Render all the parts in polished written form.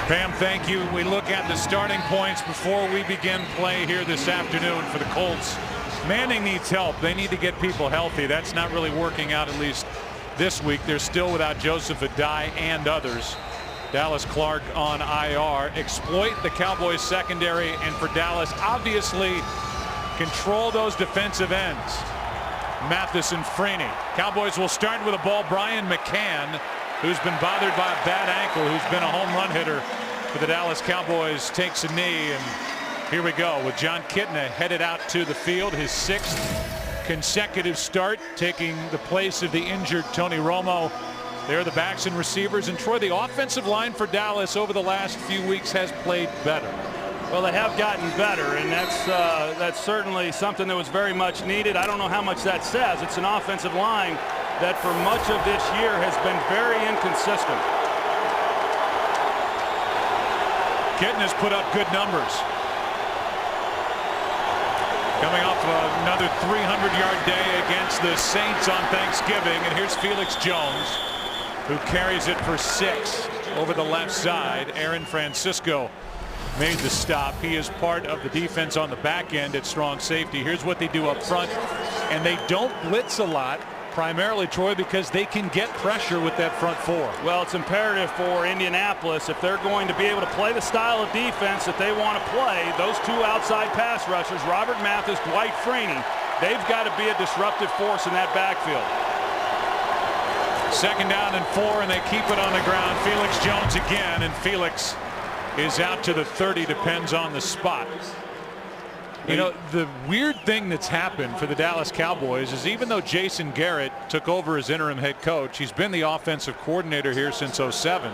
Pam, thank you. We look at the starting points before we begin play here this afternoon for the Colts. Manning needs help. They need to get people healthy. That's not really working out, at least this week. They're still without Joseph Adai and others. Dallas Clark on IR. Exploit the Cowboys secondary, and for Dallas, obviously control those defensive ends. Mathis and Freeney. Cowboys will start with a ball. Brian McCann, who's been bothered by a bad ankle, who's been a home run hitter for the Dallas Cowboys, takes a knee, and here we go with Jon Kitna headed out to the field, his 6th consecutive start, taking the place of the injured Tony Romo. They're the backs and receivers, and Troy, the offensive line for Dallas over the last few weeks has played better. Well, they have gotten better, and that's certainly something that was very much needed. I don't know how much that says. It's an offensive line that for much of this year has been very inconsistent. Kitna's put up good numbers. Coming off another 300-yard day against the Saints on Thanksgiving, and here's Felix Jones, who carries it for 6 over the left side. Aaron Francisco made the stop. He is part of the defense on the back end at strong safety. Here's what they do up front, and they don't blitz a lot, primarily, Troy, because they can get pressure with that front 4. Well, it's imperative for Indianapolis, if they're going to be able to play the style of defense that they want to play, those 2 outside pass rushers, Robert Mathis, Dwight Freeney, they've got to be a disruptive force in that backfield. 2nd down and 4, and they keep it on the ground. Felix Jones again, and Felix is out to the 30, depends on the spot. You know, the weird thing that's happened for the Dallas Cowboys is even though Jason Garrett took over as interim head coach, he's been the offensive coordinator here since '07.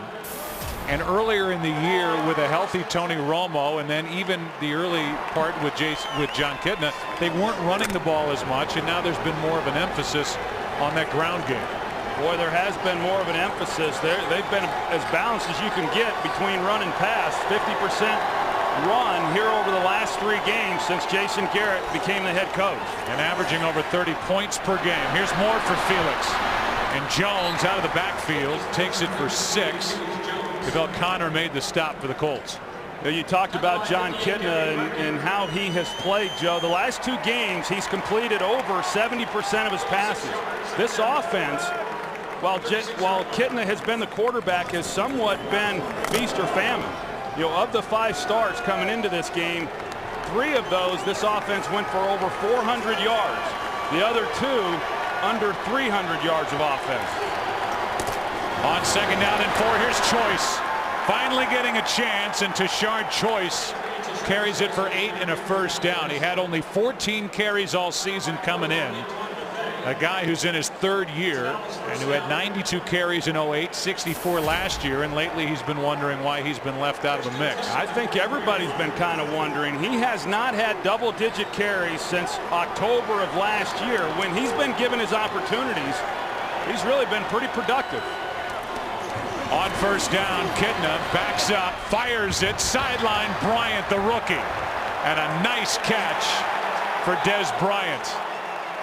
And earlier in the year with a healthy Tony Romo, and then even the early part with Jon Kitna, they weren't running the ball as much, and now there's been more of an emphasis on that ground game. Boy, there has been more of an emphasis. They've been as balanced as you can get between run and pass. 50% run here over the last 3 games since Jason Garrett became the head coach. And averaging over 30 points per game. Here's more for Felix. And Jones out of the backfield takes it for 6. Devell Connor made the stop for the Colts. You talked about Jon Kitna and how he has played, Joe. The last 2 games, he's completed over 70% of his passes. This offense, while Kitna has been the quarterback, has somewhat been feast or famine. You know, of the 5 starts coming into this game, 3 of those, this offense went for over 400 yards. The other 2, under 300 yards of offense. On 2nd down and 4, here's Choice. Finally getting a chance, and Tashard Choice carries it for 8 and a 1st down. He had only 14 carries all season coming in. A guy who's in his 3rd year and who had 92 carries in '08, 64 last year, and lately he's been wondering why he's been left out of the mix. I think everybody's been kind of wondering. He has not had double-digit carries since October of last year. When he's been given his opportunities, he's really been pretty productive. On 1st down, Kitna backs up, fires it, sideline Bryant, the rookie, and a nice catch for Dez Bryant.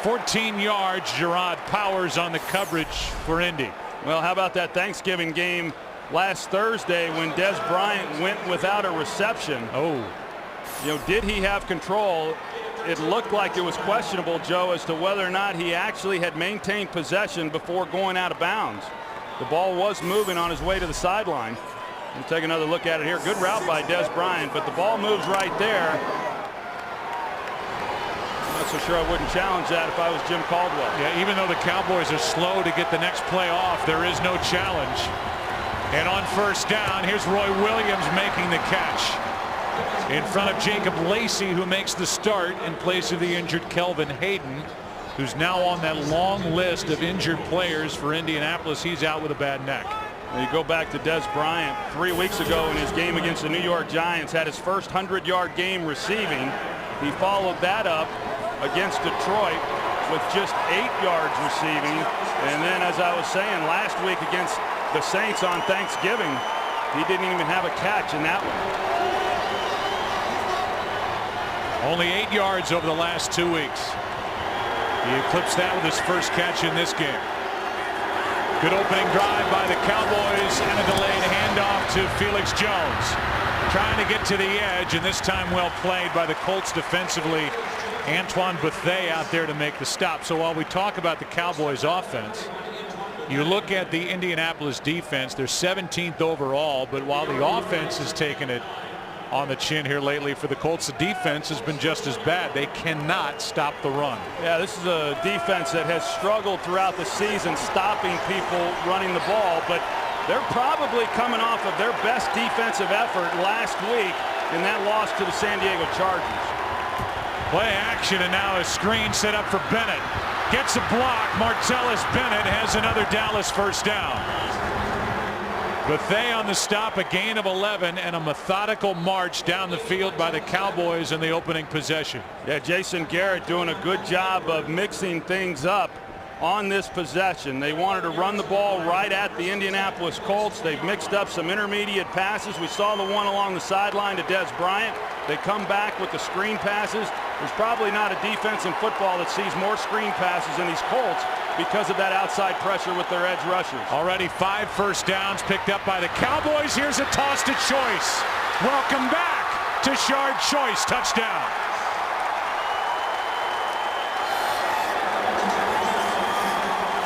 14 yards, Gerard Powers on the coverage for Indy. Well, how about that Thanksgiving game last Thursday when Dez Bryant went without a reception? Oh. You know, did he have control? It looked like it was questionable, Joe, as to whether or not he actually had maintained possession before going out of bounds. The ball was moving on his way to the sideline. We'll take another look at it here. Good route by Dez Bryant, but the ball moves right there. Not so sure I wouldn't challenge that if I was Jim Caldwell. Yeah, even though the Cowboys are slow to get the next play off, there is no challenge. And on 1st down, here's Roy Williams making the catch in front of Jacob Lacey, who makes the start in place of the injured Kelvin Hayden, who's now on that long list of injured players for Indianapolis. He's out with a bad neck. You go back to Dez Bryant 3 weeks ago in his game against the New York Giants, had his first 100-yard game receiving. He followed that up against Detroit with just 8 yards receiving. And then, as I was saying, last week against the Saints on Thanksgiving, he didn't even have a catch in that one. Only 8 yards over the last 2 weeks. He eclipsed that with his first catch in this game. Good opening drive by the Cowboys, and a delayed handoff to Felix Jones. Trying to get to the edge, and this time well played by the Colts defensively. Antoine Bethea out there to make the stop. So while we talk about the Cowboys offense, you look at the Indianapolis defense, they're 17th overall, but while the offense has taken it on the chin here lately for the Colts, the defense has been just as bad. They cannot stop the run. Yeah, this is a defense that has struggled throughout the season stopping people running the ball, but they're probably coming off of their best defensive effort last week in that loss to the San Diego Chargers. Play action, and now a screen set up for Bennett. Gets a block. Martellus Bennett has another Dallas first down. Bethea on the stop, a gain of 11, and a methodical march down the field by the Cowboys in the opening possession. Yeah, Jason Garrett doing a good job of mixing things up on this possession. They wanted to run the ball right at the Indianapolis Colts. They've mixed up some intermediate passes. We saw the one along the sideline to Des Bryant. They come back with the screen passes. There's probably not a defense in football that sees more screen passes than these Colts because of that outside pressure with their edge rushers. Already 5 first downs picked up by the Cowboys. Here's a toss to Choice. Welcome back to Shard Choice. Touchdown.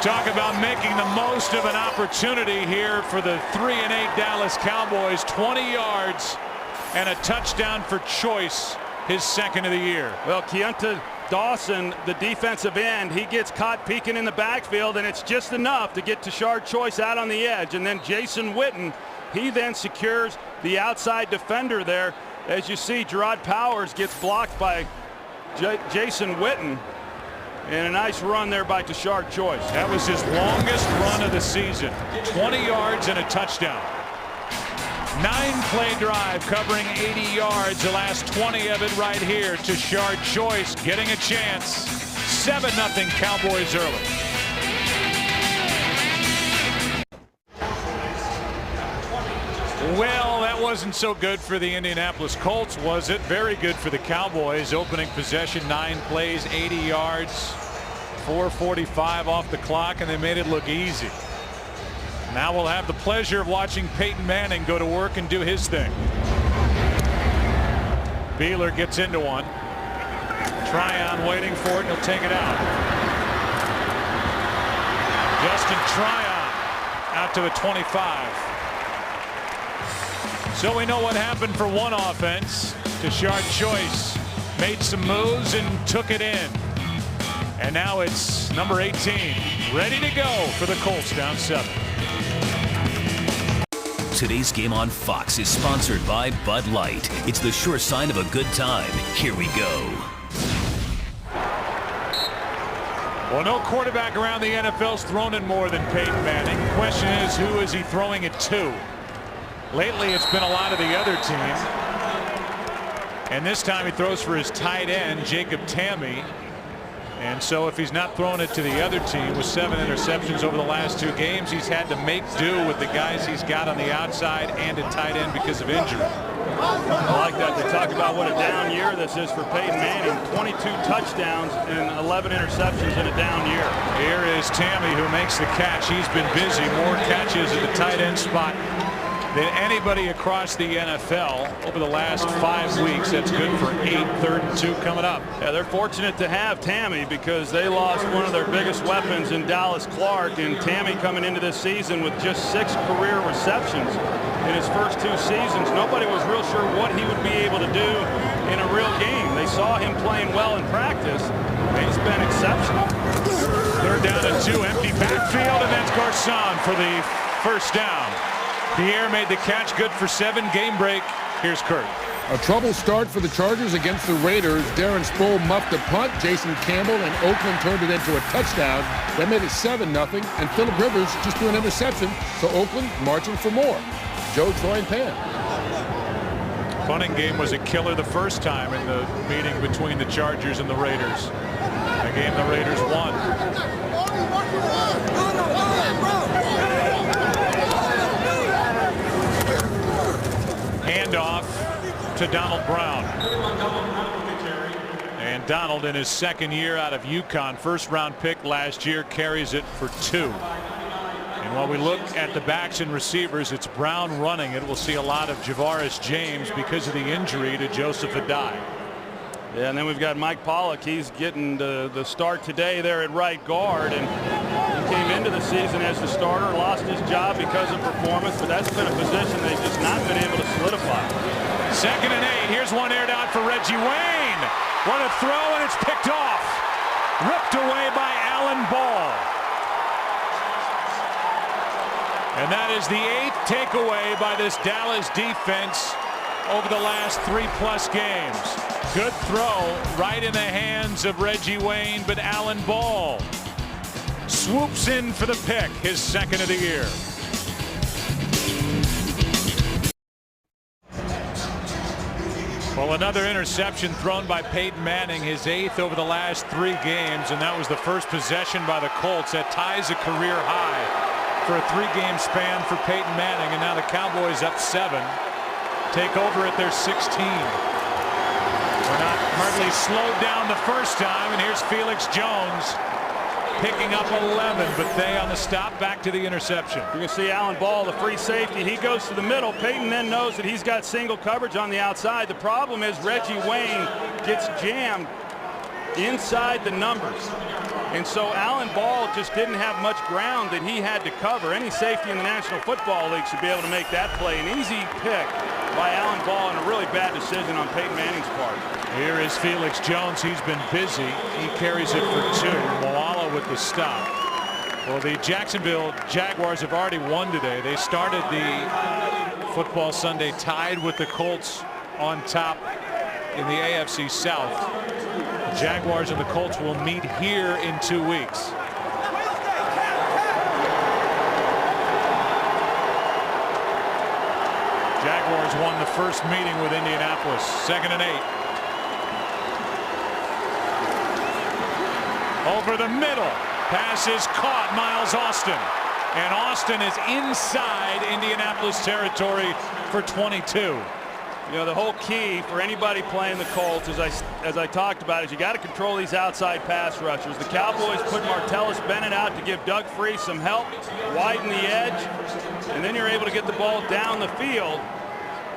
Talk about making the most of an opportunity here for the 3-8 Dallas Cowboys. 20 yards and a touchdown for Choice, his second of the year. Well, Keontae Dawson, the defensive end, he gets caught peeking in the backfield, and it's just enough to get to Shard Choice out on the edge. And then Jason Witten, he then secures the outside defender there. As you see, Gerard Powers gets blocked by Jason Witten. And a nice run there by Tashard Choice. That was his longest run of the season. 20 yards and a touchdown. 9-play drive covering 80 yards. The last 20 of it right here. Tashard Choice getting a chance. 7-0 Cowboys early. Well, that wasn't so good for the Indianapolis Colts, was it? Very good for the Cowboys. Opening possession, 9 plays, 80 yards, 4:45 off the clock, and they made it look easy. Now we'll have the pleasure of watching Peyton Manning go to work and do his thing. Beeler gets into one. Tryon waiting for it, and he'll take it out. Justin Tryon out to a 25. So we know what happened for one offense. Tashard Choice made some moves and took it in. And now it's number 18 ready to go for the Colts, down 7. Today's game on Fox is sponsored by Bud Light. It's the sure sign of a good time. Here we go. Well, no quarterback around the NFL's thrown it more than Peyton Manning. The question is, who is he throwing it to? Lately, it's been a lot of the other team. And this time he throws for his tight end, Jacob Tamme. And so if he's not throwing it to the other team with 7 interceptions over the last 2 games, he's had to make do with the guys he's got on the outside and at tight end because of injury. I like that. They talk about what a down year this is for Peyton Manning. 22 touchdowns and 11 interceptions in a down year. Here is Tamme, who makes the catch. He's been busy. More catches at the tight end spot than anybody across the NFL over the last 5 weeks. That's good for 8. 3rd and 2 coming up. Yeah, they're fortunate to have Tamme because they lost one of their biggest weapons in Dallas Clark, and Tamme coming into this season with just 6 career receptions in his first 2 seasons. Nobody was real sure what he would be able to do in a real game. They saw him playing well in practice, and he's been exceptional. 3rd down and 2, empty backfield, and that's Garcon for the first down. Pierre made the catch, good for 7. Game break. Here's Kurt. A trouble start for the Chargers against the Raiders. Darren Sproul muffed a punt. Jason Campbell and Oakland turned it into a touchdown. That made it 7-0. And Phillip Rivers just threw an interception. So Oakland marching for more. Joe, Troy, and Pam. Punting game was a killer the first time in the meeting between the Chargers and the Raiders. A game the Raiders won. Handoff to Donald Brown. And Donald, in his 2nd year out of UConn, 1st-round pick last year, carries it for 2. And while we look at the backs and receivers, it's Brown running it. We'll see a lot of Javaris James because of the injury to Joseph Adai. Yeah, and then we've got Mike Pollock. He's getting the start today there at right guard, and he came into the season as the starter, lost his job because of performance, but that's been a position they've just not been able to solidify. 2nd and 8. Here's one aired out for Reggie Wayne. What a throw, and it's picked off. Ripped away by Alan Ball. And that is the 8th takeaway by this Dallas defense over the last 3+ games. Good throw right in the hands of Reggie Wayne, but Alan Ball swoops in for the pick, his 2nd of the year. Well, another interception thrown by Peyton Manning, his 8th over the last 3 games, and that was the first possession by the Colts. That ties a career high for a 3-game span for Peyton Manning, and now the Cowboys up 7, take over at their 16. We're not hardly slowed down the first time, and here's Felix Jones picking up 11, but they on the stop, back to the interception. You can see Alan Ball, the free safety. He goes to the middle. Peyton then knows that he's got single coverage on the outside. The problem is Reggie Wayne gets jammed inside the numbers. And so Alan Ball just didn't have much ground that he had to cover. Any safety in the National Football League should be able to make that play. An easy pick by Alan Ball and a really bad decision on Peyton Manning's part. Here is Felix Jones. He's been busy. He carries it for 2. Moala with the stop. Well, the Jacksonville Jaguars have already won today. They started the football Sunday tied with the Colts on top in the AFC South. The Jaguars and the Colts will meet here in 2 weeks. Jaguars won the first meeting with Indianapolis. 2nd and 8. Over the middle. Pass is caught. Miles Austin. And Austin is inside Indianapolis territory for 22. You know, the whole key for anybody playing the Colts, as I talked about, is you got to control these outside pass rushers. The Cowboys put Martellus Bennett out to give Doug Freese some help, widen the edge, and then you're able to get the ball down the field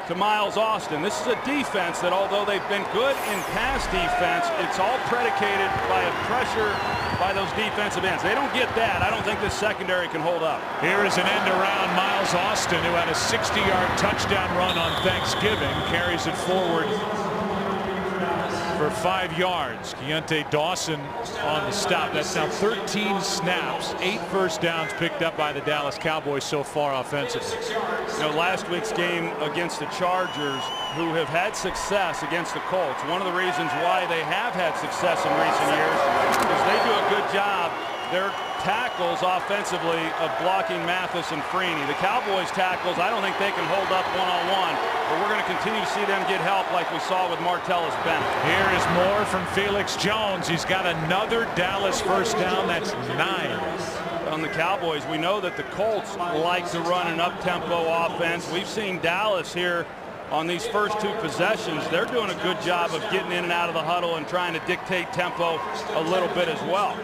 to Miles Austin. This is a defense that, although they've been good in pass defense, it's all predicated by a pressure by those defensive ends. They don't get that. I don't think this secondary can hold up. Here is an end around. Miles Austin, who had a 60-yard touchdown run on Thanksgiving, carries it forward for 5 yards. Keontae Dawson on the stop. That's now 13 snaps, 8 first downs picked up by the Dallas Cowboys so far offensively. You know, last week's game against the Chargers, who have had success against the Colts, one of the reasons why they have had success in recent years is they do a good job, their tackles offensively, of blocking Mathis and Freeney. The Cowboys tackles, I don't think they can hold up one-on-one, but we're going to continue to see them get help like we saw with Martellus Bennett. Here is more from Felix Jones. He's got another Dallas first down. That's 9. On the Cowboys, we know that the Colts like to run an up-tempo offense. We've seen Dallas here on these first 2 possessions. They're doing a good job of getting in and out of the huddle and trying to dictate tempo a little bit as well.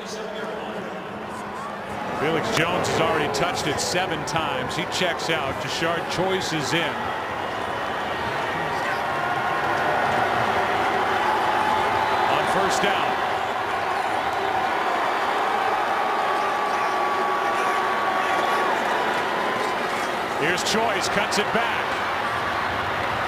Felix Jones has already touched it 7 times. He checks out. Jashard Choice is in. On first down. Here's Choice, cuts it back.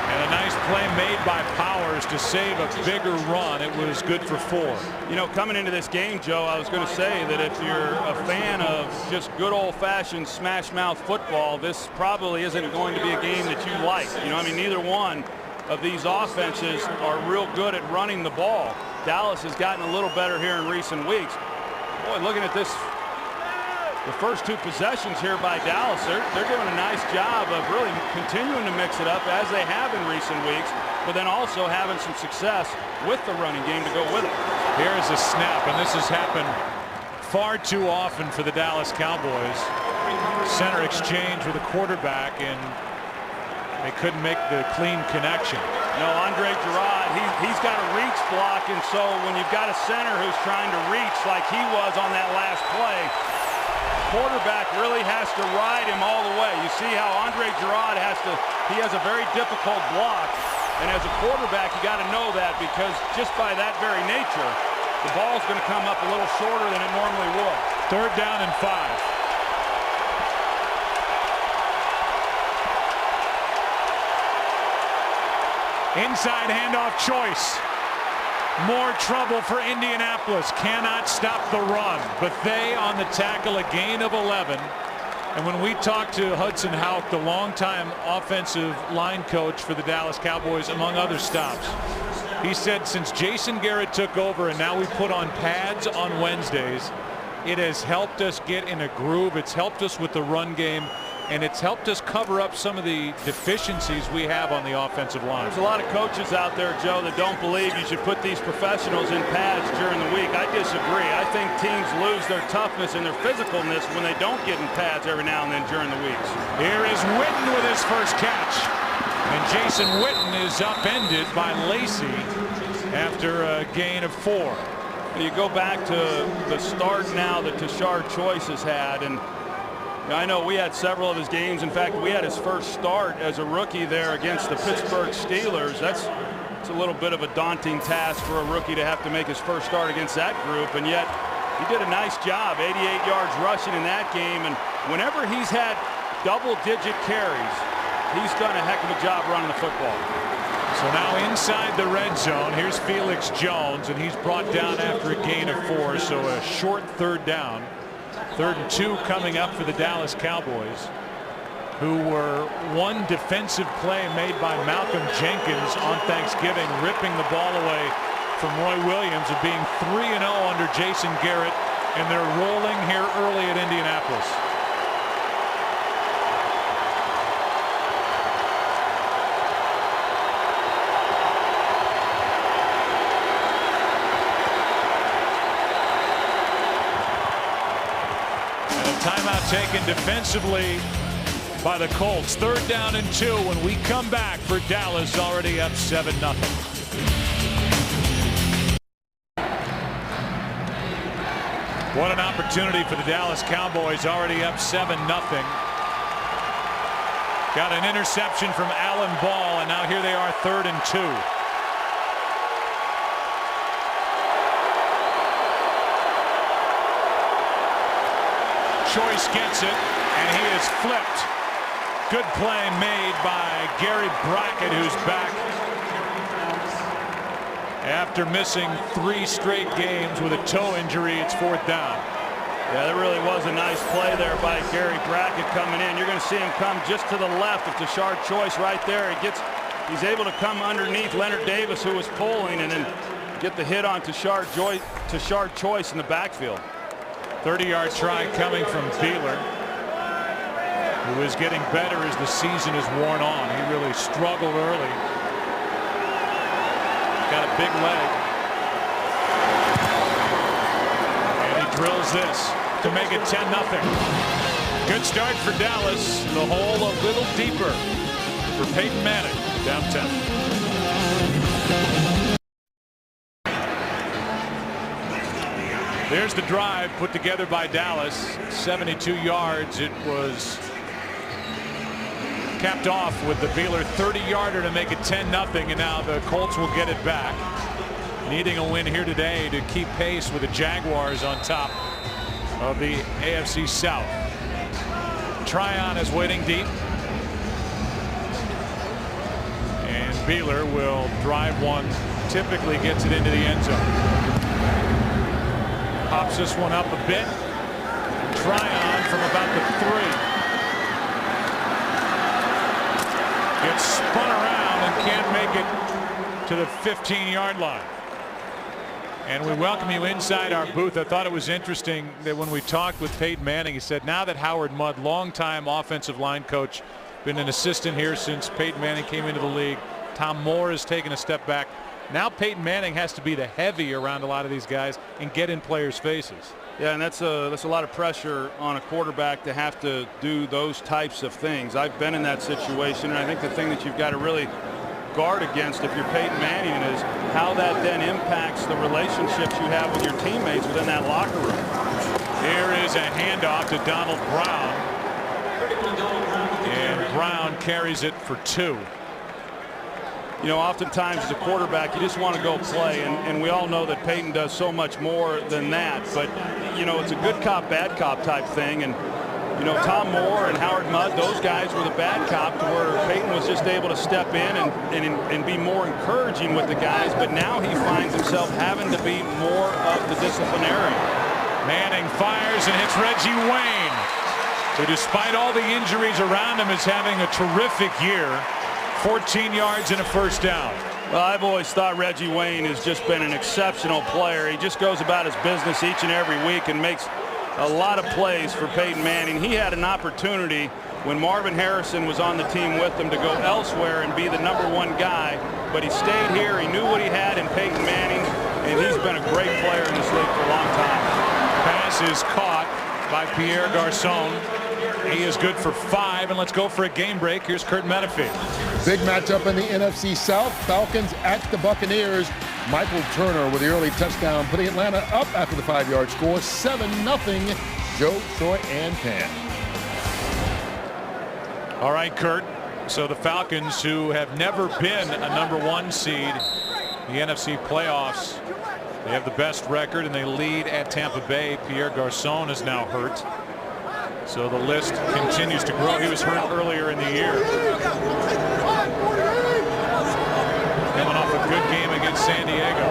And a nice play made by Powers to save a bigger run. It was good for 4. You know, coming into this game, Joe, I was going to say that if you're a fan of just good old-fashioned smash-mouth football, this probably isn't going to be a game that you like. You know, I mean, neither one of these offenses are real good at running the ball. Dallas has gotten a little better here in recent weeks. Boy, looking at this, the first 2 possessions here by Dallas, they're doing a nice job of really continuing to mix it up as they have in recent weeks, but then also having some success with the running game to go with it. Here is a snap, and this has happened far too often for the Dallas Cowboys. Center exchange with a quarterback, and they couldn't make the clean connection. No, Andre Gerard, he's got a reach block, and so when you've got a center who's trying to reach like he was on that last play, quarterback really has to ride him all the way. You see how Andre Gerard has a very difficult block. And as a quarterback, you got to know that, because just by that very nature, the ball's going to come up a little shorter than it normally would. 3rd down and 5. Inside handoff choice. More trouble for Indianapolis. Cannot stop the run, but they on the tackle, a gain of 11. And when we talked to Hudson Houck, the longtime offensive line coach for the Dallas Cowboys, among other stops, he said since Jason Garrett took over and now we put on pads on Wednesdays, it has helped us get in a groove. It's helped us with the run game, and it's helped us cover up some of the deficiencies we have on the offensive line. There's a lot of coaches out there, Joe, that don't believe you should put these professionals in pads during the week. I disagree. I think teams lose their toughness and their physicalness when they don't get in pads every now and then during the weeks. Here is Witten with his first catch. And Jason Witten is upended by Lacey after a gain of 4. You go back to the start now that Tashard Choice has had, and I know we had several of his games. In fact, we had his first start as a rookie there against the Pittsburgh Steelers. It's a little bit of a daunting task for a rookie to have to make his first start against that group, and yet he did a nice job, 88 yards rushing in that game. And whenever he's had double-digit carries, he's done a heck of a job running the football. So now inside the red zone, here's Felix Jones, and he's brought down after a gain of 4, so a short 3rd down. 3rd and 2 coming up for the Dallas Cowboys, who were one defensive play made by Malcolm Jenkins on Thanksgiving, ripping the ball away from Roy Williams, of being 3-0 under Jason Garrett, and they're rolling here early at Indianapolis. Timeout taken defensively by the Colts. 3rd down and 2 when we come back for Dallas, already up 7-0. What an opportunity for the Dallas Cowboys, already up 7-0. Got an interception from Alan Ball, and now here they are, 3rd and 2. Choice gets it, and he is flipped. Good play made by Gary Brackett, who's back after missing 3 straight games with a toe injury. It's 4th down. Yeah, that really was a nice play there by Gary Brackett coming in. You're going to see him come just to the left of Tashard Choice right there. He's able to come underneath Leonard Davis, who was pulling, and then get the hit on Tashard Choice in the backfield. 30-yard try coming from Beeler, who is getting better as the season is worn on. He really struggled early. Got a big leg. And he drills this to make it 10-0. Good start for Dallas. The hole a little deeper for Peyton Manning, down 10. There's the drive put together by Dallas. 72 yards. It was capped off with the Beeler 30-yarder to make it 10-0, and now the Colts will get it back, needing a win here today to keep pace with the Jaguars on top of the AFC South. Tryon is waiting deep, and Beeler will drive one, typically gets it into the end zone. Pops this one up a bit. Tryon from about the 3. Gets spun around and can't make it to the 15-yard line. And we welcome you inside our booth. I thought it was interesting that when we talked with Peyton Manning, he said now that Howard Mudd, longtime offensive line coach, been an assistant here since Peyton Manning came into the league. Tom Moore has taken a step back. Now Peyton Manning has to be the heavy around a lot of these guys and get in players' faces. Yeah, and that's a lot of pressure on a quarterback to have to do those types of things. I've been in that situation, and I think the thing that you've got to really guard against if you're Peyton Manning is how that then impacts the relationships you have with your teammates within that locker room. Here is a handoff to Donald Brown. And Brown carries it for 2. You know, oftentimes as a quarterback, you just want to go play, and we all know that Peyton does so much more than that. But, you know, it's a good cop, bad cop type thing. And, you know, Tom Moore and Howard Mudd, those guys were the bad cop, to where Peyton was just able to step in and be more encouraging with the guys. But now he finds himself having to be more of the disciplinarian. Manning fires and hits Reggie Wayne, who, despite all the injuries around him, is having a terrific year. 14 yards and a first down. Well, I've always thought Reggie Wayne has just been an exceptional player. He just goes about his business each and every week and makes a lot of plays for Peyton Manning. He had an opportunity when Marvin Harrison was on the team with him to go elsewhere and be the #1 guy, but he stayed here. He knew what he had in Peyton Manning, and he's been a great player in this league for a long time. Pass is caught by Pierre Garçon. He is good for 5, and let's go for a game break. Here's Kurt Menefee. Big matchup in the NFC South. Falcons at the Buccaneers. Michael Turner with the early touchdown, putting Atlanta up after the 5-yard score, 7-0. Joe, Troy, and Pam. All right, Kurt. So the Falcons, who have never been a #1 seed in the NFC playoffs, they have the best record, and they lead at Tampa Bay. Pierre Garçon is now hurt, so the list continues to grow. He was hurt earlier in the year. Coming off a good game against San Diego.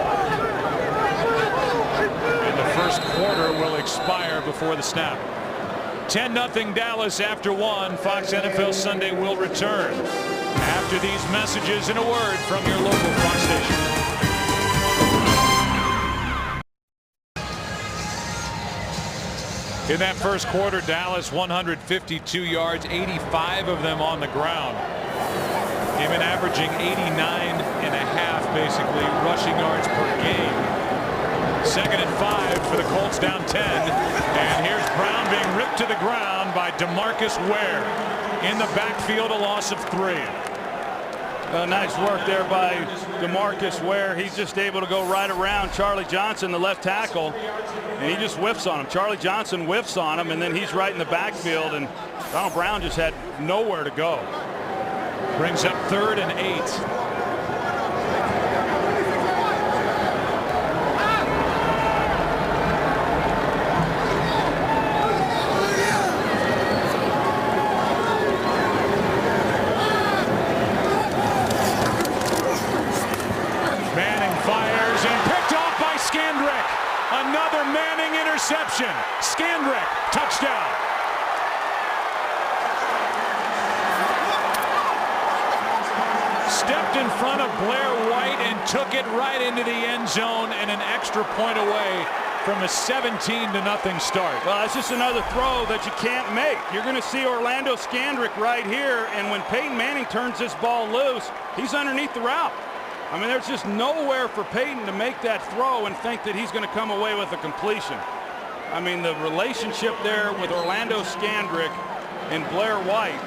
And the first quarter will expire before the snap. 10-0 Dallas after 1. Fox NFL Sunday will return after these messages and a word from your local Fox station. In that first quarter, Dallas 152 yards, 85 of them on the ground. They've been averaging 89.5 basically rushing yards per game. 2nd and 5 for the Colts, down 10. And here's Brown being ripped to the ground by DeMarcus Ware. In the backfield, a loss of 3. Nice work there by DeMarcus Ware. He's just able to go right around Charlie Johnson, the left tackle, and he just whiffs on him. Charlie Johnson whiffs on him, and then he's right in the backfield, and Donald Brown just had nowhere to go. Brings up 3rd and 8. Another Manning interception. Scandrick, touchdown. Stepped in front of Blair White and took it right into the end zone, and an extra point away from a 17-0 start. Well, that's just another throw that you can't make. You're going to see Orlando Scandrick right here, and when Peyton Manning turns this ball loose, he's underneath the route. I mean, there's just nowhere for Peyton to make that throw and think that he's going to come away with a completion. I mean, the relationship there with Orlando Scandrick and Blair White,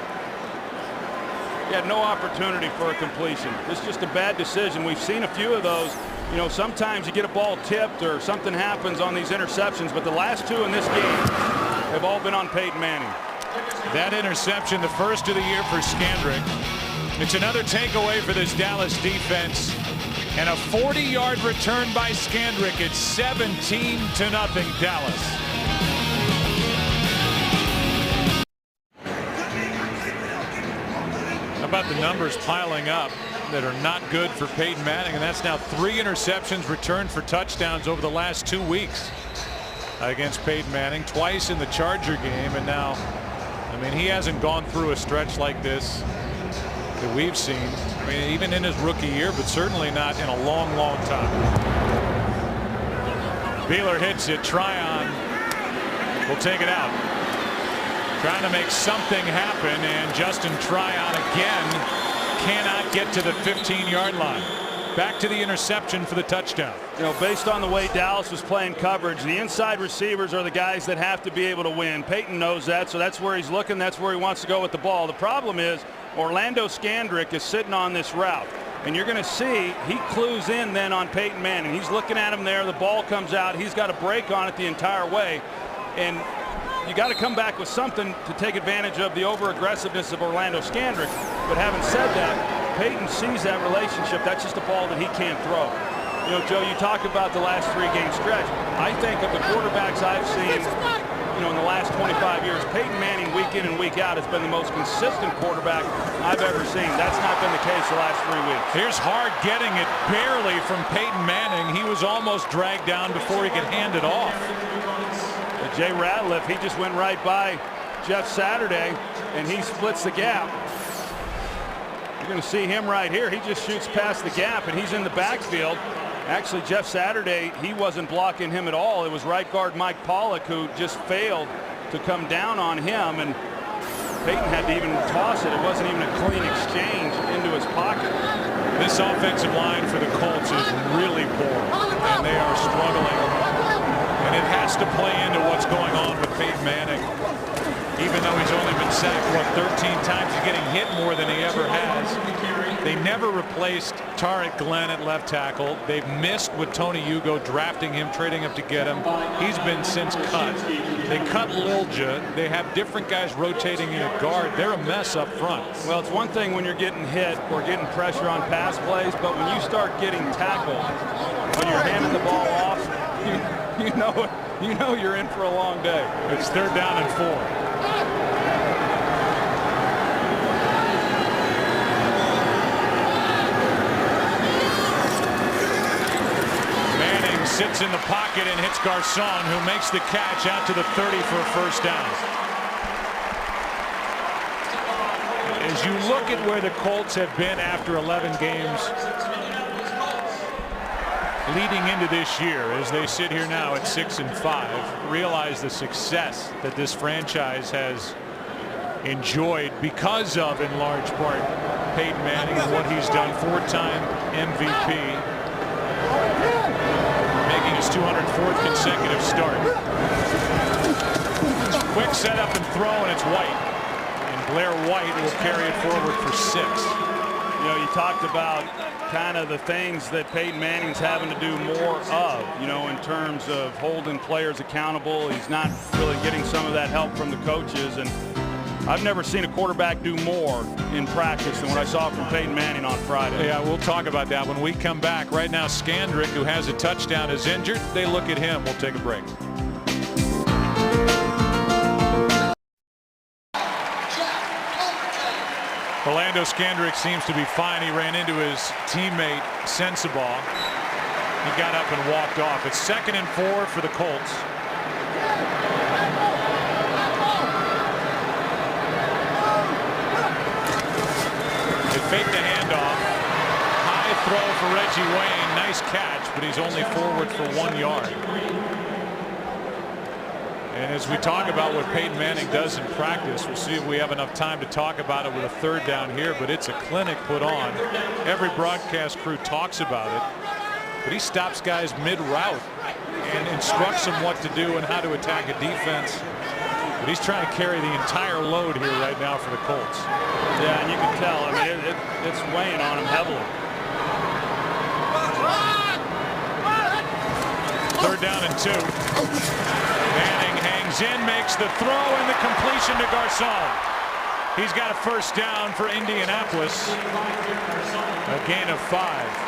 he had no opportunity for a completion. It's just a bad decision. We've seen a few of those. You know, sometimes you get a ball tipped or something happens on these interceptions, but the last 2 in this game have all been on Peyton Manning. That interception, the first of the year for Scandrick. It's another takeaway for this Dallas defense, and a 40-yard return by Scandrick. It's 17-0 Dallas. How about the numbers piling up that are not good for Peyton Manning? And that's now 3 interceptions returned for touchdowns over the last 2 weeks against Peyton Manning, twice in the Charger game, and now, I mean, he hasn't gone through a stretch like this that we've seen. I mean, even in his rookie year, but certainly not in a long, long time. Beeler hits it. Tryon will take it out. Trying to make something happen, and Justin Tryon again cannot get to the 15-yard line. Back to the interception for the touchdown. You know, based on the way Dallas was playing coverage, the inside receivers are the guys that have to be able to win. Peyton knows that, so that's where he's looking. That's where he wants to go with the ball. The problem is Orlando Scandrick is sitting on this route, and you're going to see he clues in then on Peyton Manning. He's looking at him there. The ball comes out. He's got a break on it the entire way. And you got to come back with something to take advantage of the over-aggressiveness of Orlando Scandrick. But having said that, Peyton sees that relationship. That's just a ball that he can't throw. You know, Joe, you talked about the last 3-game stretch. I think of the quarterbacks I've seen, you know, in the last 25 years, Peyton Manning week in and week out has been the most consistent quarterback I've ever seen. That's not been the case the last 3 weeks. Here's Hart getting it barely from Peyton Manning. He was almost dragged down before he could hand it off. Jay Ratliff, he just went right by Jeff Saturday, and he splits the gap. You're going to see him right here. He just shoots past the gap, and he's in the backfield. Actually, Jeff Saturday, he wasn't blocking him at all. It was right guard Mike Pollock who just failed to come down on him, and Peyton had to even toss it. It wasn't even a clean exchange into his pocket. This offensive line for the Colts is really poor, and they are struggling. And it has to play into what's going on with Peyton Manning. Even though he's only been sacked, what, 13 times, he's getting hit more than he ever has. They never replaced Tarek Glenn at left tackle. They've missed with Tony Hugo, drafting him, trading up to get him. He's been since cut. They cut Lilja. They have different guys rotating in at guard. They're a mess up front. Well, it's one thing when you're getting hit or getting pressure on pass plays, but when you start getting tackled, when you're handing the ball off, you know you're in for a long day. It's 3rd down and 4. Manning sits in the pocket and hits Garcon, who makes the catch out to the 30 for a 1st down. As you look at where the Colts have been after 11 games leading into this year, as they sit here now at 6-5, realize the success that this franchise has enjoyed because of, in large part, Peyton Manning and what he's done. 4-time MVP, making his 204th consecutive start. Quick setup and throw, and it's White. And Blair White will carry it forward for 6. You know, you talked about kind of the things that Peyton Manning's having to do more of, you know, in terms of holding players accountable. He's not really getting some of that help from the coaches, and I've never seen a quarterback do more in practice than what I saw from Peyton Manning on Friday. Yeah, we'll talk about that when we come back. Right now, Scandrick, who has a touchdown, is injured. They look at him. We'll take a break. Orlando Scandrick seems to be fine. He ran into his teammate Sensabaugh. He got up and walked off. It's 2nd and 4 for the Colts. They fake the handoff. High throw for Reggie Wayne. Nice catch, but he's only forward for 1 yard. And as we talk about what Peyton Manning does in practice, we'll see if we have enough time to talk about it with a 3rd down here, but it's a clinic put on. Every broadcast crew talks about it, but he stops guys mid-route and instructs them what to do and how to attack a defense. But he's trying to carry the entire load here right now for the Colts. Yeah, and you can tell. I mean, it's weighing on him heavily. 3rd down and 2. Manning hangs in, makes the throw, and the completion to Garcon. He's got a 1st down for Indianapolis. A gain of 5.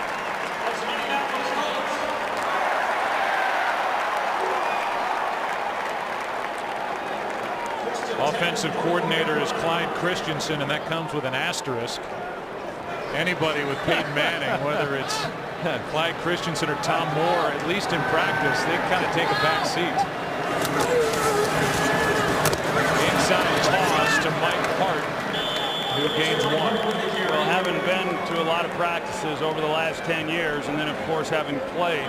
Offensive coordinator is Clyde Christensen, and that comes with an asterisk. Anybody with Peyton Manning, whether it's Clyde Christensen or Tom Moore, at least in practice, they kind of take a back seat. Inside toss to Mike Hart, who gains 1. Well, having been to a lot of practices over the last 10 years, and then, of course, having played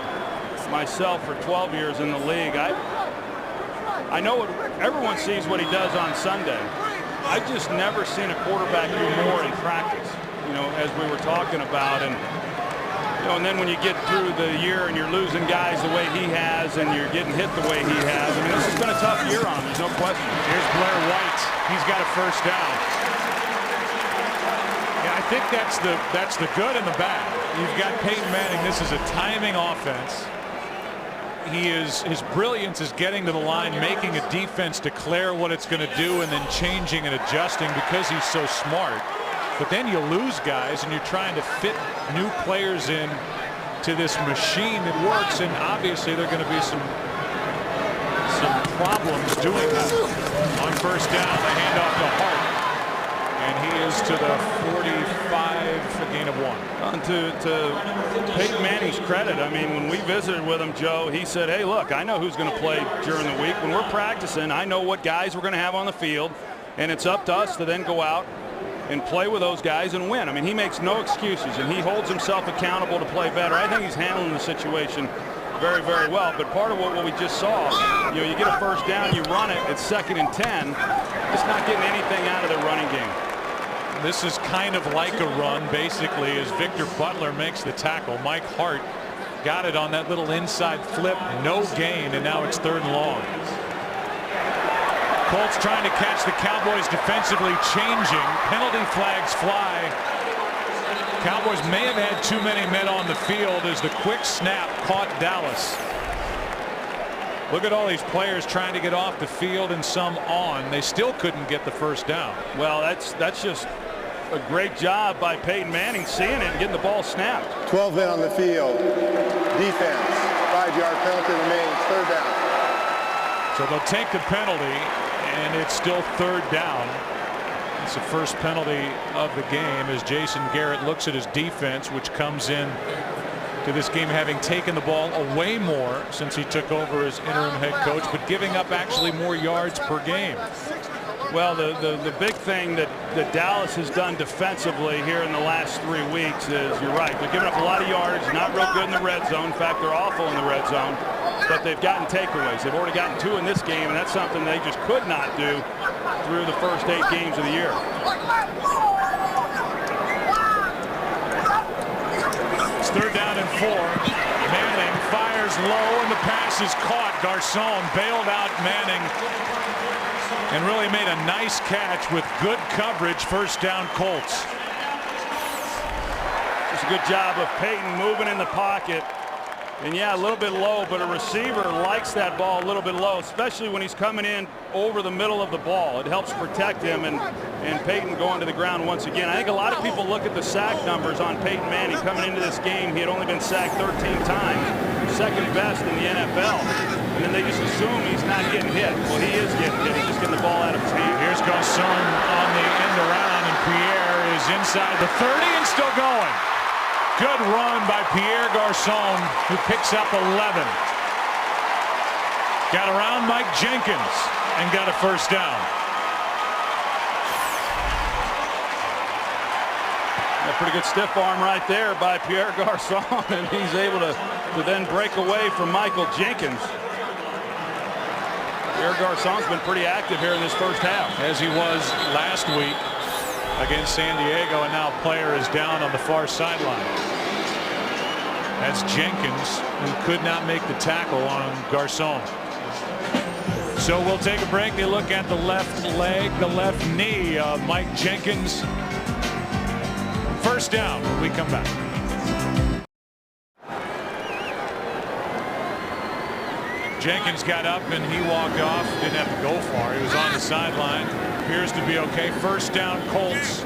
myself for 12 years in the league, I know everyone sees what he does on Sunday. I've just never seen a quarterback do more in practice, you know, as we were talking about. And you know, and then when you get through the year and you're losing guys the way he has and you're getting hit the way he has, I mean, this has been a tough year on him. There's no question. Here's Blair White. He's got a 1st down. Yeah, I think that's the good and the bad. You've got Peyton Manning. This is a timing offense. his brilliance is getting to the line, making a defense declare what it's going to do, and then changing and adjusting because he's so smart. But then you lose guys, and you're trying to fit new players in to this machine that works, and obviously there are going to be some problems doing that. On first down, the handoff to Hart, and he is to the 45, a gain of 1. To Peyton Manning's credit, I mean, when we visited with him, Joe, he said, hey, look, I know who's going to play during the week. When we're practicing, I know what guys we're going to have on the field, and it's up to us to then go out and play with those guys and win. I mean, he makes no excuses, and he holds himself accountable to play better. I think he's handling the situation very, very well. But part of what we just saw, you know, you get a first down, you run it, it's 2nd and 10. It's not getting anything out of the running game. This is kind of like a run, basically, as Victor Butler makes the tackle. Mike Hart got it on that little inside flip, no gain, and now it's 3rd and long. Colts trying to catch the Cowboys defensively changing. Penalty flags fly. Cowboys may have had too many men on the field as the quick snap caught Dallas. Look at all these players trying to get off the field and some on. They still couldn't get the first down. Well, that's just a great job by Peyton Manning seeing it and getting the ball snapped. 12 men on the field. Defense. 5-yard penalty remains. 3rd down. So they'll take the penalty, and it's still 3rd down. It's the first penalty of the game as Jason Garrett looks at his defense, which comes in to this game having taken the ball away more since he took over as interim head coach, but giving up actually more yards per game. Well, the big thing that Dallas has done defensively here in the last 3 weeks is, you're right, they're giving up a lot of yards, not real good in the red zone. In fact, they're awful in the red zone, but they've gotten takeaways. They've already gotten 2 in this game, and that's something they just could not do through the first 8 games of the year. It's 3rd down and 4. Manning fires low, and the pass is caught. Garcon bailed out Manning and really made a nice catch with good coverage. First down, Colts. It's a good job of Peyton moving in the pocket. And yeah, a little bit low, but a receiver likes that ball a little bit low, especially when he's coming in over the middle of the ball. It helps protect him, and Peyton going to the ground once again. I think a lot of people look at the sack numbers on Peyton Manning coming into this game. He had only been sacked 13 times, 2nd best in the NFL. And then they just assume he's not getting hit. Well, he is getting hit. He's just getting the ball out of his hand. Here's Garcon on the end around, and Pierre is inside the 30 and still going. Good run by Pierre Garcon, who picks up 11. Got around Mike Jenkins and got a first down. A pretty good stiff arm right there by Pierre Garcon, and he's able to then break away from Michael Jenkins. Pierre Garcon's been pretty active here in this first half. As he was last week against San Diego, and now a player is down on the far sideline. That's Jenkins, who could not make the tackle on Garcon. So we'll take a break. They look at the left leg, the left knee of Mike Jenkins. First down when we come back. Jenkins got up and he walked off. Didn't have to go far. He was on the sideline. Appears to be okay. First down, Colts.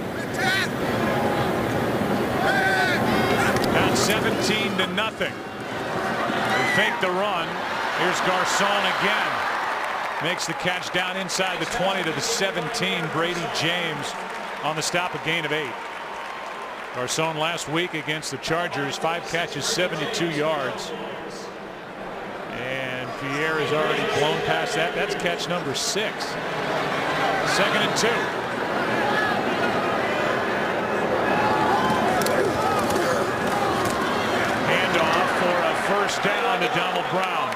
Down 17-0. They fake the run. Here's Garcon again. Makes the catch down inside the 20 to the 17. Brady James on the stop, a gain of 8. Garcon last week against the Chargers, 5 catches, 72 yards. And Pierre has already blown past that. That's catch number 6. 2nd and 2. Handoff for a first down to Donald Brown.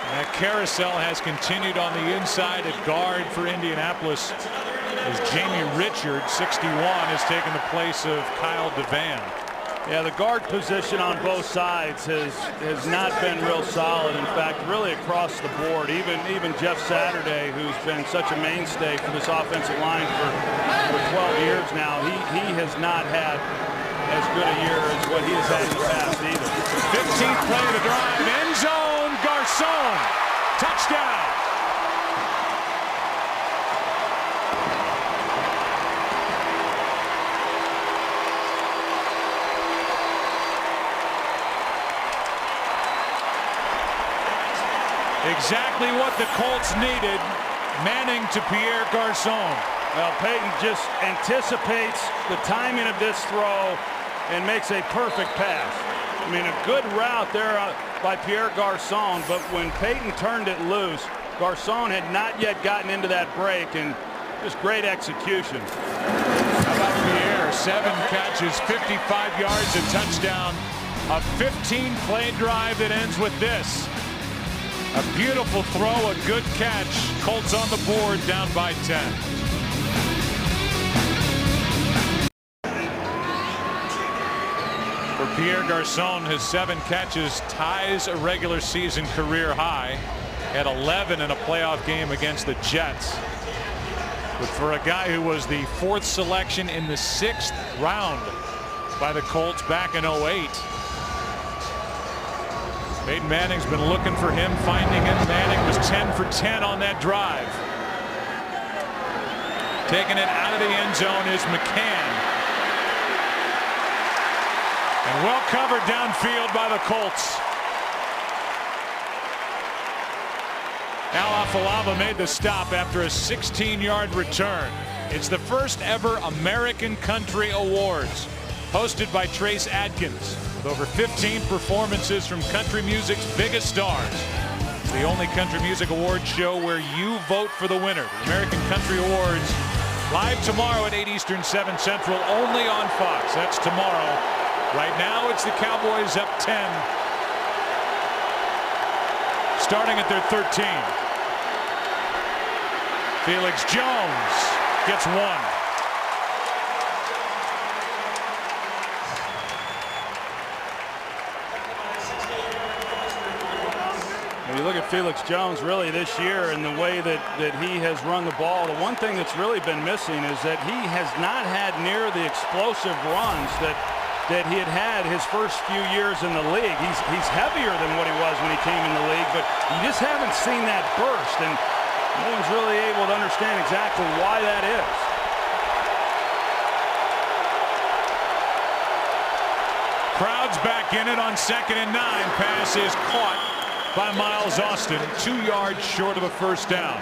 And that carousel has continued on the inside at guard for Indianapolis as Jamie Richards, 61, has taken the place of Kyle DeVan. Yeah, the guard position on both sides has not been real solid. In fact, really across the board. Even Jeff Saturday, who's been such a mainstay for this offensive line for 12 years now, he has not had as good a year as what he has had in the past either. 15th play of the drive, end zone, Garcon, touchdown. Exactly what the Colts needed. Manning to Pierre Garcon. Well, Peyton just anticipates the timing of this throw and makes a perfect pass. I mean, a good route there by Pierre Garcon, but when Peyton turned it loose, Garcon had not yet gotten into that break, and just great execution. How about Pierre? 7 catches, 55 yards, a touchdown. A 15-play drive that ends with this. A beautiful throw, a good catch. Colts on the board, down by 10. For Pierre Garcon, his 7 catches ties a regular season career high. Had 11 in a playoff game against the Jets. But for a guy who was the 4th selection in the 6th round by the Colts back in 08. Peyton Manning's been looking for him, finding him. Manning was 10 for 10 on that drive. Taking it out of the end zone is McCann. And well covered downfield by the Colts. Al Afalava made the stop after a 16-yard return. It's the first ever American Country Awards, hosted by Trace Adkins, with over 15 performances from country music's biggest stars. It's the only country music awards show where you vote for the winner. The American Country Awards, live tomorrow at 8 Eastern, 7 Central, only on Fox. That's tomorrow. Right now, it's the Cowboys up 10, starting at their 13. Felix Jones gets 1. When you look at Felix Jones really this year and the way that he has run the ball, the one thing that's really been missing is that he has not had near the explosive runs that he had his first few years in the league. He's heavier than what he was when he came in the league, but you just haven't seen that burst, and no one's really able to understand exactly why that is. Crowd's back in it on 2nd and 9. Pass is caught by Miles Austin, 2 yards short of a first down.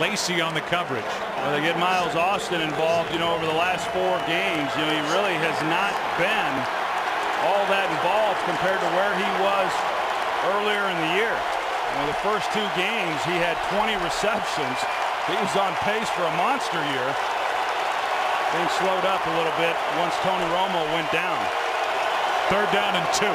Lacey on the coverage. Well, they get Miles Austin involved, over the last 4 games. He really has not been all that involved compared to where he was earlier in the year. The first 2 games, he had 20 receptions. He was on pace for a monster year. Things slowed up a little bit once Tony Romo went down. 3rd down and 2.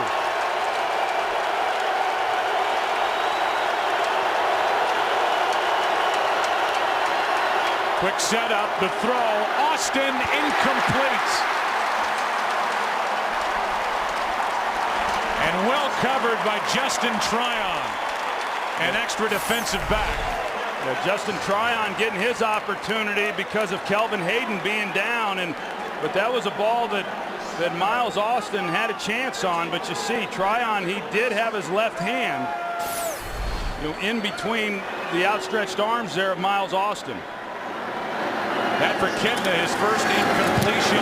Quick setup, the throw, Austin incomplete. And well covered by Justin Tryon, an extra defensive back. Justin Tryon getting his opportunity because of Kelvin Hayden being down, but that was a ball that Miles Austin had a chance on. But you see, Tryon, he did have his left hand, in between the outstretched arms there of Miles Austin. That for Kidna, his first incompletion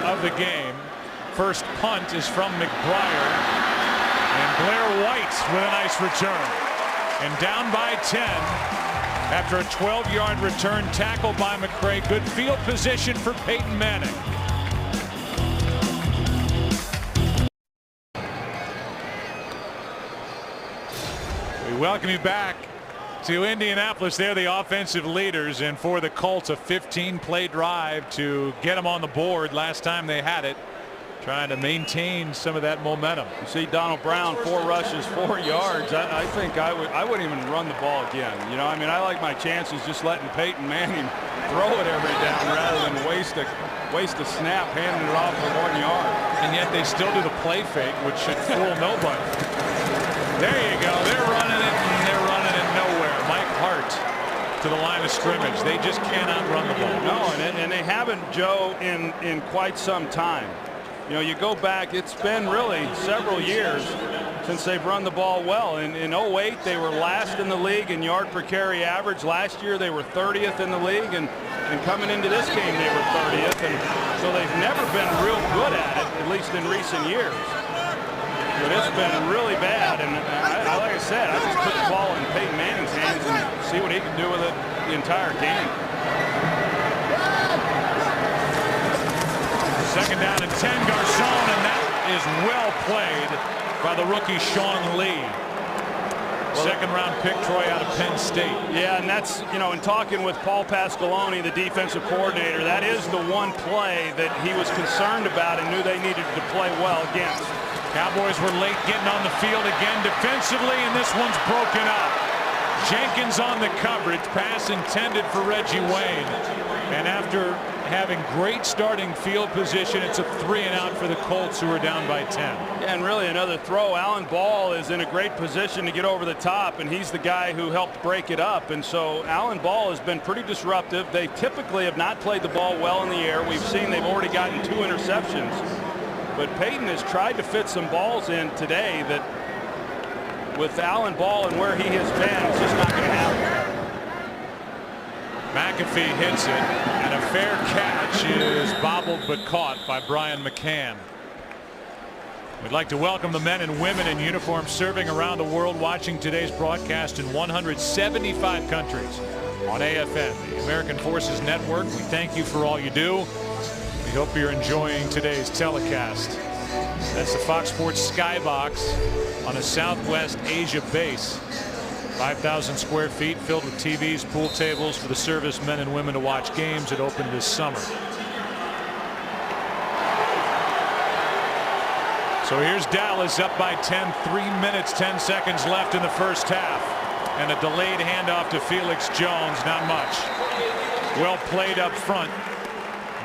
of the game. First punt is from McBriar. And Blair White with a nice return. And down by 10 after a 12-yard return tackle by McCray. Good field position for Peyton Manning. We welcome you back to Indianapolis. They're the offensive leaders, and for the Colts, a 15-play drive to get them on the board last time they had it, trying to maintain some of that momentum. You see Donald Brown, 4 rushes, 4 yards. I think I wouldn't even run the ball again. I like my chances just letting Peyton Manning throw it every down rather than waste a snap handing it off for 1 yard. And yet they still do the play fake, which should fool nobody. There you go. They're running it, and they're running it nowhere. Mike Hart to the line of scrimmage. They just cannot run the ball. No, and they haven't, Joe, in quite some time. You know, you go back, it's been really several years since they've run the ball well. In 08, they were last in the league in yard per carry average. Last year, they were 30th in the league, and coming into this game, they were 30th. And so they've never been real good at least in recent years. But it's been really bad, and like I said, I just put the ball in Peyton Manning's hands and see what he can do with it the entire game. Second down and 10, Garcon, and that is well played by the rookie Sean Lee. Second-round pick, Troy, out of Penn State. Yeah, and that's, you know, in talking with Paul Pasqualoni, the defensive coordinator, that is the one play that he was concerned about and knew they needed to play well against. Cowboys were late getting on the field again defensively, and this one's broken up. Jenkins on the coverage, pass intended for Reggie Wayne. And after having great starting field position, it's a 3-and-out for the Colts, who are down by 10. Yeah, and really another throw. Alan Ball is in a great position to get over the top, and he's the guy who helped break it up. And so Alan Ball has been pretty disruptive. They typically have not played the ball well in the air. We've seen they've already gotten 2 interceptions. But Peyton has tried to fit some balls in today that, with Alan Ball and where he has been, it's just not going to happen. McAfee hits it, and a fair catch is bobbled but caught by Brian McCann. We'd like to welcome the men and women in uniform serving around the world, watching today's broadcast in 175 countries on AFN, the American Forces Network. We thank you for all you do. We hope you're enjoying today's telecast. That's the Fox Sports Skybox on a Southwest Asia base. 5,000 square feet, filled with TVs, pool tables for the servicemen and women to watch games. It opened this summer. So here's Dallas up by 10, 3 minutes, 10 seconds left in the first half. And a delayed handoff to Felix Jones, not much. Well played up front.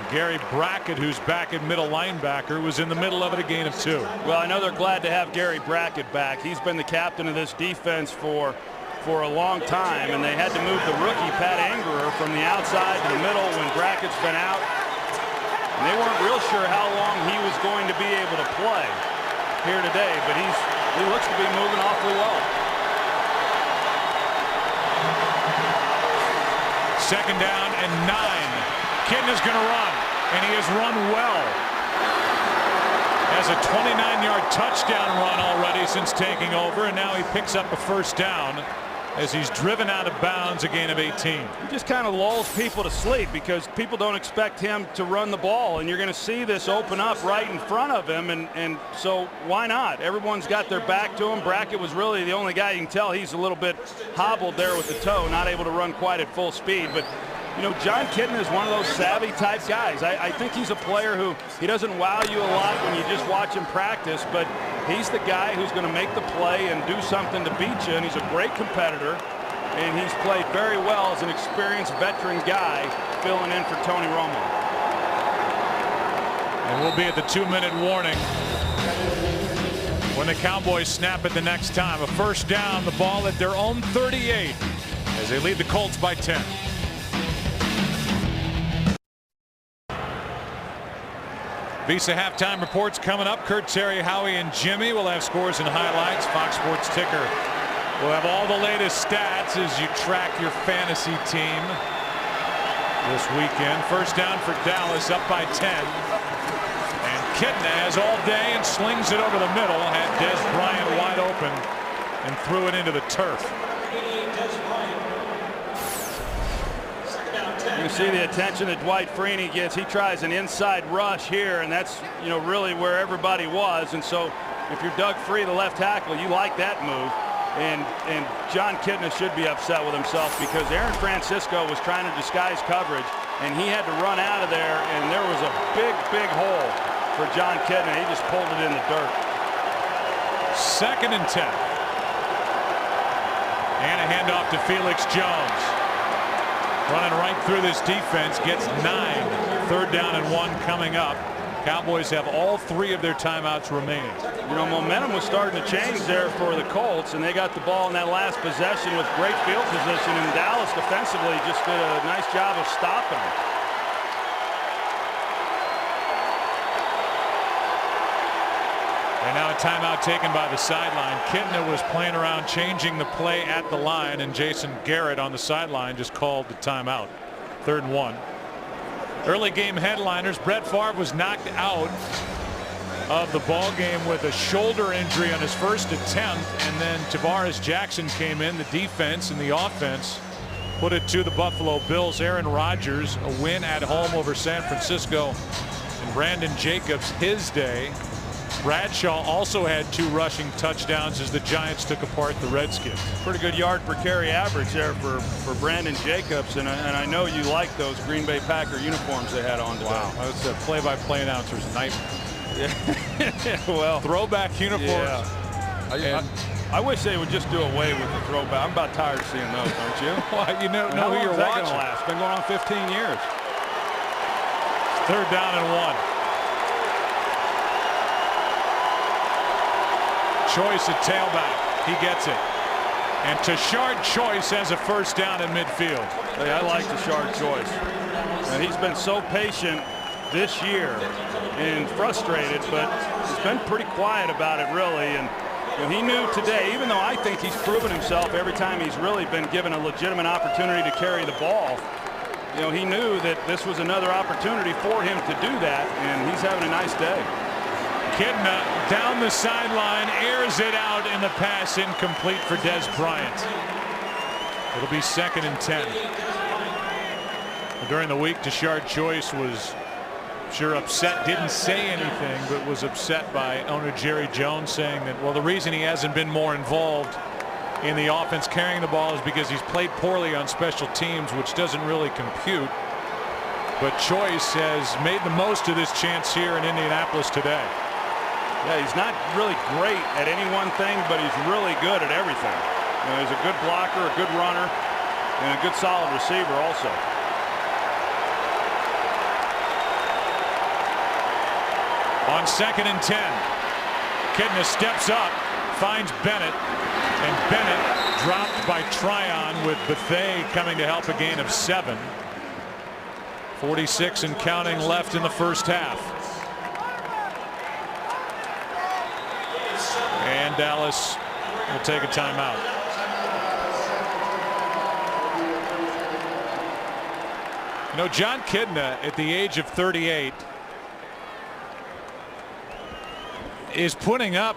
Gary Brackett, who's back at middle linebacker, was in the middle of it, a gain of 2. Well, I know they're glad to have Gary Brackett back. He's been the captain of this defense for a long time, and they had to move the rookie Pat Angerer from the outside to the middle when Brackett's been out. And they weren't real sure how long he was going to be able to play here today, but he looks to be moving awfully well. Second down and 9. Kidna's going to run, and he has run well. Has a 29-yard touchdown run already since taking over, and now he picks up a first down as he's driven out of bounds, a gain of 18. He just kind of lulls people to sleep because people don't expect him to run the ball, and you're going to see this open up right in front of him, and so why not? Everyone's got their back to him. Brackett was really the only guy. You can tell he's a little bit hobbled there with the toe, not able to run quite at full speed, but you know, John Kidna is one of those savvy type guys. I think he's a player who, he doesn't wow you a lot when you just watch him practice, but he's the guy who's going to make the play and do something to beat you, and he's a great competitor, and he's played very well as an experienced veteran guy filling in for Tony Romo. And we'll be at the 2-minute warning when the Cowboys snap it the next time. A first down, the ball at their own 38 as they lead the Colts by 10. Visa halftime reports coming up. Kurt, Terry, Howie, and Jimmy will have scores and highlights. Fox Sports Ticker will have all the latest stats as you track your fantasy team this weekend. First down for Dallas, up by 10. And Kidna has all day and slings it over the middle. Had Des Bryant wide open and threw it into the turf. You see the attention that Dwight Freeney gets. He tries an inside rush here, and that's, you know, really where everybody was. And so if you're Doug Free, the left tackle, you like that move. And John Kidna should be upset with himself because Aaron Francisco was trying to disguise coverage, and he had to run out of there, and there was a big hole for John Kidna. He just pulled it in the dirt. Second and 10. And a handoff to Felix Jones. Running right through this defense, gets 9. Third down and 1 coming up. Cowboys have all 3 of their timeouts remaining. You know, momentum was starting to change there for the Colts, and they got the ball in that last possession with great field position, and Dallas defensively just did a nice job of stopping them. And now a timeout taken by the sideline. Kitna was playing around changing the play at the line, and Jason Garrett on the sideline just called the timeout. 3rd and 1. Early game headliners. Brett Favre was knocked out of the ball game with a shoulder injury on his first attempt, and then Tavares Jackson came in. The defense and the offense put it to the Buffalo Bills. Aaron Rodgers, a win at home over San Francisco, and Brandon Jacobs, his day. Bradshaw also had 2 rushing touchdowns as the Giants took apart the Redskins. Pretty good yard per carry average there for Brandon Jacobs, and I know you like those Green Bay Packer uniforms they had on today. Wow, that was a play-by-play announcer's nightmare. Yeah. Well, throwback uniforms. Yeah. I wish they would just do away with the throwback. I'm about tired of seeing those, aren't you? Well, you know How who long you're is that watching. gonna last? Been going on 15 years. 3rd down and 1. Choice at tailback. He gets it. And Tashard Choice has a 1st down in midfield. Hey, I like Tashard Choice. And he's been so patient this year and frustrated, but he's been pretty quiet about it, really. And he knew today, even though I think he's proven himself every time he's really been given a legitimate opportunity to carry the ball, he knew that this was another opportunity for him to do that, and he's having a nice day. Kitna down the sideline, airs it out, in the pass incomplete for Des Bryant. It'll be 2nd and 10. During the week, Tashard Choice was sure upset, didn't say anything, but was upset by owner Jerry Jones, saying that, well, the reason he hasn't been more involved in the offense carrying the ball is because he's played poorly on special teams, which doesn't really compute. But Choice has made the most of this chance here in Indianapolis today. Yeah, he's not really great at any one thing, but he's really good at everything. He's a good blocker, a good runner, and a good solid receiver also. On 2nd and 10, Kitna steps up, finds Bennett, and Bennett dropped by Tryon, with Bethea coming to help, a gain of 7. 46 and counting left in the 1st half. And Dallas will take a timeout. John Kitna, at the age of 38, is putting up,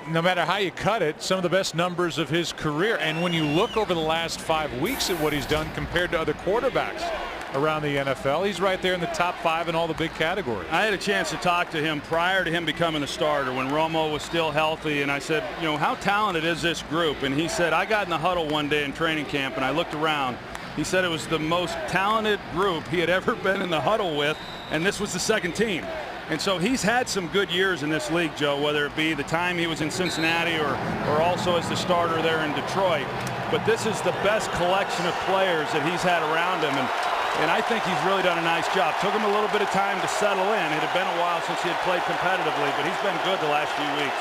no matter how you cut it, some of the best numbers of his career. And when you look over the last 5 weeks at what he's done compared to other quarterbacks around the NFL, he's right there in the top 5 in all the big categories. I had a chance to talk to him prior to him becoming the starter when Romo was still healthy, and I said, how talented is this group? And he said, I got in the huddle one day in training camp and I looked around. He said it was the most talented group he had ever been in the huddle with, and this was the 2nd team. And so he's had some good years in this league, Joe, whether it be the time he was in Cincinnati or also as the starter there in Detroit. But this is the best collection of players that he's had around him, and I think he's really done a nice job. Took him a little bit of time to settle in. It had been a while since he had played competitively, but he's been good the last few weeks.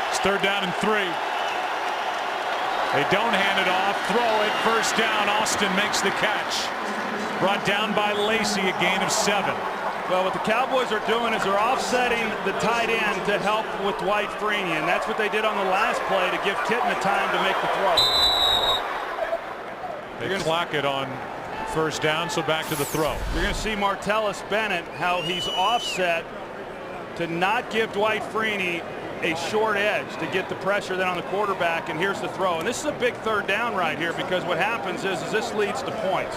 It's 3rd down and 3. They don't hand it off. Throw it. 1st down. Austin makes the catch. Brought down by Lacy, a gain of 7. Well, what the Cowboys are doing is they're offsetting the tight end to help with Dwight Freeney, and that's what they did on the last play to give Kitna time to make the throw. They clock it on 1st down, so back to the throw. You're going to see Martellus Bennett, how he's offset to not give Dwight Freeney a short edge to get the pressure then on the quarterback, and here's the throw. And this is a big 3rd down right here, because what happens is this leads to points.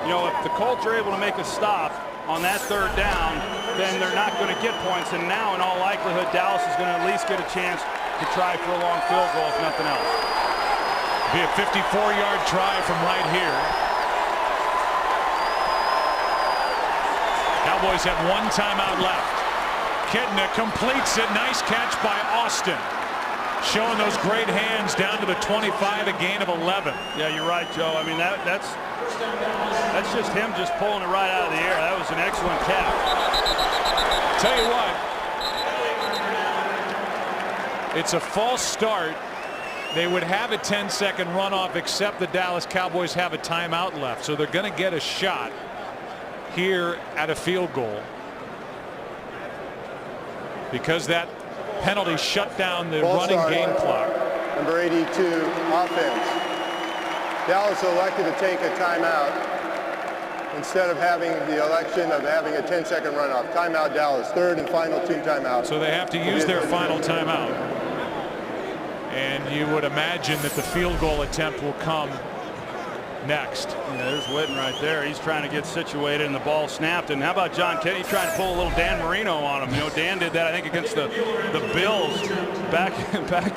If the Colts are able to make a stop on that 3rd down, then they're not going to get points, and now in all likelihood Dallas is going to at least get a chance to try for a long field goal, if nothing else. Be a 54-yard try from right here. Cowboys have 1 timeout left. Kitna completes it. Nice catch by Austin, showing those great hands down to the 25, a gain of 11. Yeah, you're right, Joe. I mean, that's just him just pulling it right out of the air. That was an excellent catch. Tell you what, it's a false start. They would have a 10-second runoff, except the Dallas Cowboys have a timeout left, so they're going to get a shot here at a field goal. because that penalty shut down the Ball running start. game clock. Number 82, offense. Dallas elected to take a timeout instead of having the election of having a 10-second runoff. Timeout, Dallas. Third and final team timeout. So they have to use their final timeout. And you would imagine that the field goal attempt will come next. Yeah, there's Witten right there. He's trying to get situated, and the ball snapped. And how about John Kennedy trying to pull a little Dan Marino on him? You know, Dan did that, I think, against the Bills back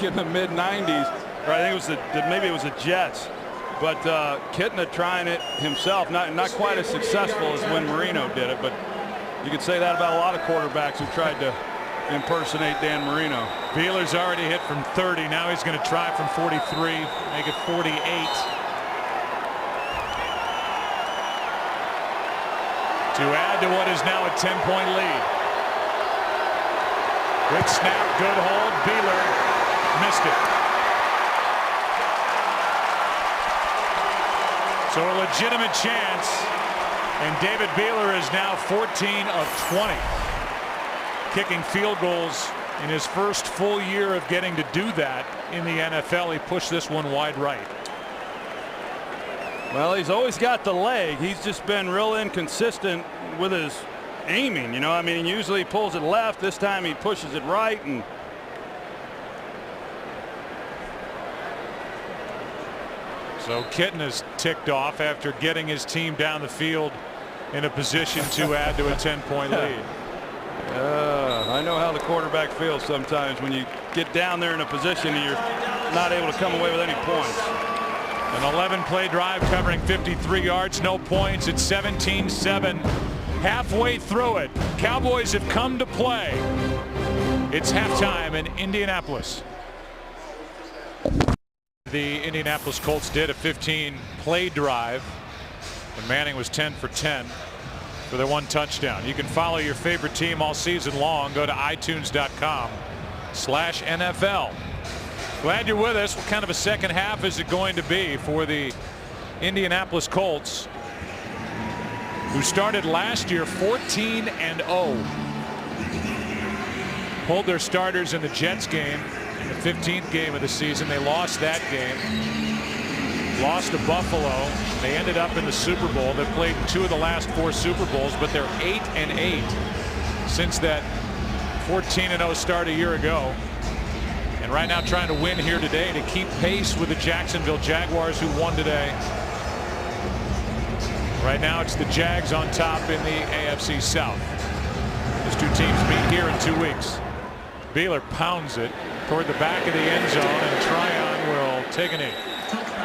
in the mid-90s. Or I think it was maybe it was the Jets. But Kitna trying it himself, not quite as successful as when Marino did it. But you could say that about a lot of quarterbacks who tried to impersonate Dan Marino. Beeler's already hit from 30. Now he's going to try from 43, make it 48. To add to what is now a 10-point lead. Good snap, good hold. Beeler missed it. So a legitimate chance, and David Beeler is now 14 of 20. Kicking field goals in his first full year of getting to do that in the NFL. He pushed this one wide right. Well, he's always got the leg. He's just been real inconsistent with his aiming. You know, I mean, usually he pulls it left. This time he pushes it right. And so Kitten is ticked off after getting his team down the field in a position to add to a 10-point lead. I know how the quarterback feels sometimes when you get down there in a position and you're not able to come away with any points. An 11-play drive covering 53 yards, no points. It's 17-7. Halfway through it, Cowboys have come to play. It's halftime in Indianapolis. The Indianapolis Colts did a 15-play drive, and Manning was 10 for 10 for their one touchdown. You can follow your favorite team all season long. Go to itunes.com/NFL. Glad you're with us. What kind of a second half is it going to be for the Indianapolis Colts, who started last year 14-0? Pulled their starters in the Jets game, the 15th game of the season. They lost that game. Lost to Buffalo. They ended up in the Super Bowl. They've played in 2 of the last 4 Super Bowls, but they're 8-8 since that 14-0 start a year ago. And right now trying to win here today to keep pace with the Jacksonville Jaguars, who won today. Right now it's the Jags on top in the AFC South. Those two teams meet here in 2 weeks. Beeler pounds it toward the back of the end zone, and Tryon will take a knee.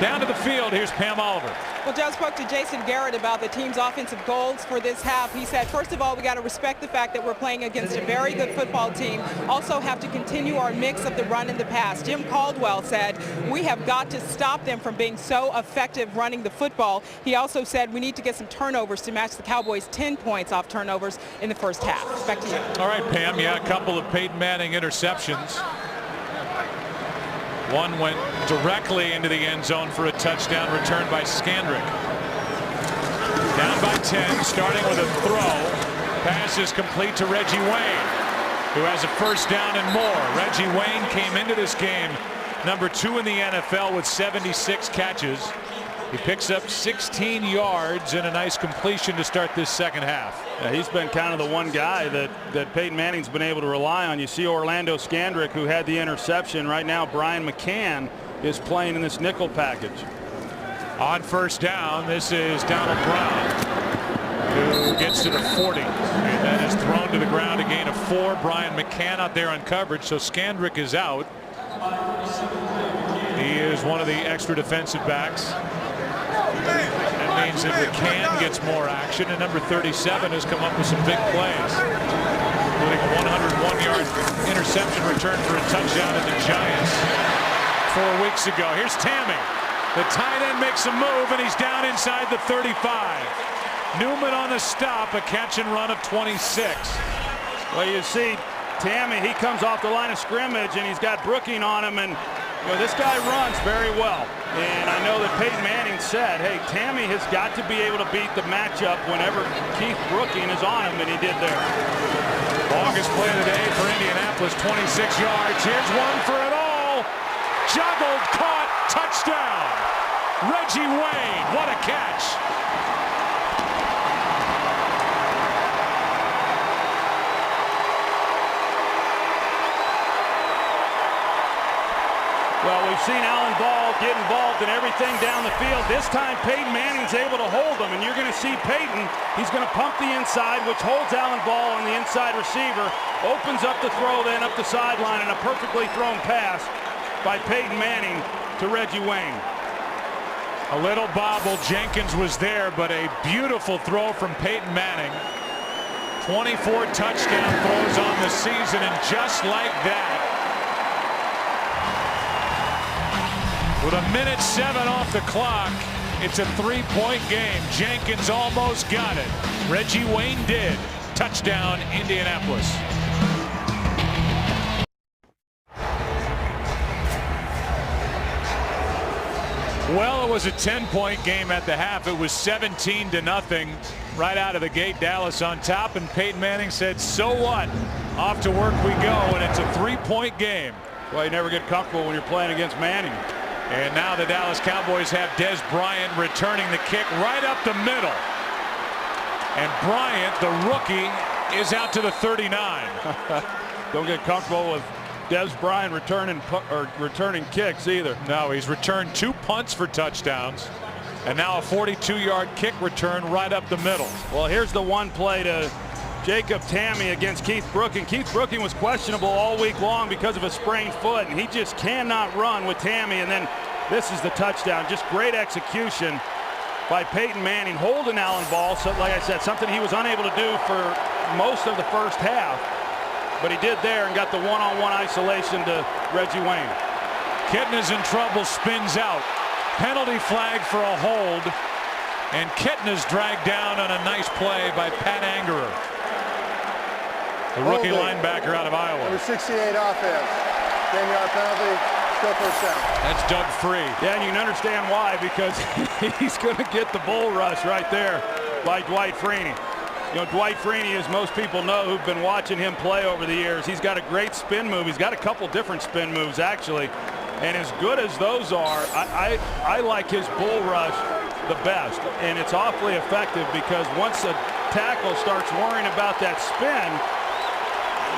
Down to the field, here's Pam Oliver. Well, Joe spoke to Jason Garrett about the team's offensive goals for this half. He said, first of all, we got to respect the fact that we're playing against a very good football team. Also have to continue our mix of the run and the pass. Jim Caldwell said, we have got to stop them from being so effective running the football. He also said we need to get some turnovers to match the Cowboys' 10 points off turnovers in the first half. Back to you. All right, Pam. Yeah, a couple of Peyton Manning interceptions. One went directly into the end zone for a touchdown, returned by Skandrick. Down by 10, starting with a throw. Pass is complete to Reggie Wayne, who has a first down and more. Reggie Wayne came into this game number 2 in the NFL with 76 catches. He picks up 16 yards and a nice completion to start this second half. Yeah, he's been kind of the one guy that Peyton Manning's been able to rely on. You see Orlando Skandrick, who had the interception. Right now Brian McCann is playing in this nickel package. On first down, this is Donald Brown, who gets to the 40 and then is thrown to the ground, a gain of 4. Brian McCann out there on coverage, so Skandrick is out. He is one of the extra defensive backs. That means that McCann gets more action, and number 37 has come up with some big plays, including a 101-yard interception return for a touchdown to the Giants 4 weeks ago. Here's Tammy. The tight end makes a move, and he's down inside the 35. Newman on the stop, a catch and run of 26. Well, you see Tammy, he comes off the line of scrimmage, and he's got Brooking on him, and you know, this guy runs very well. And I know that Peyton Manning said, hey, Tammy has got to be able to beat the matchup whenever Keith Brooking is on him, and he did there. Longest play of the day for Indianapolis, 26 yards. Here's one for it all. Juggled, caught, touchdown. Reggie Wayne, what a catch. Well, we've seen Alan Ball get involved in everything down the field. This time, Peyton Manning's able to hold him, and you're going to see Peyton. He's going to pump the inside, which holds Alan Ball on the inside receiver, opens up the throw, then up the sideline, and a perfectly thrown pass by Peyton Manning to Reggie Wayne. A little bobble. Jenkins was there, but a beautiful throw from Peyton Manning. 24 touchdown throws on the season, and just like that, with 1:07 off the clock, it's a 3-point game. Jenkins almost got it. Reggie Wayne did. Touchdown, Indianapolis. Well, it was a 10-point game at the half. It was 17-0 right out of the gate. Dallas on top, and Peyton Manning said, so what? Off to work we go, and it's a 3-point game. Well, you never get comfortable when you're playing against Manning. And now the Dallas Cowboys have Des Bryant returning the kick right up the middle. And Bryant, the rookie, is out to the 39. Don't get comfortable with Des Bryant returning kicks either. No, he's returned 2 punts for touchdowns. And now a 42-yard kick return right up the middle. Well, here's the one play to Jacob Tamme against Keith Brooking. Keith Brooking was questionable all week long because of a sprained foot, and he just cannot run with Tamme. And then this is the touchdown. Just great execution by Peyton Manning, holding Alan Ball. So, like I said, something he was unable to do for most of the first half, but he did there and got the one-on-one isolation to Reggie Wayne. Kitna's in trouble, spins out. Penalty flag for a hold, and Kitna's dragged down on a nice play by Pat Angerer, the rookie linebacker out of Iowa. Number 68 offense. 10-yard penalty, still first down. That's Doug Free. Yeah, and you can understand why, because he's going to get the bull rush right there by Dwight Freeney. You know, Dwight Freeney, as most people know who've been watching him play over the years, he's got a great spin move. He's got a couple different spin moves, actually. And as good as those are, I like his bull rush the best. And it's awfully effective because once a tackle starts worrying about that spin,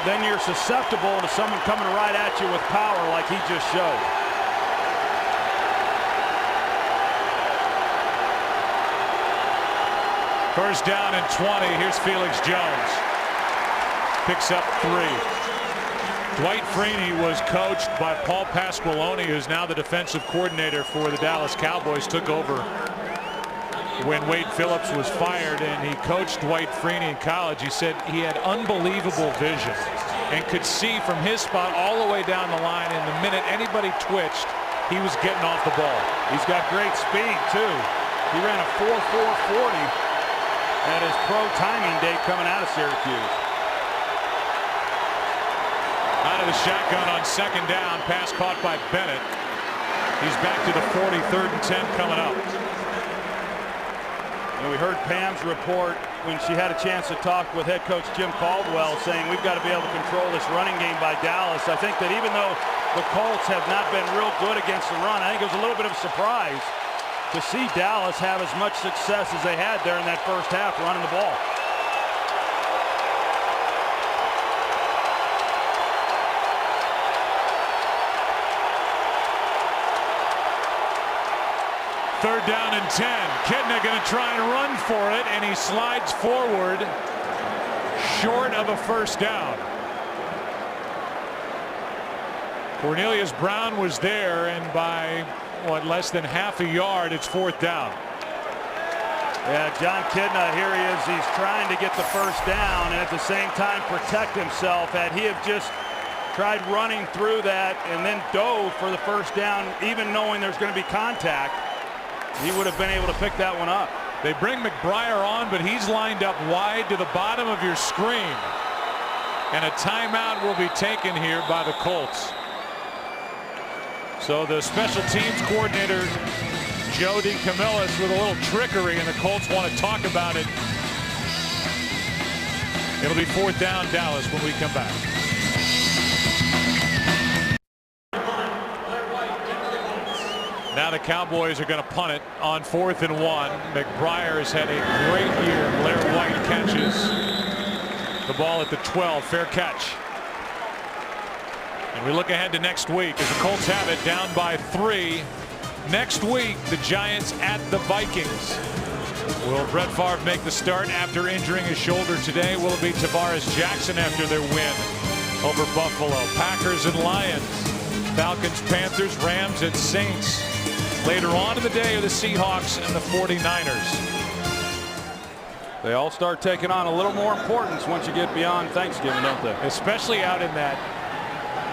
then you're susceptible to someone coming right at you with power like he just showed. First down and 20. Here's Felix Jones. Picks up 3. Dwight Freeney was coached by Paul Pasqualoni, who's now the defensive coordinator for the Dallas Cowboys. Took over when Wade Phillips was fired, and he coached Dwight Freeney in college. He said he had unbelievable vision and could see from his spot all the way down the line, and the minute anybody twitched, he was getting off the ball. He's got great speed too. He ran a 4.440 at his pro timing date coming out of Syracuse. Out of the shotgun on second down, pass caught by Bennett. He's back to the 40, 3rd and 10 coming up. And we heard Pam's report when she had a chance to talk with head coach Jim Caldwell, saying we've got to be able to control this running game by Dallas. I think that even though the Colts have not been real good against the run, I think it was a little bit of a surprise to see Dallas have as much success as they had there in that first half running the ball. Third down and 10. Kitna going to try and run for it, and he slides forward short of a first down. Cornelius Brown was there, and by less than half a yard, it's 4th down. Yeah, John Kitna, here he is. He's trying to get the first down and at the same time protect himself. Had he have just tried running through that and then dove for the first down, even knowing there's going to be contact, he would have been able to pick that one up. They bring McBriar on, but he's lined up wide to the bottom of your screen. And a timeout will be taken here by the Colts. So the special teams coordinator, Joe DeCamillis, with a little trickery, and the Colts want to talk about it. It'll be 4th down Dallas when we come back. Now the Cowboys are going to punt it on 4th and 1. McBriar has had a great year. Blair White catches the ball at the 12. Fair catch. And we look ahead to next week as the Colts have it down by 3. Next week, the Giants at the Vikings. Will Brett Favre make the start after injuring his shoulder today? Will it be Tavares Jackson after their win over Buffalo? Packers and Lions. Falcons, Panthers, Rams, and Saints. Later on in the day are the Seahawks and the 49ers. They all start taking on a little more importance once you get beyond Thanksgiving, don't they? Especially out in that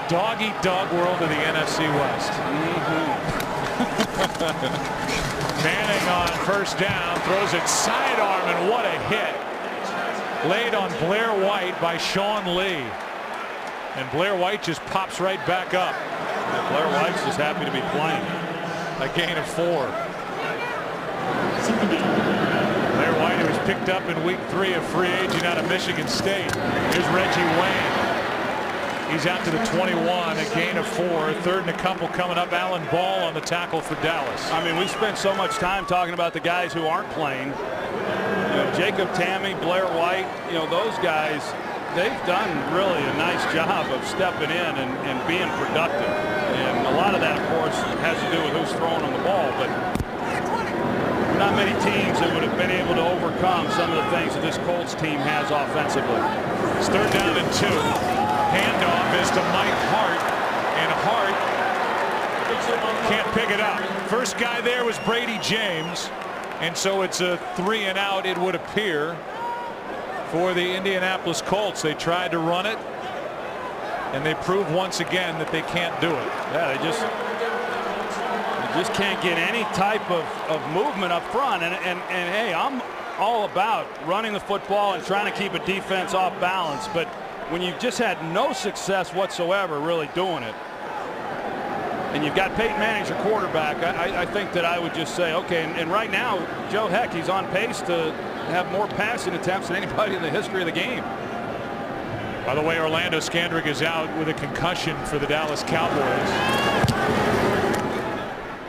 dog-eat-dog world of the NFC West. Manning on first down, throws it sidearm, and what a hit. Laid on Blair White by Sean Lee. And Blair White just pops right back up. Yeah, Blair White's just happy to be playing. A gain of 4. Blair White, who was picked up in week 3, a free agent out of Michigan State. Here's Reggie Wayne. He's out to the 21, a gain of 4. 3rd and a couple coming up. Alan Ball on the tackle for Dallas. I mean, we spent so much time talking about the guys who aren't playing. You know, Jacob Tamme, Blair White, you know, those guys, they've done really a nice job of stepping in and being productive. And a lot of that, of course, has to do with who's throwing on the ball. But not many teams that would have been able to overcome some of the things that this Colts team has offensively. It's 3rd down and 2. Handoff is to Mike Hart, and Hart can't pick it up. First guy there was Brady James, and so it's a 3 and out, it would appear, for the Indianapolis Colts. They tried to run it, and they proved once again that they can't do it. Yeah, they just can't get any type of movement up front. And hey, I'm all about running the football and trying to keep a defense off balance, but when you've just had no success whatsoever really doing it, and you've got Peyton Manning as your quarterback, I think that I would just say, okay, and right now, Joe Heck, he's on pace to have more passing attempts than anybody in the history of the game. By the way, Orlando Scandrick is out with a concussion for the Dallas Cowboys.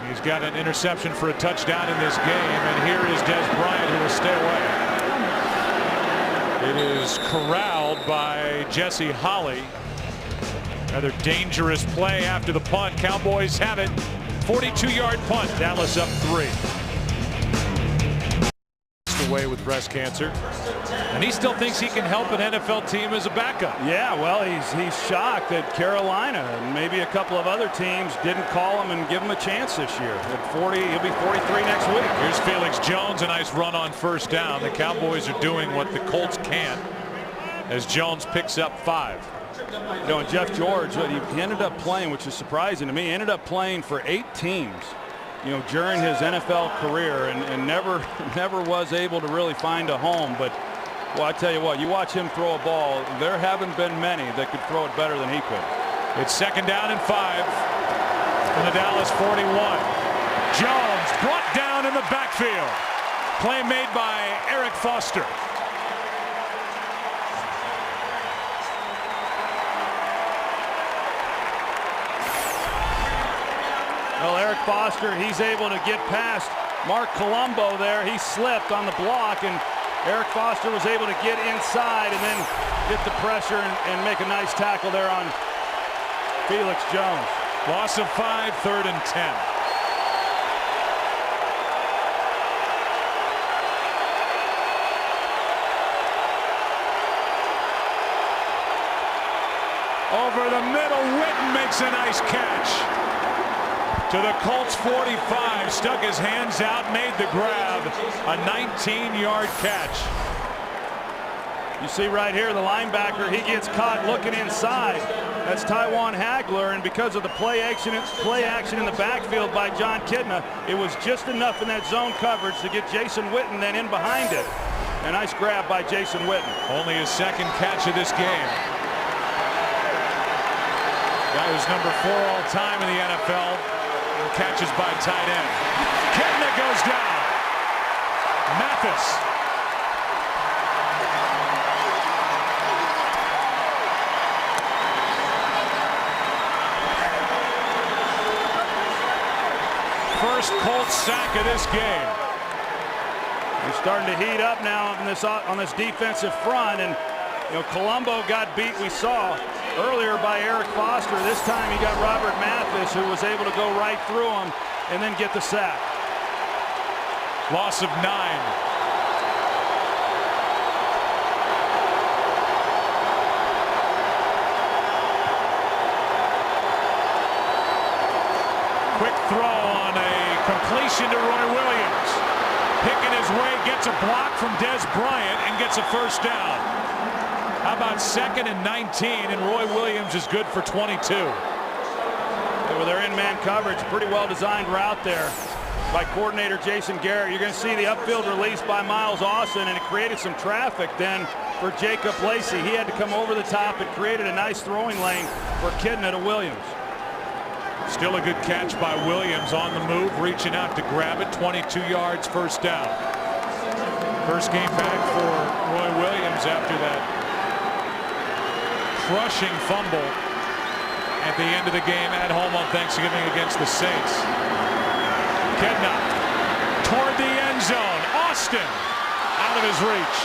He's got an interception for a touchdown in this game, and here is Des Bryant, who will stay away. It is corralled by Jesse Holley. Another dangerous play after the punt. Cowboys have it. 42-yard punt. Dallas up 3. Away with breast cancer, and he still thinks he can help an NFL team as a backup. Yeah, well, he's shocked that Carolina and maybe a couple of other teams didn't call him and give him a chance this year. At 40, he'll be 43 next week. Here's Felix Jones, a nice run on first down. The Cowboys are doing what the Colts can't, as Jones picks up 5. You know, and Jeff George, he ended up playing, which is surprising to me, ended up playing for 8 teams, you know, during his NFL career, and never was able to really find a home. But, well, I tell you what, you watch him throw a ball, there haven't been many that could throw it better than he could. It's 2nd down and 5 from the Dallas 41. Jones brought down in the backfield. Play made by Eric Foster. Well, Eric Foster, he's able to get past Mark Colombo there. He slipped on the block, and Eric Foster was able to get inside and then get the pressure and make a nice tackle there on Felix Jones. Loss of 5, 3rd and 10. Over the middle, Witten makes a nice catch. To the Colts 45, stuck his hands out, made the grab. A 19-yard catch. You see right here the linebacker, he gets caught looking inside. That's Taiwan Hagler, and because of the play action in the backfield by John Kidna, it was just enough in that zone coverage to get Jason Witten then in behind it. A nice grab by Jason Witten. Only his 2nd catch of this game. Guy who's number 4 all time in the NFL. Catches by tight end. Kidna goes down. Mathis. First Colts sack of this game. They're starting to heat up now on this defensive front, and Colombo got beat, we saw earlier, by Eric Foster. This time he got Robert Mathis, who was able to go right through him and then get the sack. Loss of 9. Quick throw on a completion to Roy Williams. Picking his way, gets a block from Des Bryant and gets a first down. How about 2nd and 19, and Roy Williams is good for 22. Well, they're in man coverage. Pretty well designed route there by coordinator Jason Garrett. You're going to see the upfield release by Miles Austin, and it created some traffic then for Jacob Lacey. He had to come over the top. It created a nice throwing lane for Kidna to Williams. Still a good catch by Williams on the move, reaching out to grab it. 22 yards, first down. First game back for Roy Williams after that crushing fumble at the end of the game at home on Thanksgiving against the Saints. Kidna toward the end zone. Austin out of his reach.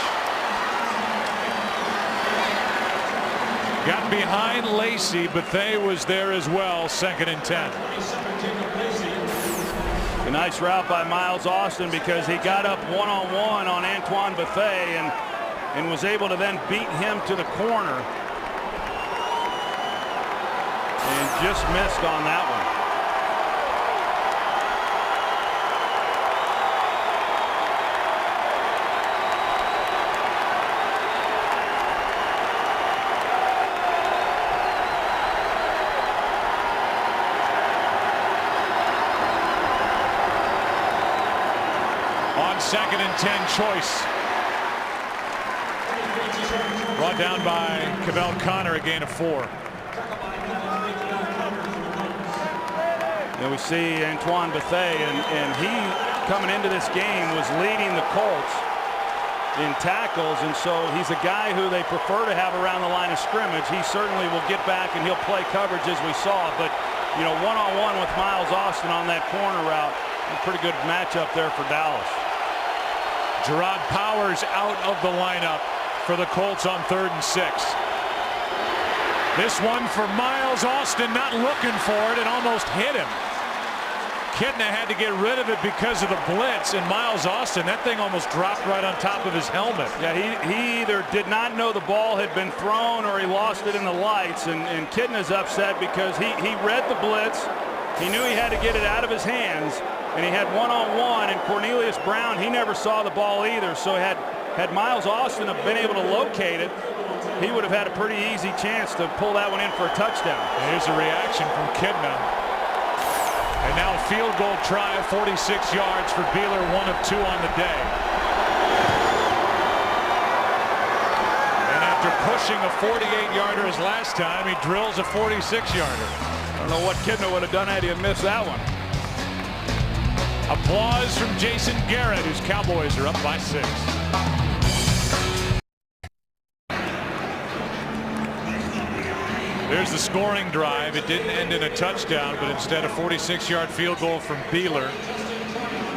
Got behind Lacey, but they was there as well. 2nd and 10. A nice route by Miles Austin, because he got up one-on-one on Antoine Bethea and was able to then beat him to the corner. And just missed on that one. On 2nd and 10 choice. Brought down by Cavell Connor, a gain of 4. And we see Antoine Bethea, and he, coming into this game, was leading the Colts in tackles, and so he's a guy who they prefer to have around the line of scrimmage. He certainly will get back and he'll play coverage, as we saw, but one-on-one with Miles Austin on that corner route, a pretty good matchup there for Dallas. Gerard Powers out of the lineup for the Colts on 3rd and 6. This one for Miles Austin, not looking for it, and almost hit him. Kidna had to get rid of it because of the blitz, and Miles Austin, that thing almost dropped right on top of his helmet. Yeah, he either did not know the ball had been thrown or he lost it in the lights, and Kidna's upset because he read the blitz. He knew he had to get it out of his hands, and he had one-on-one, and Cornelius Brown, he never saw the ball either, so had Miles Austin have been able to locate it, he would have had a pretty easy chance to pull that one in for a touchdown. And here's a reaction from Kidna. And now a field goal try, 46 yards for Beeler, 1 of 2 on the day. And after pushing a 48-yarder his last time, he drills a 46-yarder. I don't know what Kidna would have done had he missed that one. Applause from Jason Garrett, whose Cowboys are up by 6. There's the scoring drive. It didn't end in a touchdown, but instead a 46-yard field goal from Beeler.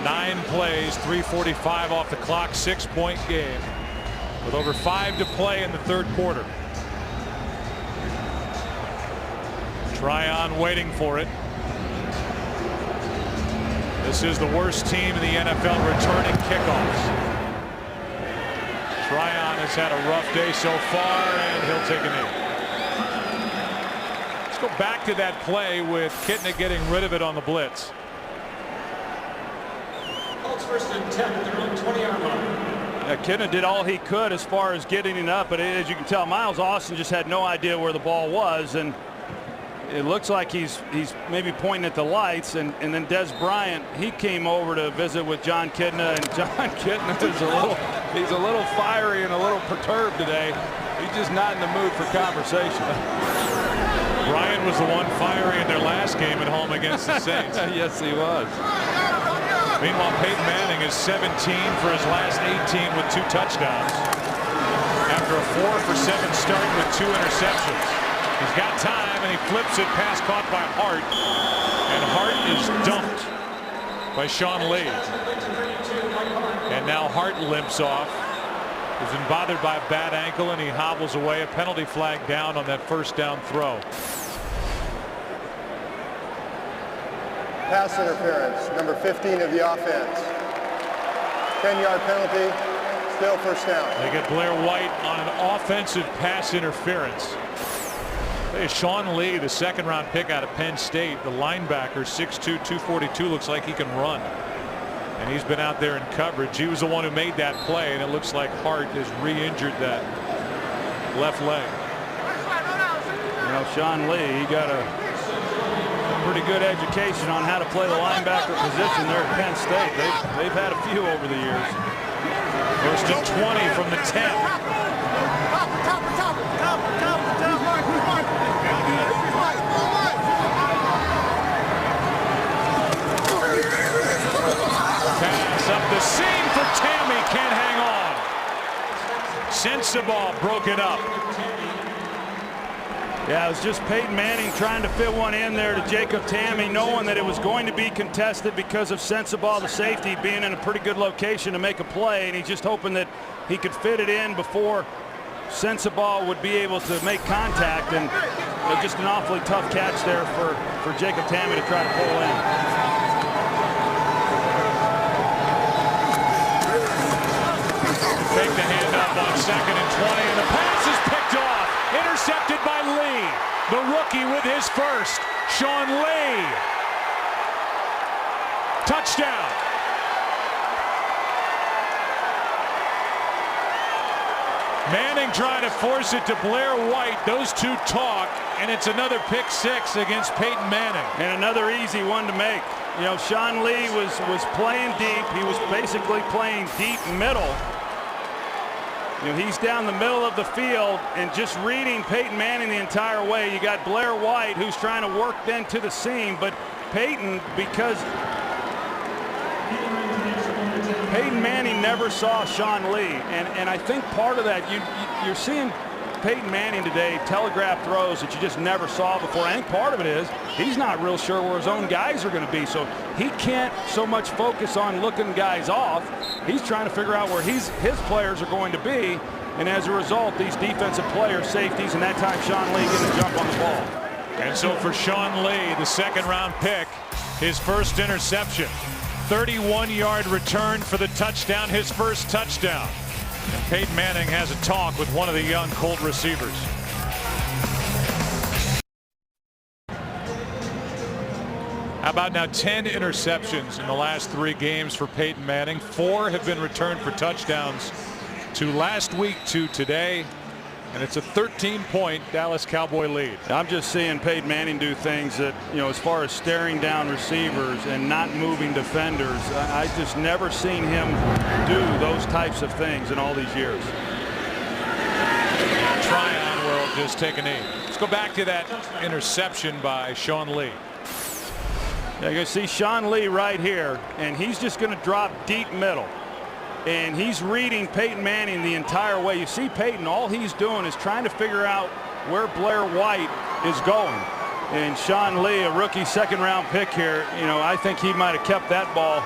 9 plays, 3:45 off the clock, 6-point game with over 5 to play in the 3rd quarter. Tryon waiting for it. This is the worst team in the NFL returning kickoffs. Tryon has had a rough day so far, and he'll take a knee. Let's go back to that play with Kidna getting rid of it on the blitz. Colts 1st and 10 at their own 20-yard line. Yeah, Kidna did all he could as far as getting it up, but as you can tell, Miles Austin just had no idea where the ball was, and it looks like he's maybe pointing at the lights, and then Des Bryant, he came over to visit with John Kidna, and John Kidna is he's a little fiery and a little perturbed today. He's just not in the mood for conversation. Bryant was the one fiery in their last game at home against the Saints. Yes, he was. Meanwhile, Peyton Manning is 17 for his last 18 with 2 touchdowns. After a 4-for-7 start with 2 interceptions. He's got time, and he flips it, pass caught by Hart. And Hart is dumped. by Sean Lee. And now Hart limps off. He's been bothered by a bad ankle and he hobbles away. A penalty flag down on that first down throw. Pass interference, number 15 of the offense. 10-yard penalty, still first down. They get Blair White on an offensive pass interference. Hey, Sean Lee, the second-round pick out of Penn State, the linebacker, 6'2", 242, looks like he can run. And he's been out there in coverage. He was the one who made that play, and it looks like Hart has re-injured that left leg. You know, Sean Lee, he got a pretty good education on how to play the linebacker position there at Penn State. They've had a few over the years. First and 20 from the 10. Pass up the seam for Tammy, can't hang on. Sensabaugh broken up. Yeah, it was just Peyton Manning trying to fit one in there to Jacob Tammy, knowing that it was going to be contested because of Sensabaugh, the safety, being in a pretty good location to make a play, and he's just hoping that he could fit it in before Sensabaugh would be able to make contact, and just an awfully tough catch there for Jacob Tammy to try to pull in. Take the hand up on 2nd and 20, and the pass is picked off. Intercepted by Lee, the rookie with his first. Sean Lee. Touchdown. Manning trying to force it to Blair White. Those two talk, and it's another pick six against Peyton Manning. And another easy one to make. You know, Sean Lee was playing deep. He was basically playing deep middle. You know, he's down the middle of the field and just reading Peyton Manning the entire way. You got Blair White, who's trying to work then to the seam, but Peyton, because Peyton Manning never saw Sean Lee, and I think part of that, you're seeing Peyton Manning today telegraph throws that you just never saw before. I think part of it is he's not real sure where his own guys are going to be, so he can't so much focus on looking guys off. He's trying to figure out where his players are going to be, and as a result, these defensive players, safeties, and that time Sean Lee getting a jump on the ball. And so for Sean Lee, the second-round pick, his first interception, 31-yard return for the touchdown, his first touchdown. And Peyton Manning has a talk with one of the young Colt receivers. How about now 10 interceptions in the last 3 games for Peyton Manning. 4 have been returned for touchdowns, 2 last week, 2 today. And it's a 13-point Dallas Cowboy lead. I'm just seeing Peyton Manning do things that, you know, as far as staring down receivers and not moving defenders, I just never seen him do those types of things in all these years. Tryon will just take a knee. Let's go back to that interception by Sean Lee. Yeah, you can see Sean Lee right here, and he's just going to drop deep middle. And he's reading Peyton Manning the entire way. You see Peyton, all he's doing is trying to figure out where Blair White is going. And Sean Lee, a rookie second-round pick here, you know, I think he might have kept that ball.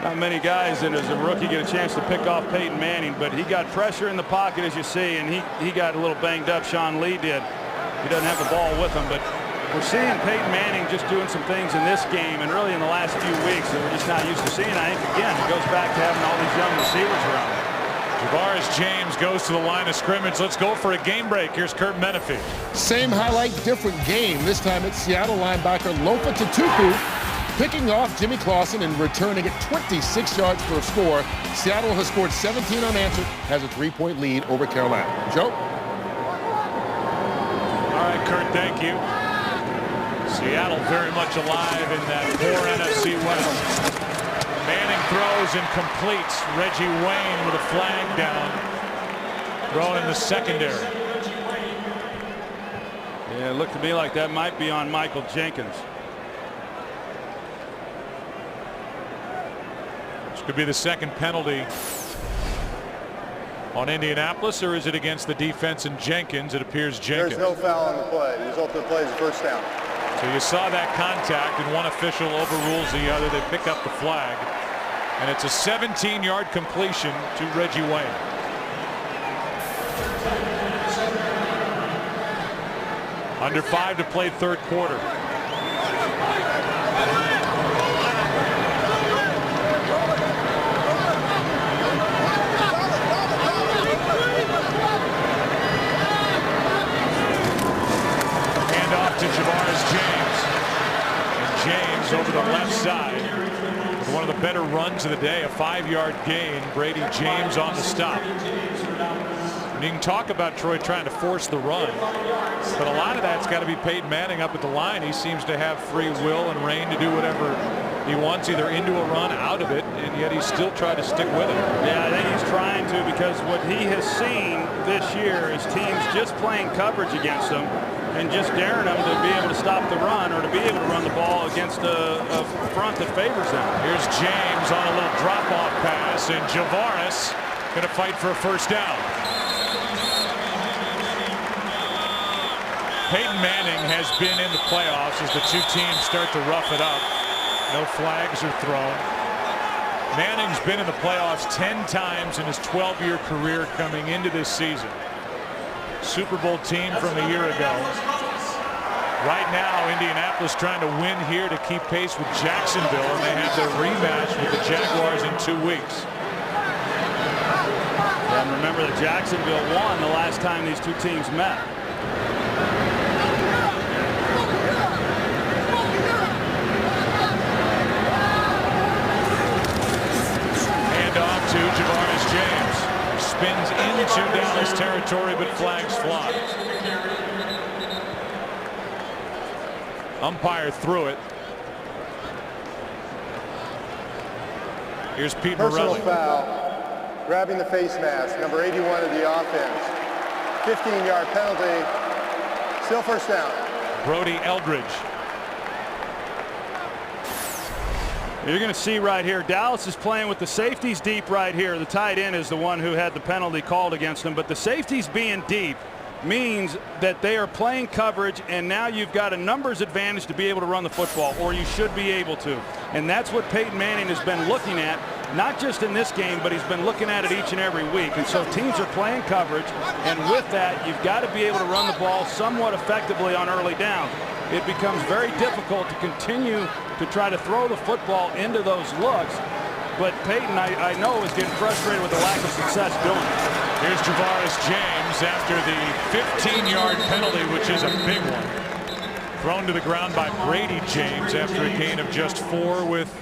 Not many guys, and as a rookie, get a chance to pick off Peyton Manning, but he got pressure in the pocket, as you see, and he got a little banged up. Sean Lee did. He doesn't have the ball with him, but we're seeing Peyton Manning just doing some things in this game and really in the last few weeks that we're just not used to seeing. I think, again, it goes back to having all these young receivers around. Javaris James goes to the line of scrimmage. Let's go for a game break. Here's Kurt Menefee. Same highlight, different game. This time it's Seattle linebacker Lofa Tatupu picking off Jimmy Clausen and returning it 26 yards for a score. Seattle has scored 17 unanswered, has a 3-point lead over Carolina. Joe? All right, Kurt, thank you. Seattle very much alive in that poor NFC West. Manning throws and completes. Reggie Wayne with a flag down. Thrown in the secondary. Yeah, it looked to me like that might be on Michael Jenkins. This could be the second penalty on Indianapolis, or is it against the defense and Jenkins? It appears Jenkins. There's no foul on the play. The result of the play is a first down. So you saw that contact, and one official overrules the other. They pick up the flag, and it's a 17-yard completion to Reggie Wayne. Under 5 to play third quarter. To Javaris James, and James over the left side with one of the better runs of the day, a 5-yard gain. Brady James on the stop. And you can talk about Troy trying to force the run, but a lot of that's got to be Peyton Manning up at the line. He seems to have free will and reign to do whatever he wants, either into a run, out of it, and yet he's still trying to stick with it. Yeah, I think he's trying to, because what he has seen this year is teams just playing coverage against him and just daring them to be able to stop the run or to be able to run the ball against a front that favors them. Here's James on a little drop-off pass, and Javaris going to fight for a first down. Peyton Manning has been in the playoffs as the two teams start to rough it up. No flags are thrown. Manning's been in the playoffs 10 times in his 12-year career coming into this season. Super Bowl team from a year ago. Right now, Indianapolis trying to win here to keep pace with Jacksonville, and they have their rematch with the Jaguars in 2 weeks. And remember that Jacksonville won the last time these two teams met. Hand off to Javaris James. Spins into Dallas territory, but flags fly. Umpire threw it. Here's Pete Personal Morelli. foul, grabbing the face mask, number 81 of the offense. 15-yard penalty, still first down. Brody Eldridge. You're going to see right here, Dallas is playing with the safeties deep right here. The tight end is the one who had the penalty called against him, but the safeties being deep means that they are playing coverage, and now you've got a numbers advantage to be able to run the football, or you should be able to. And that's what Peyton Manning has been looking at, not just in this game, but he's been looking at it each and every week. And so teams are playing coverage, and with that, you've got to be able to run the ball somewhat effectively on early downs. It becomes very difficult to continue to try to throw the football into those looks. But Peyton, I know, is getting frustrated with the lack of success doing it. Here's Javaris James after the 15-yard penalty, which is a big one. Thrown to the ground by Brady James after a gain of just 4 with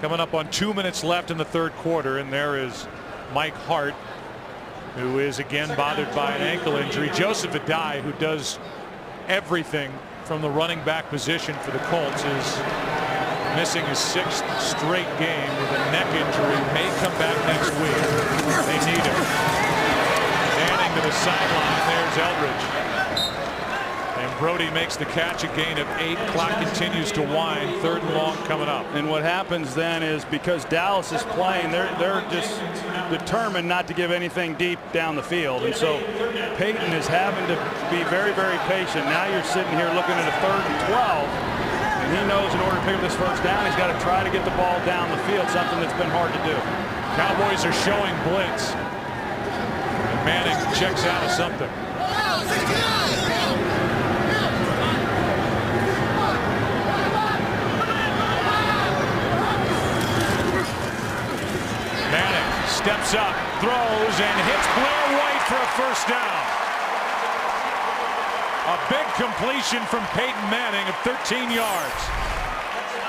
coming up on 2 minutes left in the third quarter. And there is Mike Hart, who is again bothered by an ankle injury. Joseph Adai, who does everything from the running back position for the Colts, is missing his 6th straight game with a neck injury. May come back next week. They need him. Manning to the sideline. There's Eldridge. And Brody makes the catch, a gain of 8. Clock continues to wind. 3rd and long coming up. And what happens then is, because Dallas is playing, they're just determined not to give anything deep down the field. And so Peyton is having to be very, very patient. Now you're sitting here looking at a 3rd and 12. And he knows in order to pick up this first down, he's got to try to get the ball down the field, something that's been hard to do. Cowboys are showing blitz. And Manning checks out of something. Manning steps up, throws, and hits Blair White for a first down. A big completion from Peyton Manning of 13 yards.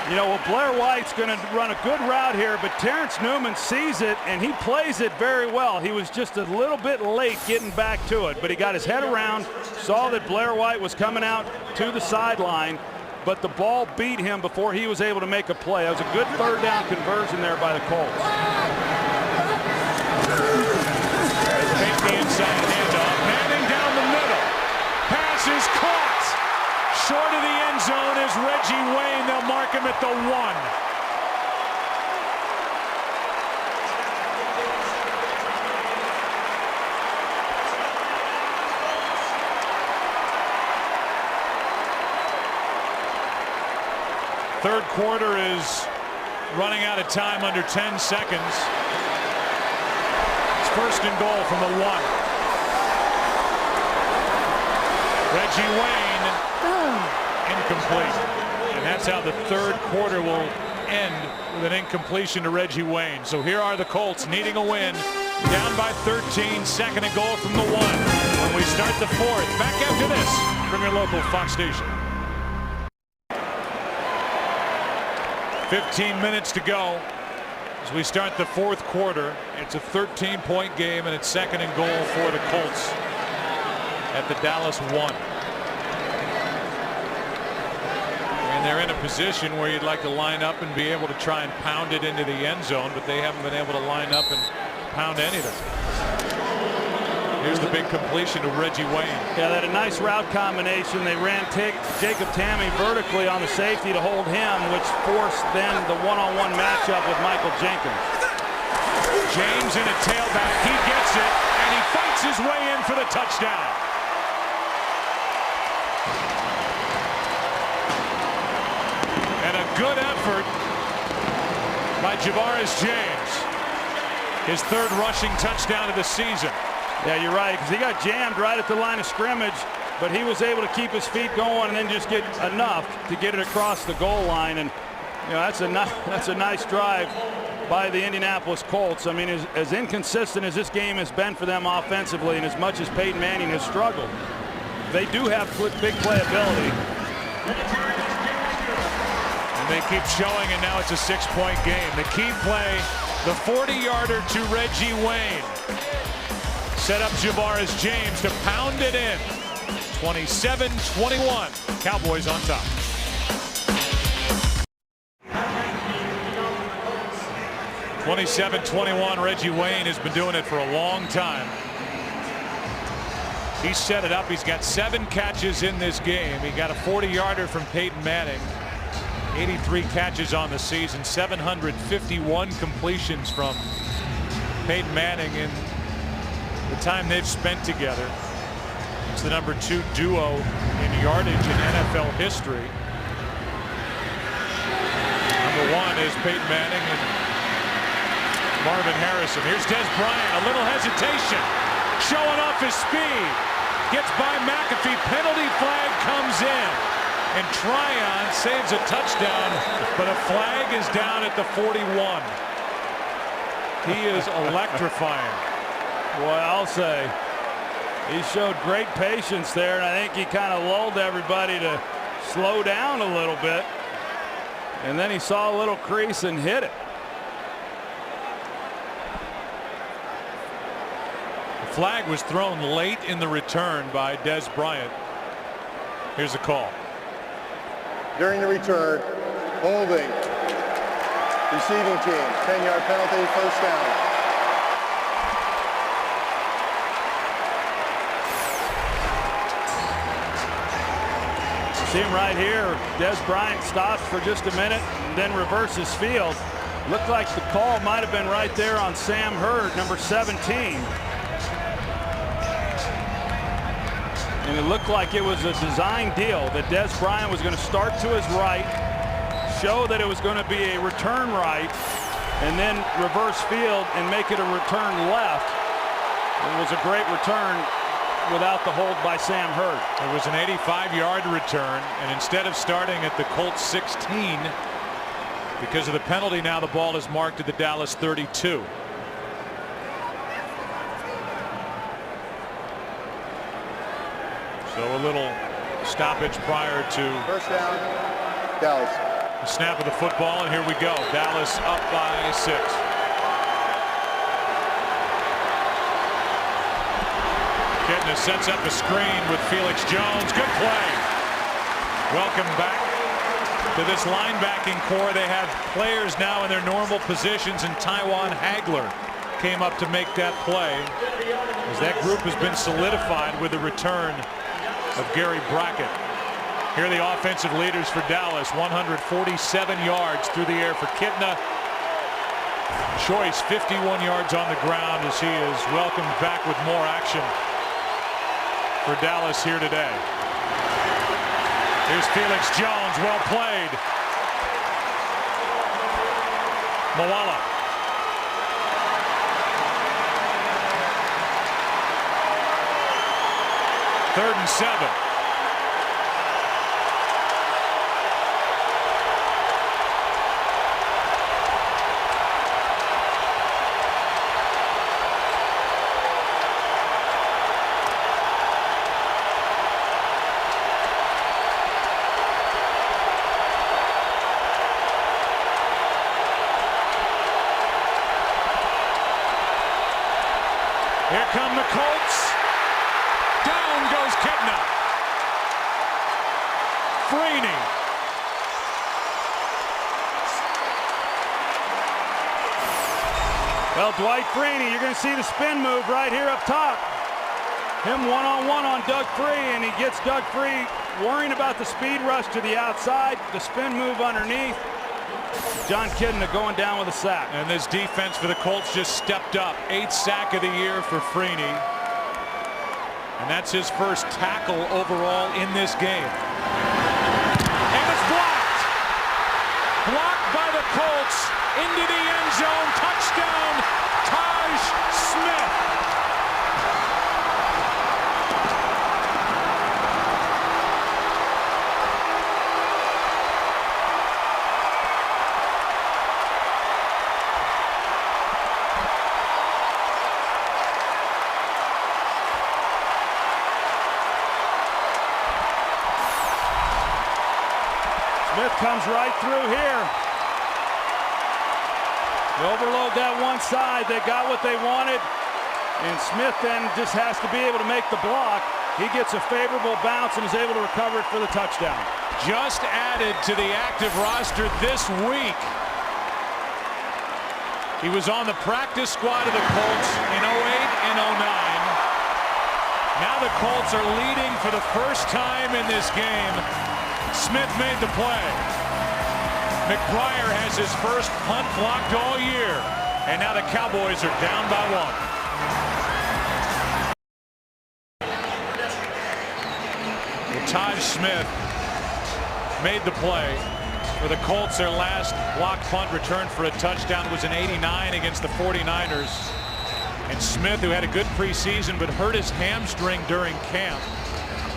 You know, well, Blair White's going to run a good route here, but Terrence Newman sees it, and he plays it very well. He was just a little bit late getting back to it, but he got his head around, saw that Blair White was coming out to the sideline, but the ball beat him before he was able to make a play. That was a good 3rd down conversion there by the Colts. Take the inside handoff. Manning down the middle. Pass is caught. Short of the end zone is Reggie Wayne. They'll mark him at the 1. Third quarter is running out of time, under 10 seconds. It's first and goal from the 1. Reggie Wayne, incomplete. And that's how the third quarter will end, with an incompletion to Reggie Wayne. So here are the Colts needing a win, down by 13, second and goal from the 1 when we start the fourth. Back after this from your local Fox station. 15 minutes to go as we start the fourth quarter. It's a 13-point game, and it's second and goal for the Colts at the Dallas 1. And they're in a position where you'd like to line up and be able to try and pound it into the end zone, but they haven't been able to line up and pound anything. Here's the big completion to Reggie Wayne. Yeah, they had a nice route combination. They ran Jacob Tamme vertically on the safety to hold him, which forced then the one-on-one matchup with Michael Jenkins. James in a tailback. He gets it, and he fights his way in for the touchdown. And a good effort by Javaris James. His third rushing touchdown of the season. Yeah, you're right, because he got jammed right at the line of scrimmage, but he was able to keep his feet going and then just get enough to get it across the goal line. And you know, that's a nice drive by the Indianapolis Colts. I mean, as inconsistent as this game has been for them offensively, and as much as Peyton Manning has struggled, they do have big playability. And they keep showing, and now it's a 6-point game. The key play, the 40-yarder to Reggie Wayne. Set up Javaris James to pound it in. 27-21. Cowboys on top. (27-21). Reggie Wayne has been doing it for a long time. He set it up. He's got 7 catches in this game. He got a 40-yarder from Peyton Manning. 83 catches on the season. 751 completions from Peyton Manning in the time they've spent together. It's the #2 duo in yardage in NFL history. #1 is Peyton Manning and Marvin Harrison. Here's Des Bryant. A little hesitation. Showing off his speed. Gets by McAfee. Penalty flag comes in. And Tryon saves a touchdown, but a flag is down at the 41. He is electrifying. Boy, I'll say, he showed great patience there, and I think he kind of lulled everybody to slow down a little bit. And then he saw a little crease and hit it. The flag was thrown late in the return by Des Bryant. Here's the call. During the return, holding. Receiving team, 10-yard penalty, first down. See him right here. Des Bryant stops for just a minute and then reverses field. Looked like the call might have been right there on Sam Hurd, #17. And it looked like it was a design deal that Des Bryant was going to start to his right, show that it was going to be a return right, and then reverse field and make it a return left. It was a great return without the hold by Sam Hurd. It was an 85-yard return, and instead of starting at the Colts 16, because of the penalty, now the ball is marked at the Dallas 32. So a little stoppage prior to first down, Dallas. The snap of the football, and here we go. Dallas up by 6. Kitna sets up a screen with Felix Jones. Good play. Welcome back to this linebacking core. They have players now in their normal positions, and Tywan Hagler came up to make that play, as that group has been solidified with the return of Gary Brackett. Here are the offensive leaders for Dallas. 147 yards through the air for Kitna. Choice 51 yards on the ground as he is welcomed back with more action for Dallas here today. Here's Felix Jones, well played. Moala. Third and 7. Here come the Colts. Down goes Kitna. Freeney. Well, Dwight Freeney, you're going to see the spin move right here up top. Him one-on-one on Doug Free, and he gets Doug Free worrying about the speed rush to the outside, the spin move underneath. John Kitna going down with a sack. And this defense for the Colts just stepped up. 8th sack of the year for Freeney. And that's his first tackle overall in this game. And it's blocked. Blocked by the Colts into the end zone. Touchdown, Taj Smith. Smith comes right through here. They overload that one side. They got what they wanted. And Smith then just has to be able to make the block. He gets a favorable bounce and is able to recover it for the touchdown. Just added to the active roster this week. He was on the practice squad of the Colts in 08 and 09. Now the Colts are leading for the first time in this game. Smith made the play. McBriar has his first punt blocked all year. And now the Cowboys are down by 1. Well, Taj Smith made the play for the Colts. Their last blocked punt return for a touchdown was in '89 against the 49ers. And Smith, who had a good preseason but hurt his hamstring during camp,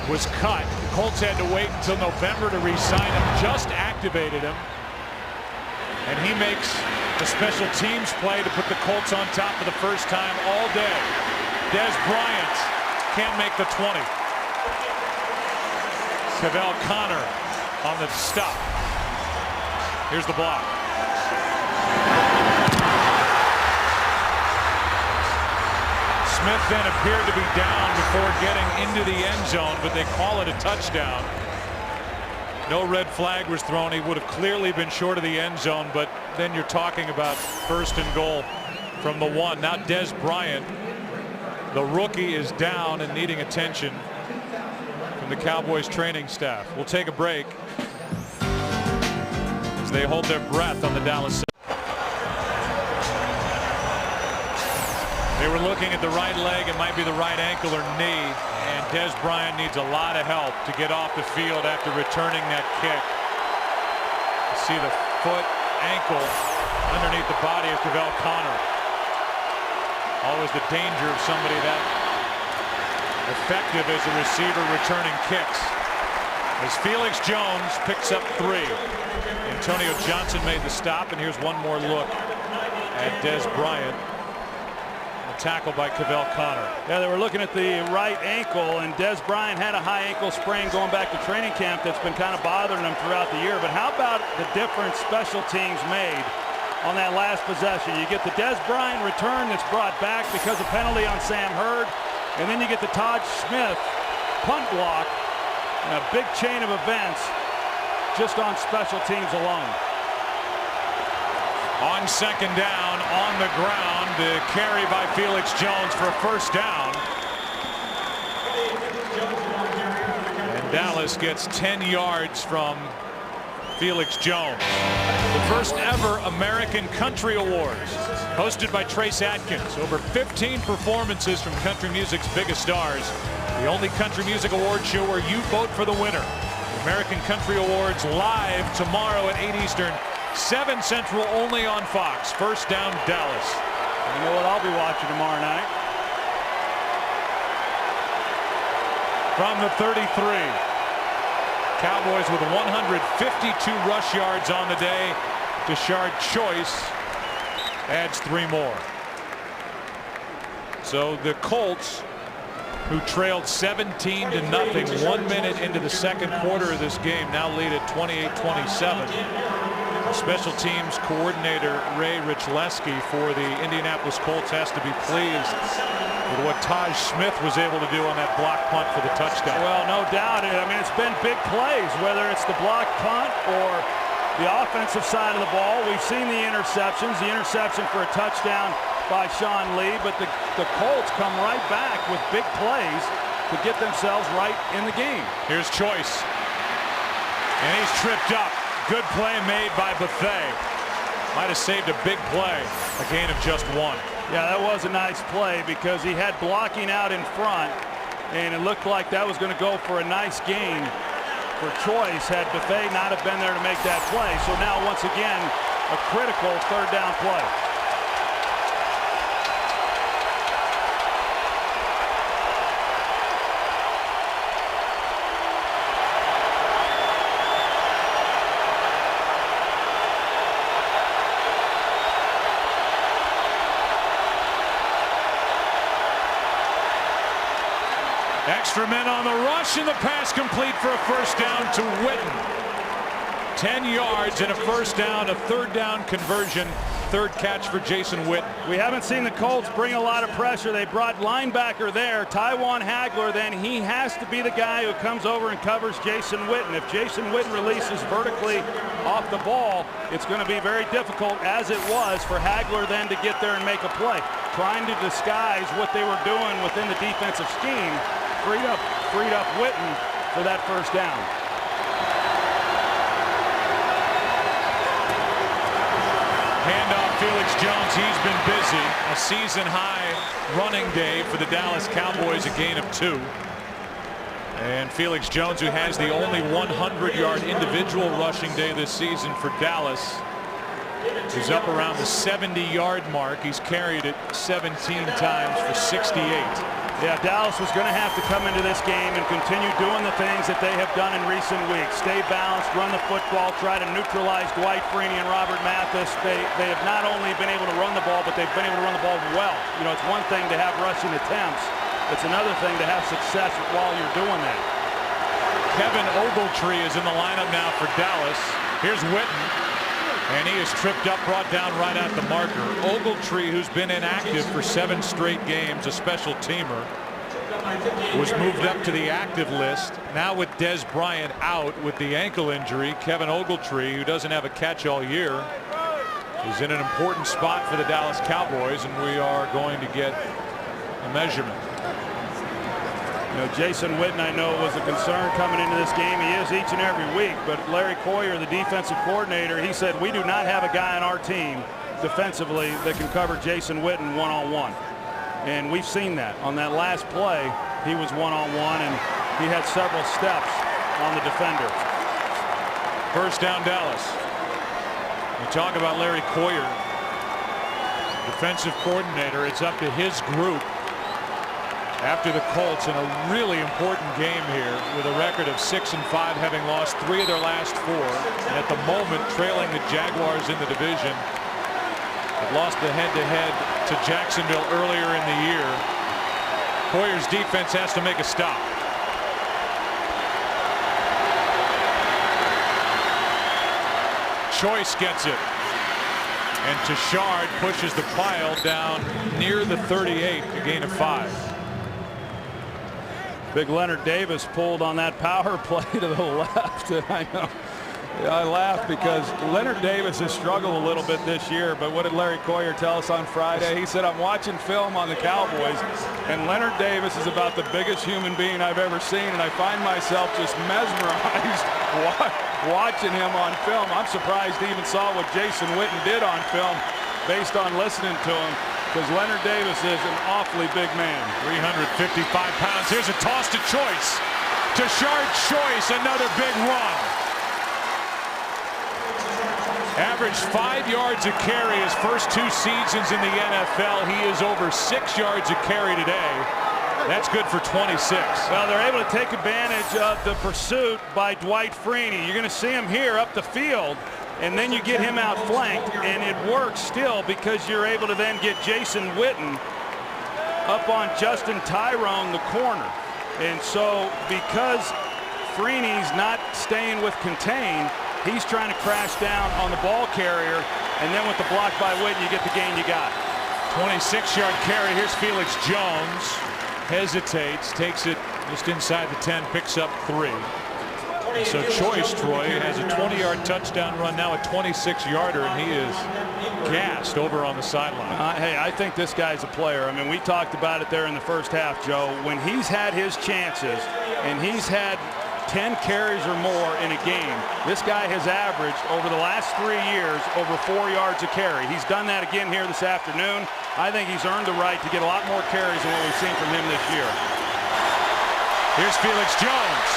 was cut. The Colts had to wait until November to re-sign him. Just activated him. And he makes the special teams play to put the Colts on top for the first time all day. Des Bryant can't make the 20. Cavell Connor on the stop. Here's the block. Smith then appeared to be down before getting into the end zone, but they call it a touchdown. No red flag was thrown. He would have clearly been short of the end zone, but then you're talking about first and goal from the 1. Now Des Bryant, the rookie, is down and needing attention from the Cowboys training staff. We'll take a break as they hold their breath on the Dallas. They were looking at the right leg. It might be the right ankle or knee. And Des Bryant needs a lot of help to get off the field after returning that kick. You see the foot, ankle underneath the body of Cavell Connor. Always the danger of somebody that effective as a receiver returning kicks. As Felix Jones picks up 3. Antonio Johnson made the stop, and here's one more look at Des Bryant. Tackle by Cavell Connor. Yeah, they were looking at the right ankle, and Des Bryant had a high ankle sprain going back to training camp that's been kind of bothering him throughout the year. But how about the difference special teams made on that last possession? You get the Des Bryant return that's brought back because of penalty on Sam Hurd, and then you get the Taj Smith punt block, and a big chain of events just on special teams alone. On second down, on the ground, the carry by Felix Jones for a first down. And Dallas gets 10 yards from Felix Jones. The first ever American Country Awards, hosted by Trace Adkins. Over 15 performances from country music's biggest stars. The only country music award show where you vote for the winner. The American Country Awards live tomorrow at 8 Eastern, 7 Central only on Fox. First down, Dallas. You know what I'll be watching tomorrow night? From the 33. Cowboys with 152 rush yards on the day. Tashard Choice adds 3 more. So the Colts, who trailed 17-0 1 minute into the second quarter of this game, now lead at 28-27. Special teams coordinator Ray Richleski for the Indianapolis Colts has to be pleased with what Taj Smith was able to do on that block punt for the touchdown. Well, no doubt. I mean, it's been big plays, whether it's the block punt or the offensive side of the ball. We've seen the interceptions, the interception for a touchdown by Sean Lee, but the Colts come right back with big plays to get themselves right in the game. Here's Choice, and he's tripped up. Good play made by Buffet. Might have saved a big play. A gain of just 1. Yeah, that was a nice play because he had blocking out in front, and it looked like that was going to go for a nice gain for Choice had Buffet not have been there to make that play. So now, once again, a critical third down play. Extra men on the rush, and the pass complete for a first down to Witten. 10 yards and a first down, a third down conversion. Third catch for Jason Witten. We haven't seen the Colts bring a lot of pressure. They brought linebacker there, Tywan Hagler. Then he has to be the guy who comes over and covers Jason Witten. If Jason Witten releases vertically off the ball, it's going to be very difficult, as it was, for Hagler then to get there and make a play. Trying to disguise what they were doing within the defensive scheme. Freed up Witten for that first down. Handoff Felix Jones. He's been busy. A season-high running day for the Dallas Cowboys, a gain of 2. And Felix Jones, who has the only 100-yard individual rushing day this season for Dallas, is up around the 70-yard mark. He's carried it 17 times for 68. Yeah, Dallas was going to have to come into this game and continue doing the things that they have done in recent weeks. Stay balanced, run the football, try to neutralize Dwight Freeney and Robert Mathis. They have not only been able to run the ball, but they've been able to run the ball well. You know, it's one thing to have rushing attempts. It's another thing to have success while you're doing that. Kevin Ogletree is in the lineup now for Dallas. Here's Witten. And he is tripped up, brought down right at the marker. Ogletree, who's been inactive for 7 straight games, a special teamer, was moved up to the active list. Now with Des Bryant out with the ankle injury, Kevin Ogletree, who doesn't have a catch all year, is in an important spot for the Dallas Cowboys, and we are going to get a measurement. You know, Jason Witten, I know, was a concern coming into this game. He is each and every week, but Larry Coyer, the defensive coordinator, he said, we do not have a guy on our team defensively that can cover Jason Witten one-on-one. And we've seen that. On that last play, he was one-on-one, and he had several steps on the defender. First down, Dallas. We talk about Larry Coyer, defensive coordinator. It's up to his group after the Colts in a really important game here with a record of 6-5, having lost 3 of their last 4, and at the moment trailing the Jaguars in the division. They've lost the head-to-head to Jacksonville earlier in the year. Coyer's defense has to make a stop. Choice gets it, and Tashard pushes the pile down near the 38, a gain of 5. Big Leonard Davis pulled on that power play to the left, and I know I laugh because Leonard Davis has struggled a little bit this year, but what did Larry Coyer tell us on Friday? He said, I'm watching film on the Cowboys, and Leonard Davis is about the biggest human being I've ever seen, and I find myself just mesmerized watching him on film. I'm surprised he even saw what Jason Witten did on film based on listening to him, because Leonard Davis is an awfully big man. 355 pounds. Here's a toss to Choice. Tashard Choice, another big run. Averaged 5 yards a carry his first 2 seasons in the NFL. He is over 6 yards a carry today. That's good for 26. Well, they're able to take advantage of the pursuit by Dwight Freeney. You're going to see him here up the field, and then you get him outflanked, and it works still because you're able to then get Jason Witten up on Justin Tyrone, the corner. And so because Freeney's not staying with contain, he's trying to crash down on the ball carrier, and then with the block by Witten, you get the gain you got. 26-yard carry. Here's Felix Jones. Hesitates, takes it just inside the 10, picks up 3. And so Choice, Troy, has a 20-yard touchdown run, now a 26-yarder, and he is gassed over on the sideline. Hey, I think this guy's a player. I mean, we talked about it there in the first half, Joe. When he's had his chances and he's had 10 carries or more in a game, this guy has averaged over the last 3 years over 4 yards a carry. He's done that again here this afternoon. I think he's earned the right to get a lot more carries than what we've seen from him this year. Here's Felix Jones,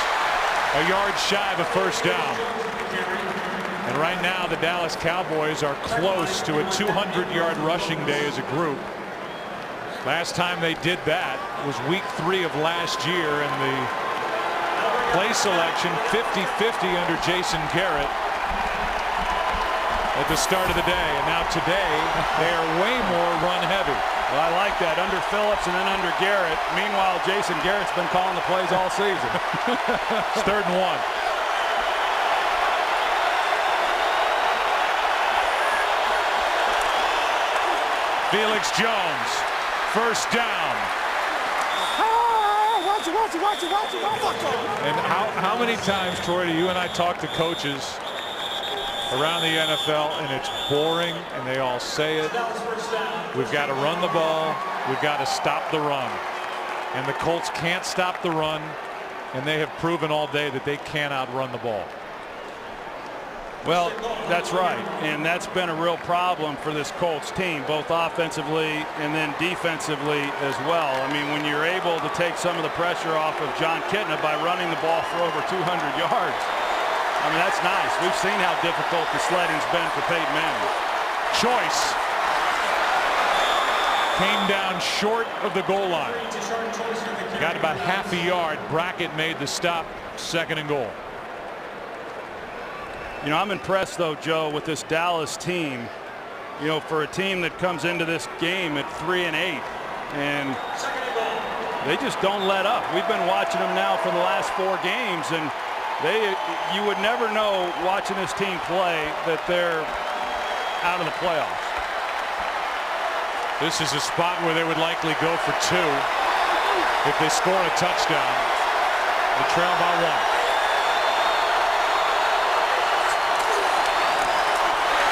a yard shy of a first down. And right now the Dallas Cowboys are close to a 200-yard rushing day as a group. Last time they did that was week 3 of last year, and the play selection 50-50 under Jason Garrett at the start of the day. And now today they are way more run heavy. Well, I like that, under Phillips and then under Garrett. Meanwhile, Jason Garrett's been calling the plays all season. It's 3rd and 1. Felix Jones, first down. And how many times, Troy, do you and I talk to coaches around the NFL, and it's boring, and they all say it. We've got to run the ball. We've got to stop the run. And the Colts can't stop the run, and they have proven all day that they can outrun the ball. Well, that's right, and that's been a real problem for this Colts team, both offensively and then defensively as well. I mean, when you're able to take some of the pressure off of John Kitna by running the ball for over 200 yards, I mean, that's nice. We've seen how difficult the sledding's been for Peyton Manning. Choice came down short of the goal line. Got about half a yard. Brackett made the stop, 2nd and goal. You know, I'm impressed, though, Joe, with this Dallas team. You know, for a team that comes into this game at 3-8, and they just don't let up. We've been watching them now for the last 4 games, and you would never know watching this team play that they're out of the playoffs. This is a spot where they would likely go for 2 if they score a touchdown. They trail by 1.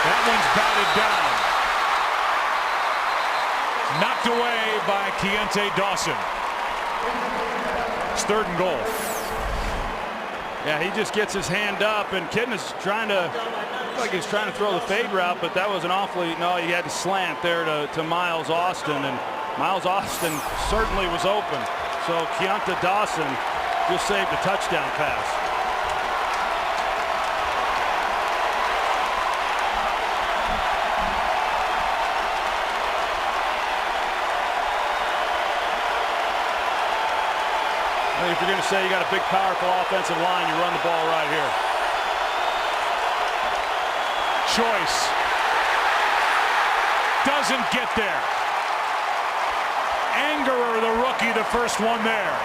That one's batted down. Knocked away by Keontae Dawson. It's 3rd and goal. Yeah, he just gets his hand up, and Kitna's trying to, like he's trying to throw the fade route, but that was an awfully, no, he had to slant there to Miles Austin, and Miles Austin certainly was open. So Keontae Dawson just saved a touchdown pass. If you're going to say you got a big, powerful offensive line, you run the ball right here. Choice doesn't get there. Angerer, the rookie, the first one there.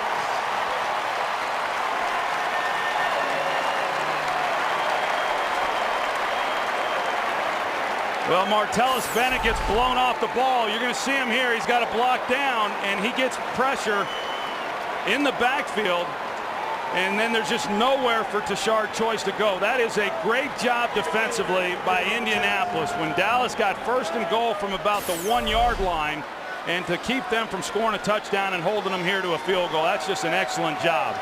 Well, Martellus Bennett gets blown off the ball. You're going to see him here. He's got a block down, and he gets pressure in the backfield, and then there's just nowhere for Tashard Choice to go. That is a great job defensively by Indianapolis when Dallas got 1st and goal from about the 1-yard line, and to keep them from scoring a touchdown and holding them here to a field goal. That's just an excellent job.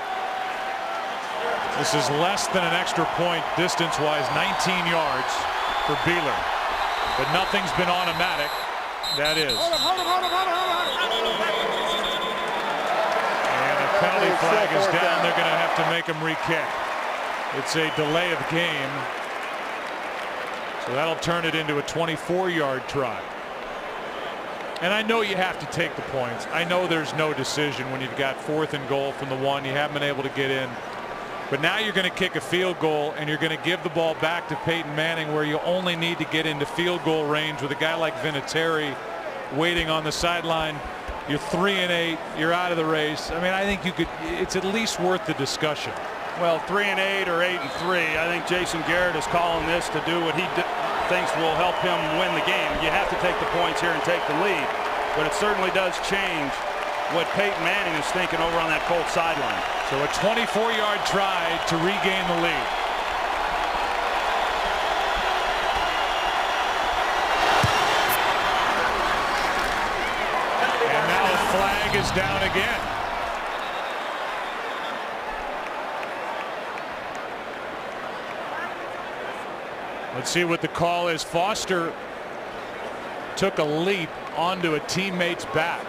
This is less than an extra point distance-wise, 19 yards for Beeler, but nothing's been automatic. That is. Penalty flag is down. They're going to have to make him re-kick. It's a delay of game. So that'll turn it into a 24-yard try. And I know you have to take the points. I know there's no decision when you've got 4th and goal from the 1. You haven't been able to get in. But now you're going to kick a field goal, and you're going to give the ball back to Peyton Manning, where you only need to get into field goal range with a guy like Vinatieri waiting on the sideline. You're 3-8. You're out of the race. I mean, I think you could. It's at least worth the discussion. Well, 3-8 or 8-3. I think Jason Garrett is calling this to do what he thinks will help him win the game. You have to take the points here and take the lead, but it certainly does change what Peyton Manning is thinking over on that Colts sideline. So a 24-yard try to regain the lead. And now a flag is down again. Let's see what the call is. Foster took a leap onto a teammate's back.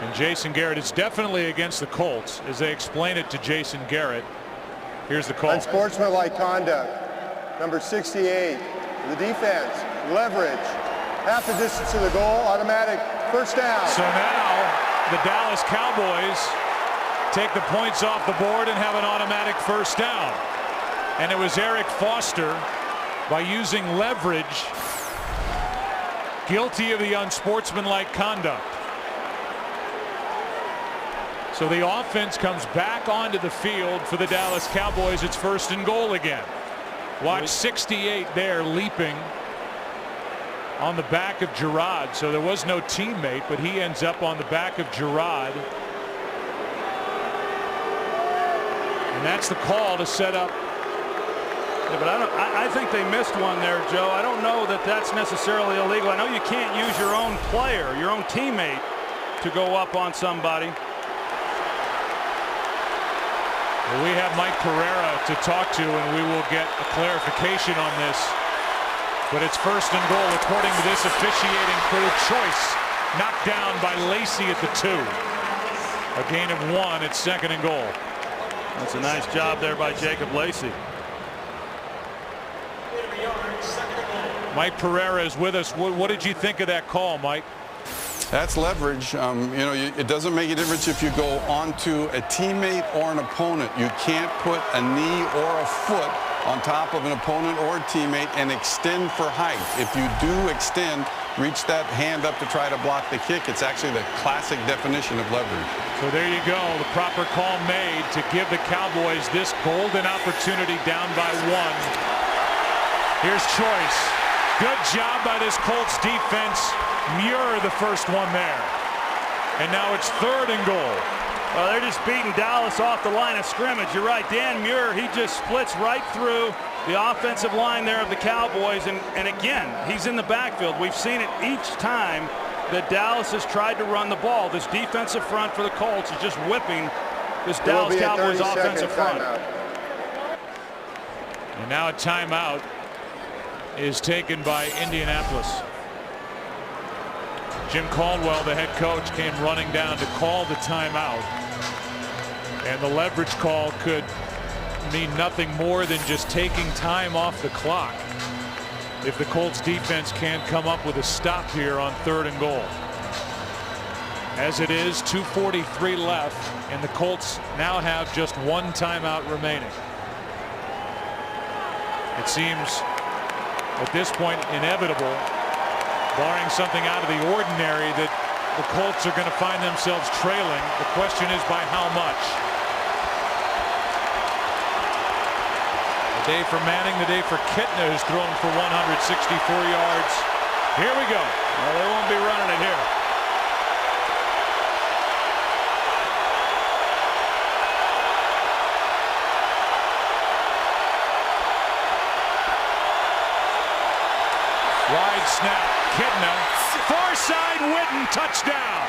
And Jason Garrett, it's definitely against the Colts as they explain it to Jason Garrett. Here's the call. Unsportsmanlike conduct. Number 68. The defense. Leverage. Half the distance to the goal. Automatic first down. So now the Dallas Cowboys take the points off the board and have an automatic first down. And it was Eric Foster, by using leverage, guilty of the unsportsmanlike conduct. So the offense comes back onto the field for the Dallas Cowboys. It's 1st and goal again. Watch 68 there leaping on the back of Gerard. So there was no teammate, but he ends up on the back of Gerard. And that's the call to set up. Yeah, but I think they missed one there, Joe. I don't know that that's necessarily illegal. I know you can't use your own player, your own teammate, to go up on somebody. Well, we have Mike Pereira to talk to, and we will get a clarification on this. But it's 1st and goal according to this officiating crew. Choice knocked down by Lacey at the 2. A gain of 1. It's 2nd and goal. That's a nice job there by Jacob Lacey. Mike Pereira is with us. What did you think of that call, Mike? That's leverage. You know, it doesn't make a difference if you go onto a teammate or an opponent. You can't put a knee or a foot on top of an opponent or a teammate and extend for height. If you do extend, reach that hand up to try to block the kick, it's actually the classic definition of leverage. So there you go. The proper call made to give the Cowboys this golden opportunity down by 1. Here's Choice. Good job by this Colts defense. Muir the first one there. And now it's 3rd and goal. Well, they're just beating Dallas off the line of scrimmage. You're right. Dan Muir, he just splits right through the offensive line there of the Cowboys. And again, he's in the backfield. We've seen it each time that Dallas has tried to run the ball. This defensive front for the Colts is just whipping this Dallas Cowboys offensive front. And now a timeout is taken by Indianapolis. Jim Caldwell, the head coach, came running down to call the timeout. And the leverage call could mean nothing more than just taking time off the clock if the Colts defense can't come up with a stop here on 3rd and goal. As it is, 2:43 left, and the Colts now have just 1 timeout remaining. It seems at this point inevitable, barring something out of the ordinary, that the Colts are going to find themselves trailing. The question is by how much. The day for Manning, the day for Kitna, who's thrown for 164 yards. Here we go. Well, they won't be running it here. Wide snap. Kitna. Far side, Witten, touchdown.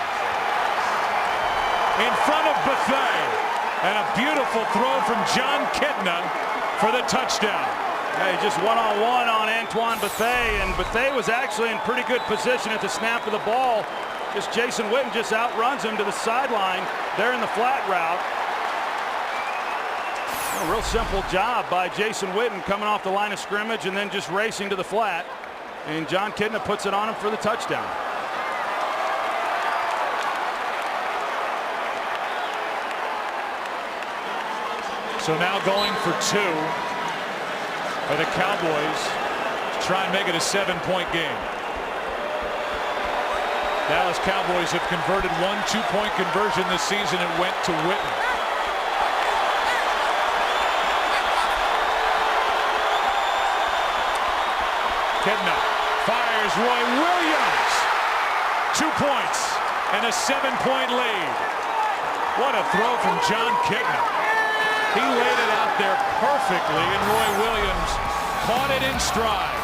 In front of Bethea. And a beautiful throw from John Kitna for the touchdown. Hey, just one-on-one on Antoine Bethea, and Bethea was actually in pretty good position at the snap of the ball. Just Jason Witten just outruns him to the sideline there in the flat route. A real simple job by Jason Witten coming off the line of scrimmage and then just racing to the flat. And John Kidna puts it on him for the touchdown. So now going for 2 for the Cowboys to try and make it a 7-point game. Dallas Cowboys have converted 1 2-point conversion this season and went to Witten. Kidna fires Roy Williams. 2 points and a 7-point lead. What a throw from John Kidna. He laid it out there perfectly, and Roy Williams caught it in stride.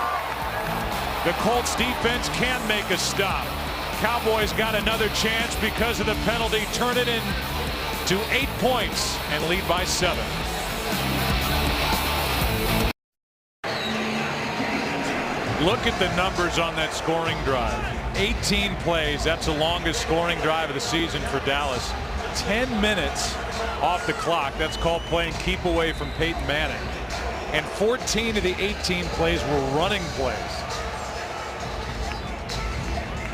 The Colts defense can't make a stop. Cowboys got another chance because of the penalty. Turn it in to 8 points and lead by 7. Look at the numbers on that scoring drive. 18 plays. That's the longest scoring drive of the season for Dallas. 10 minutes off the clock. That's called playing keep away from Peyton Manning. And 14 of the 18 plays were running plays.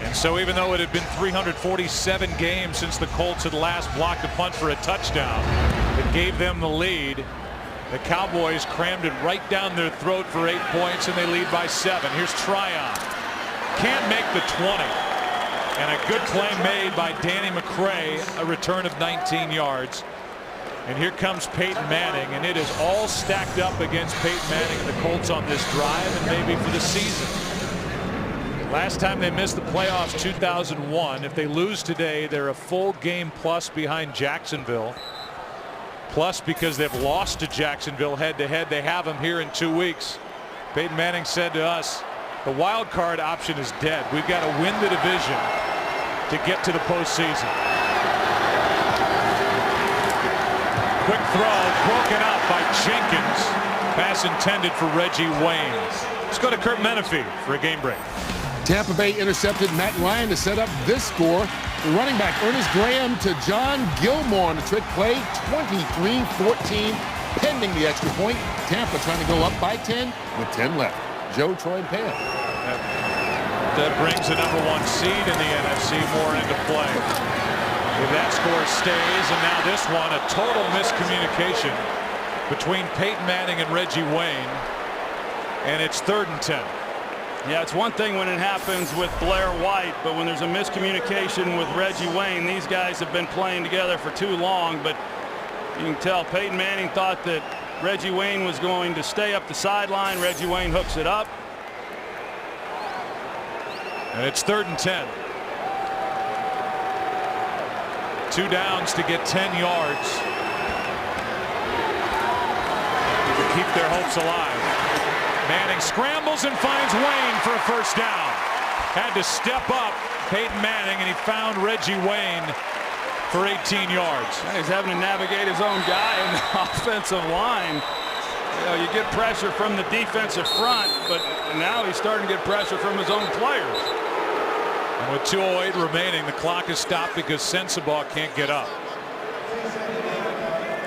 And so even though it had been 347 games since the Colts had last blocked a punt for a touchdown that gave them the lead, the Cowboys crammed it right down their throat for 8 points, and they lead by 7. Here's Tryon. Can't make the 20. And a good play made by Danny McCray, a return of 19 yards. And here comes Peyton Manning, and it is all stacked up against Peyton Manning and the Colts on this drive and maybe for the season. Last time they missed the playoffs, 2001. If they lose today, they're a full game plus behind Jacksonville. Plus, because they've lost to Jacksonville head-to-head, they have them here in 2 weeks. Peyton Manning said to us, the wild card option is dead. We've got to win the division to get to the postseason. Quick throw, broken up by Jenkins. Pass intended for Reggie Wayne. Let's go to Kurt Menefee for a game break. Tampa Bay intercepted Matt Ryan to set up this score. The running back Ernest Graham to John Gilmore on the trick play, 23-14, pending the extra point. Tampa trying to go up by 10 with 10 left. Joe, Troy, and Pam. That brings the #1 seed in the NFC more into play. If that score stays, and now this one, a total miscommunication between Peyton Manning and Reggie Wayne, and it's 3rd and 10. Yeah, it's one thing when it happens with Blair White, but when there's a miscommunication with Reggie Wayne, these guys have been playing together for too long. But you can tell Peyton Manning thought that Reggie Wayne was going to stay up the sideline. Reggie Wayne hooks it up. And it's 3rd and 10. 2 downs to get 10 yards to keep their hopes alive. Manning scrambles and finds Wayne for a first down. Had to step up Peyton Manning, and he found Reggie Wayne for 18 yards. He's having to navigate his own guy in the offensive line. You know, you get pressure from the defensive front, but now he's starting to get pressure from his own players. And with 2:08 remaining, the clock is stopped because Sensabaugh can't get up.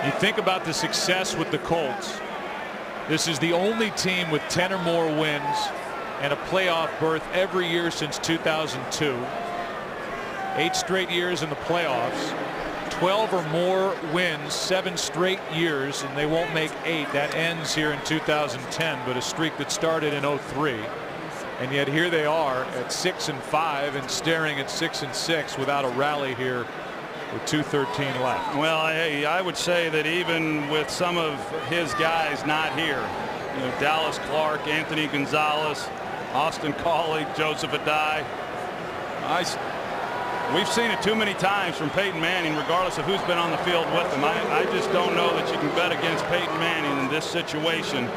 You think about the success with the Colts. This is the only team with 10 or more wins and a playoff berth every year since 2002. 8 straight years in the playoffs. 12 or more wins 7 straight years, and they won't make 8. That ends here in 2010, but a streak that started in 03. And yet here they are at 6-5 and staring at 6-6 without a rally here with 2:13 left. Well, I would say that even with some of his guys not here, you know, Dallas Clark, Anthony Gonzalez, Austin Collie, Joseph Adai, we've seen it too many times from Peyton Manning, regardless of who's been on the field with him. I just don't know that you can bet against Peyton Manning in this situation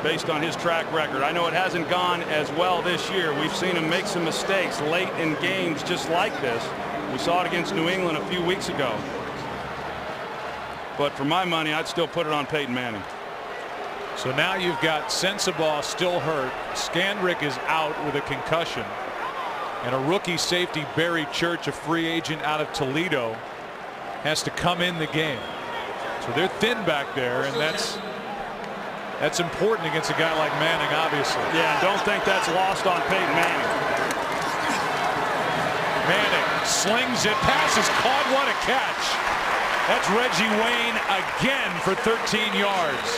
based on his track record. I know it hasn't gone as well this year. We've seen him make some mistakes late in games just like this. We saw it against New England a few weeks ago. But for my money, I'd still put it on Peyton Manning. So now you've got Sensabaugh still hurt. Scandrick is out with a concussion. And a rookie safety, Barry Church, a free agent out of Toledo, has to come in the game. So So they're thin back there, and that's important against a guy like Manning, obviously. Yeah, don't think that's lost on Peyton Manning. Manning slings it, passes caught, what a catch. That's Reggie Wayne again for 13 yards.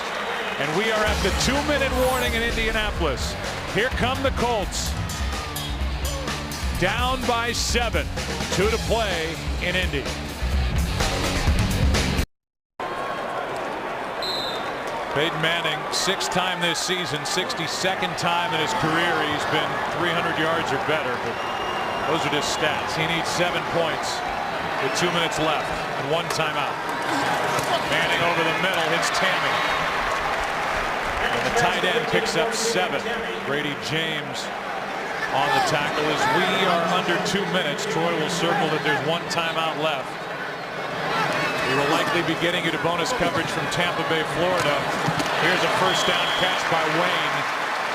And we are at the 2-minute warning in Indianapolis. Here come the Colts. Down by 7, 2 to play in Indy. Peyton Manning, 6th time this season, 62nd time in his career he's been 300 yards or better, but those are just stats. He needs 7 points with 2 minutes left and 1 timeout. Manning over the middle, hits Tammy. And the tight end picks up 7. Brady James on the tackle. As we are under 2 minutes, Troy will circle that there's 1 timeout left. We will likely be getting you to bonus coverage from Tampa Bay, Florida. Here's a first down catch by Wayne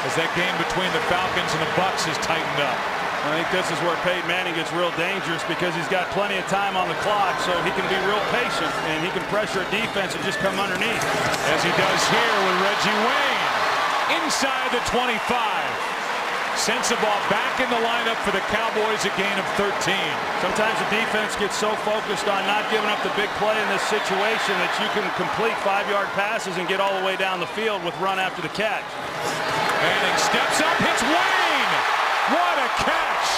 as that game between the Falcons and the Bucs is tightened up. I think this is where Peyton Manning gets real dangerous because he's got plenty of time on the clock, so he can be real patient and he can pressure a defense and just come underneath. As he does here with Reggie Wayne inside the 25. Sends the ball back in the lineup for the Cowboys, a gain of 13. Sometimes the defense gets so focused on not giving up the big play in this situation that you can complete 5-yard passes and get all the way down the field with run after the catch. Manning steps up, hits Wayne. What a catch.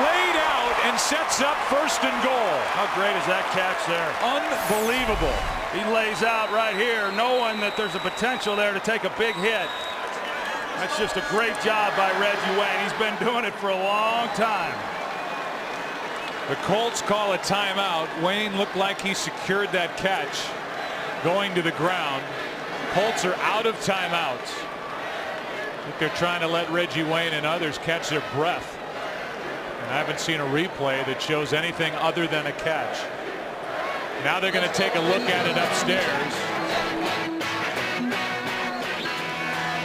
Laid out and sets up 1st and goal. How great is that catch there? Unbelievable. He lays out right here knowing that there's a potential there to take a big hit. That's just a great job by Reggie Wayne. He's been doing it for a long time. The Colts call a timeout. Wayne looked like he secured that catch going to the ground. Colts are out of timeouts. I think they're trying to let Reggie Wayne and others catch their breath. And I haven't seen a replay that shows anything other than a catch. Now they're going to take a look at it upstairs.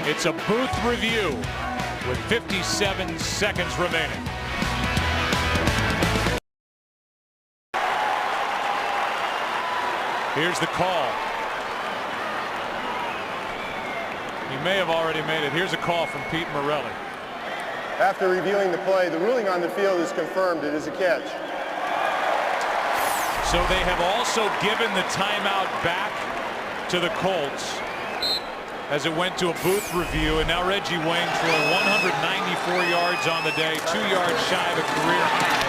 It's a booth review with 57 seconds remaining. Here's the call. He may have already made it. Here's a call from Pete Morelli. After reviewing the play, the ruling on the field is confirmed. It is a catch. So they have also given the timeout back to the Colts as it went to a booth review, and now Reggie Wayne threw 194 yards on the day, 2 yards shy of a career high.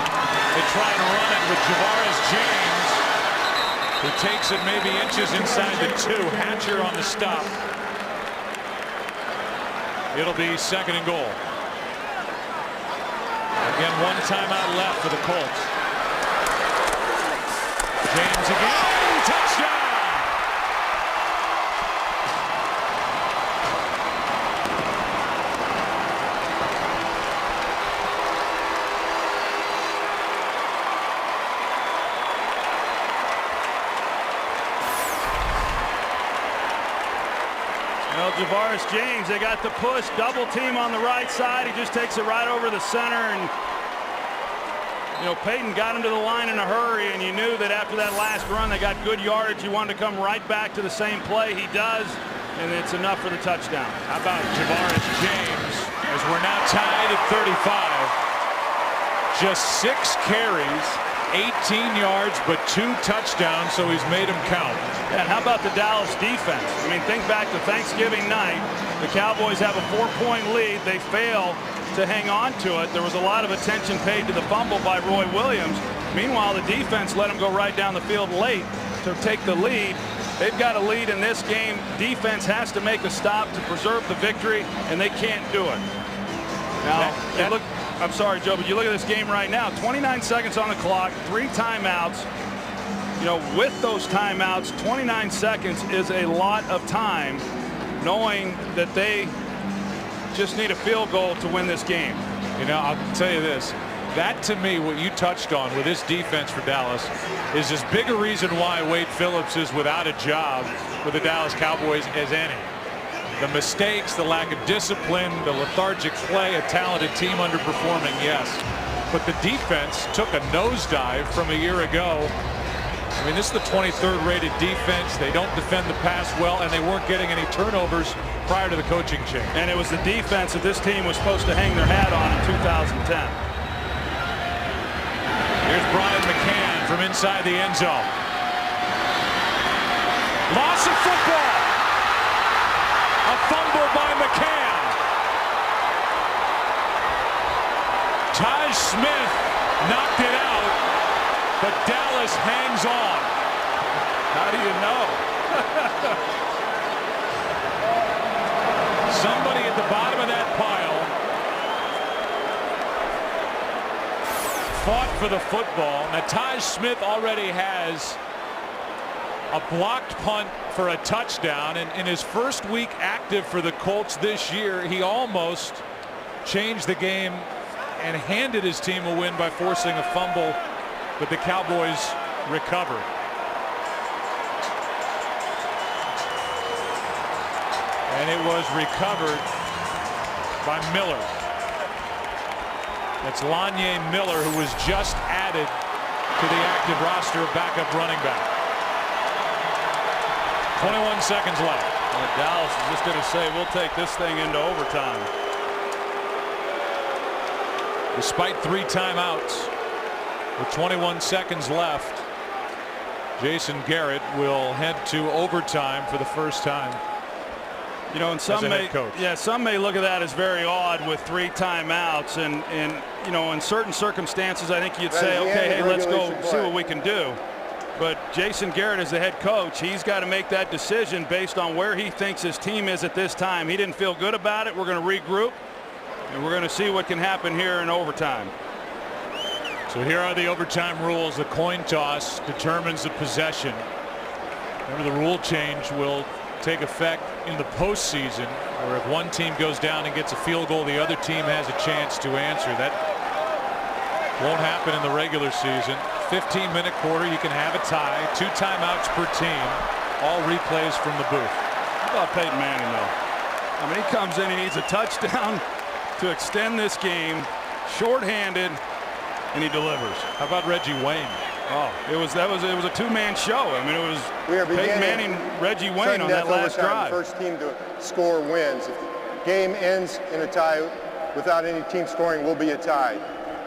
They try and run it with Javaris James, who takes it maybe inches inside the 2. Hatcher on the stop. It'll be 2nd and goal. Again, 1 timeout left for the Colts. James again, touchdown! Well, Javaris James, they got the push, double team on the right side. He just takes it right over the center, and you know, Peyton got him to the line in a hurry, and you knew that after that last run they got good yardage. You wanted to come right back to the same play. He does, and it's enough for the touchdown. How about Javaris James as we're now tied at 35. Just 6 carries, 18 yards, but 2 touchdowns, so he's made them count. And how about the Dallas defense? I mean, think back to Thanksgiving night. The Cowboys have a 4-point lead. They fail to hang on to it. There was a lot of attention paid to the fumble by Roy Williams. Meanwhile, the defense let him go right down the field late to take the lead. They've got a lead in this game. Defense has to make a stop to preserve the victory, and they can't do it. Now, look, I'm sorry, Joe, but you look at this game right now, 29 seconds on the clock, 3 timeouts. You know, with those timeouts, 29 seconds is a lot of time, knowing that they just need a field goal to win this game. You know, I'll tell you this. That, to me, what you touched on with this defense for Dallas is as big a reason why Wade Phillips is without a job with the Dallas Cowboys as any. The mistakes, the lack of discipline, the lethargic play, a talented team underperforming, yes. But the defense took a nosedive from a year ago I mean, this is the 23rd rated defense. They don't defend the pass well, and they weren't getting any turnovers prior to the coaching change. And it was the defense that this team was supposed to hang their hat on in 2010. Here's Brian McCann from inside the end zone. Loss of football. A fumble by McCann. Taj Smith knocked it out, but Dallas hangs on. How do you know? Somebody at the bottom of that pile fought for the football. Now Taj Smith already has a blocked punt for a touchdown, and in his first week active for the Colts this year, he almost changed the game and handed his team a win by forcing a fumble, but the Cowboys recovered. And it was recovered by Miller. That's Lanye Miller, who was just added to the active roster of backup running back. 21 seconds left. And Dallas is just going to say, we'll take this thing into overtime. Despite 3 timeouts, with 21 seconds left, Jason Garrett will head to overtime for the first time. You know, and some may look at that as very odd with 3 timeouts, and you know, in certain circumstances, I think you'd say, okay, hey, let's go see what we can do. But Jason Garrett, as the head coach, he's got to make that decision based on where he thinks his team is at this time. He didn't feel good about it. We're going to regroup, and we're going to see what can happen here in overtime. So here are the overtime rules. The coin toss determines the possession. Remember, the rule change will take effect in the postseason, where if one team goes down and gets a field goal, the other team has a chance to answer. That won't happen in the regular season. 15-minute quarter, you can have a tie. 2 timeouts per team. All replays from the booth. How about Peyton Manning, though? I mean, he comes in, he needs a touchdown to extend this game, shorthanded, and he delivers. How about Reggie Wayne? Oh, it was a 2-man show. I mean, it was Peyton Manning, Reggie Wayne on that last drive. First team to score wins. If the game ends in a tie without any team scoring, will be a tie.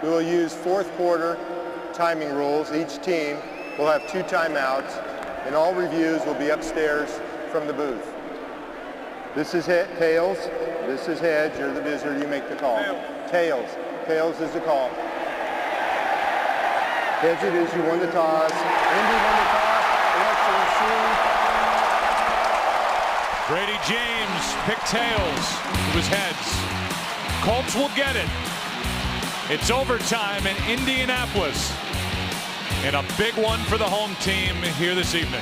We will use fourth quarter timing rules. Each team will have 2 timeouts, and all reviews will be upstairs from the booth. This is tails. This is heads. You're the visitor. You make the call. Tails. Tails is the call. Heads it is. You won the toss. Indy won the toss. Alexa receive. Brady James picked tails. It was heads. Colts will get it. It's overtime in Indianapolis, and a big one for the home team here this evening.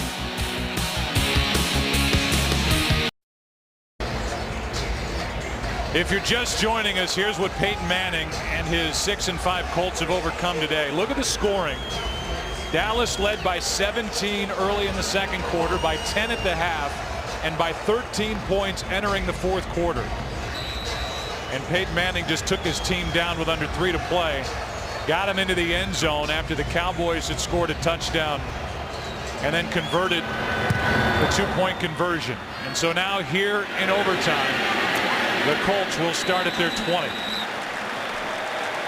If you're just joining us, here's what Peyton Manning and his 6-5 Colts have overcome today. Look at the scoring. Dallas led by 17 early in the second quarter, by 10 at the half, and by 13 points entering the fourth quarter. And Peyton Manning just took his team down with under 3 to play. Got him into the end zone after the Cowboys had scored a touchdown and then converted the 2-point conversion. And so now here in overtime, the Colts will start at their 20.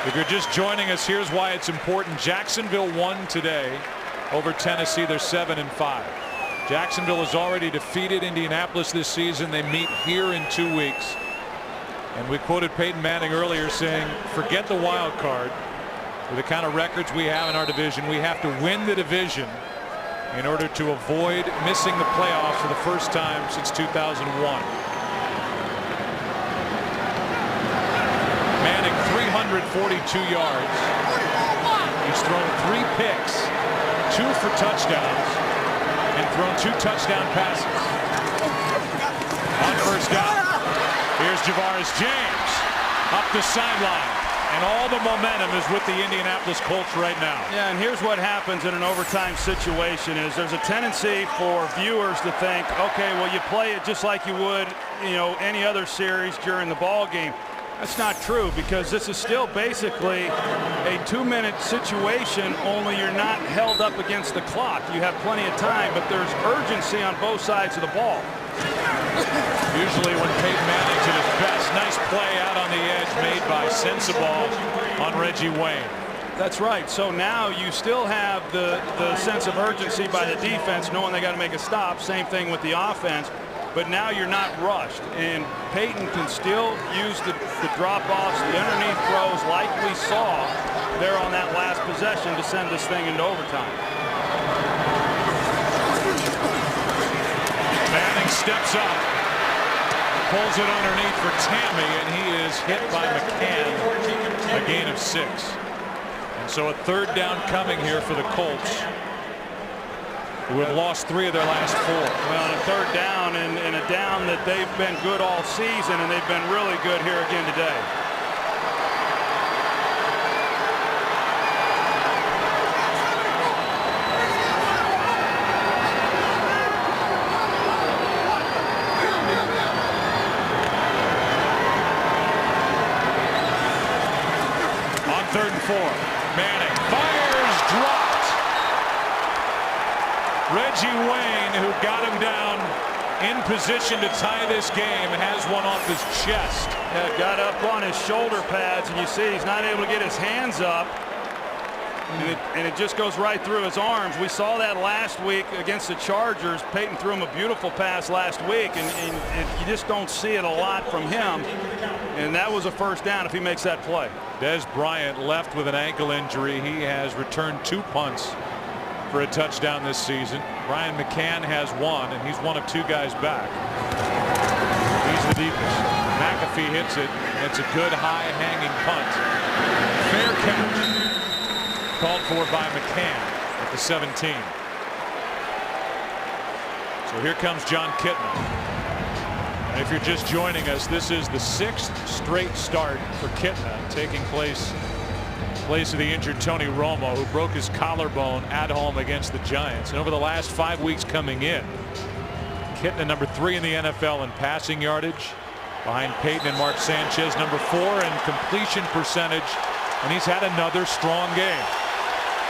If you're just joining us, here's why it's important. Jacksonville won today over Tennessee. They're 7-5. Jacksonville has already defeated Indianapolis this season. They meet here in 2 weeks. And we quoted Peyton Manning earlier saying, forget the wild card. With the kind of records we have in our division, we have to win the division in order to avoid missing the playoffs for the first time since 2001. Manning 342 yards. He's thrown 3 picks, 2 for touchdowns, and thrown 2 touchdown passes. On first down, here's Javaris James up the sideline, and all the momentum is with the Indianapolis Colts right now. Yeah, and here's what happens in an overtime situation is there's a tendency for viewers to think, okay, well, you play it just like you would, you know, any other series during the ball game. That's not true, because this is still basically a 2-minute situation, only you're not held up against the clock. You have plenty of time, but there's urgency on both sides of the ball. Usually when Peyton Manning's at his best, nice play out on the edge made by Sensabaugh on Reggie Wayne. That's right. So now you still have the sense of urgency by the defense, knowing they got to make a stop. Same thing with the offense. But now you're not rushed, and Peyton can still use the drop-offs, the underneath throws like we saw there on that last possession to send this thing into overtime. Manning steps up, pulls it underneath for Tammy, and he is hit by McCann, a gain of 6. And so a 3rd down coming here for the Colts, who have lost 3 of their last 4. Well, on a 3rd down, and a down that they've been good all season, and they've been really good here again today. On 3rd and 4, Manning fires, dropped. Reggie Wayne, who got him down in position to tie this game, has one off his chest. Yeah, got up on his shoulder pads, and you see he's not able to get his hands up, and it just goes right through his arms. We saw that last week against the Chargers. Peyton threw him a beautiful pass last week, and you just don't see it a lot from him, and that was a 1st down if he makes that play. Des Bryant left with an ankle injury. He has returned 2 punts for a touchdown this season. Ryan McCann has 1, and he's one of 2 guys back. He's the deepest. McAfee hits it, and it's a good high hanging punt. Fair catch called for by McCann at the 17. So here comes John Kitna. And if you're just joining us, this is the 6th straight start for Kitna, taking place of the injured Tony Romo, who broke his collarbone at home against the Giants. And over the last 5 weeks coming in, Kitna number 3 in the NFL in passing yardage, behind Peyton and Mark Sanchez, number 4 in completion percentage, and he's had another strong game.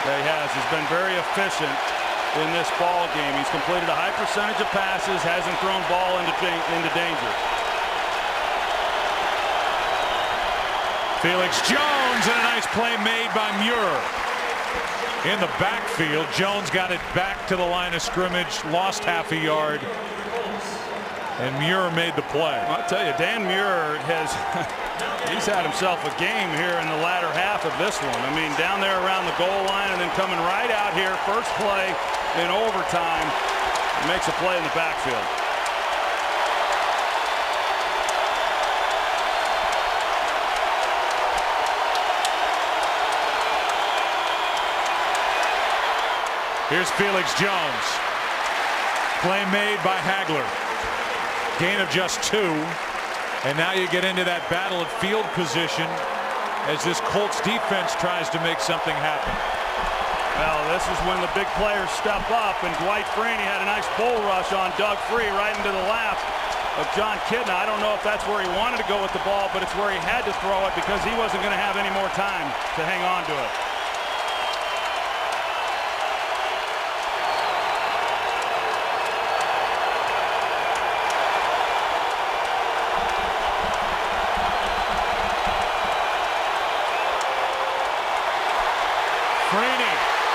Yeah, he has. He's been very efficient in this ball game. He's completed a high percentage of passes, hasn't thrown ball into danger. Felix Jones, and a nice play made by Muir. In the backfield, Jones got it back to the line of scrimmage, lost half a yard, and Muir made the play. I'll tell you, Dan Muir he's had himself a game here in the latter half of this one. I mean, down there around the goal line, and then coming right out here, first play in overtime, makes a play in the backfield. Here's Felix Jones. Play made by Hagler. Gain of just 2. And now you get into that battle of field position as this Colts defense tries to make something happen. Well, this is when the big players step up, and Dwight Freeney had a nice bull rush on Doug Free right into the lap of John Kitna. I don't know if that's where he wanted to go with the ball, but it's where he had to throw it because he wasn't going to have any more time to hang on to it.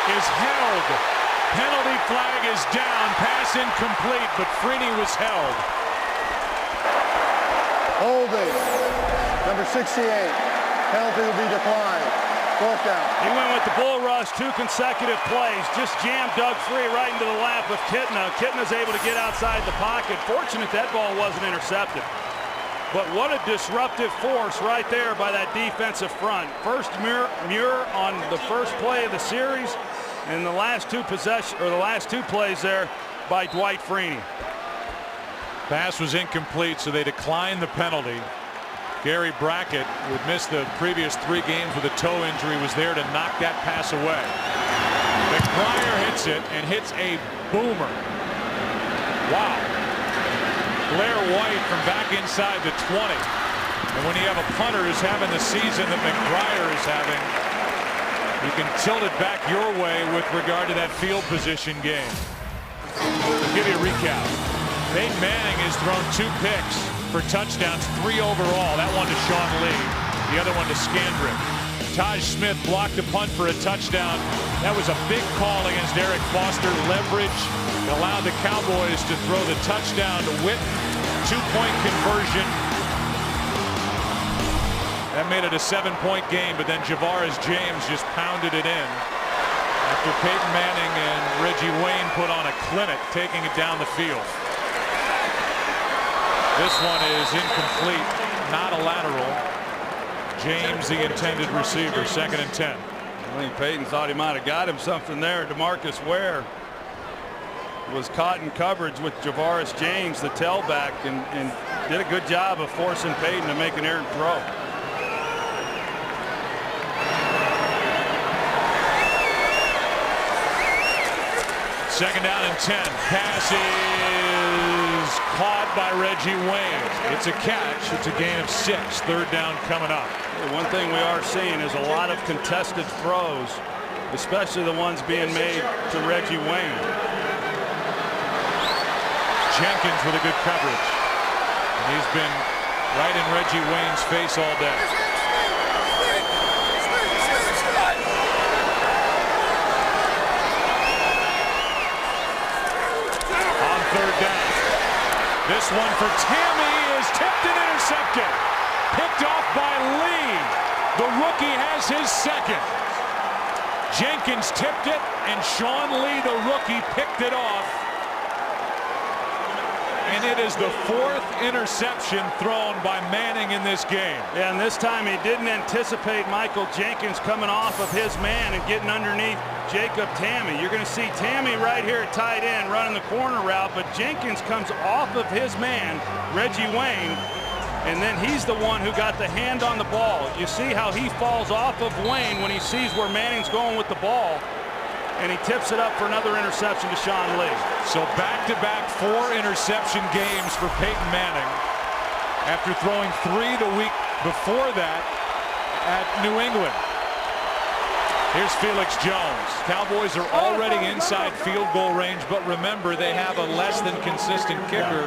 Is held. Penalty flag is down. Pass incomplete, but Freeney was held. Holding. Number 68. Penalty will be declined. 4th down. He went with the bull rush, 2 consecutive plays. Just jammed Doug Free right into the lap of Kitna. Kitna's able to get outside the pocket. Fortunate that ball wasn't intercepted. But what a disruptive force right there by that defensive front. First Muir on the first play of the series, and the last 2 plays there by Dwight Freeney. Pass was incomplete, so they declined the penalty. Gary Brackett, who had missed the previous 3 games with a toe injury, was there to knock that pass away. McBriar hits it and hits a boomer. Wow. Blair White from back inside the 20. And when you have a punter who's having the season that McBriar is having, you can tilt it back your way with regard to that field position game. I'll give you a recap. Peyton Manning has thrown 2 picks for touchdowns, 3 overall. That one to Sean Lee, the other one to Scandrick. Taj Smith blocked a punt for a touchdown. That was a big call against Eric Foster. Leverage that allowed the Cowboys to throw the touchdown to Witten. 2-point conversion. That made it a 7-point game, but then Javaris James just pounded it in after Peyton Manning and Reggie Wayne put on a clinic, taking it down the field. This one is incomplete, not a lateral. James, the intended receiver, 2nd and 10. I think Peyton thought he might have got him something there. DeMarcus Ware was caught in coverage with Javaris James, the tailback, and did a good job of forcing Peyton to make an errant throw. Second down and 10. Pass is caught by Reggie Wayne. It's a catch. It's a gain of 6. 3rd down coming up. One thing we are seeing is a lot of contested throws, especially the ones being made to Reggie Wayne. Jenkins with a good coverage. And he's been right in Reggie Wayne's face all day. On 3rd down. This one for Tammy is tipped and intercepted. Picked off by Lee. The rookie has his 2nd. Jenkins tipped it, and Sean Lee, the rookie, picked it off. And it is the 4th interception thrown by Manning in this game. Yeah, and this time he didn't anticipate Michael Jenkins coming off of his man and getting underneath Jacob Tamme. You're going to see Tamme right here at tight end running the corner route, but Jenkins comes off of his man, Reggie Wayne, and then he's the one who got the hand on the ball. You see how he falls off of Wayne when he sees where Manning's going with the ball, and he tips it up for another interception to Sean Lee. So back-to-back 4 interception games for Peyton Manning after throwing 3 the week before that at New England. Here's Felix Jones. Cowboys are already inside field goal range, but remember, they have a less than consistent kicker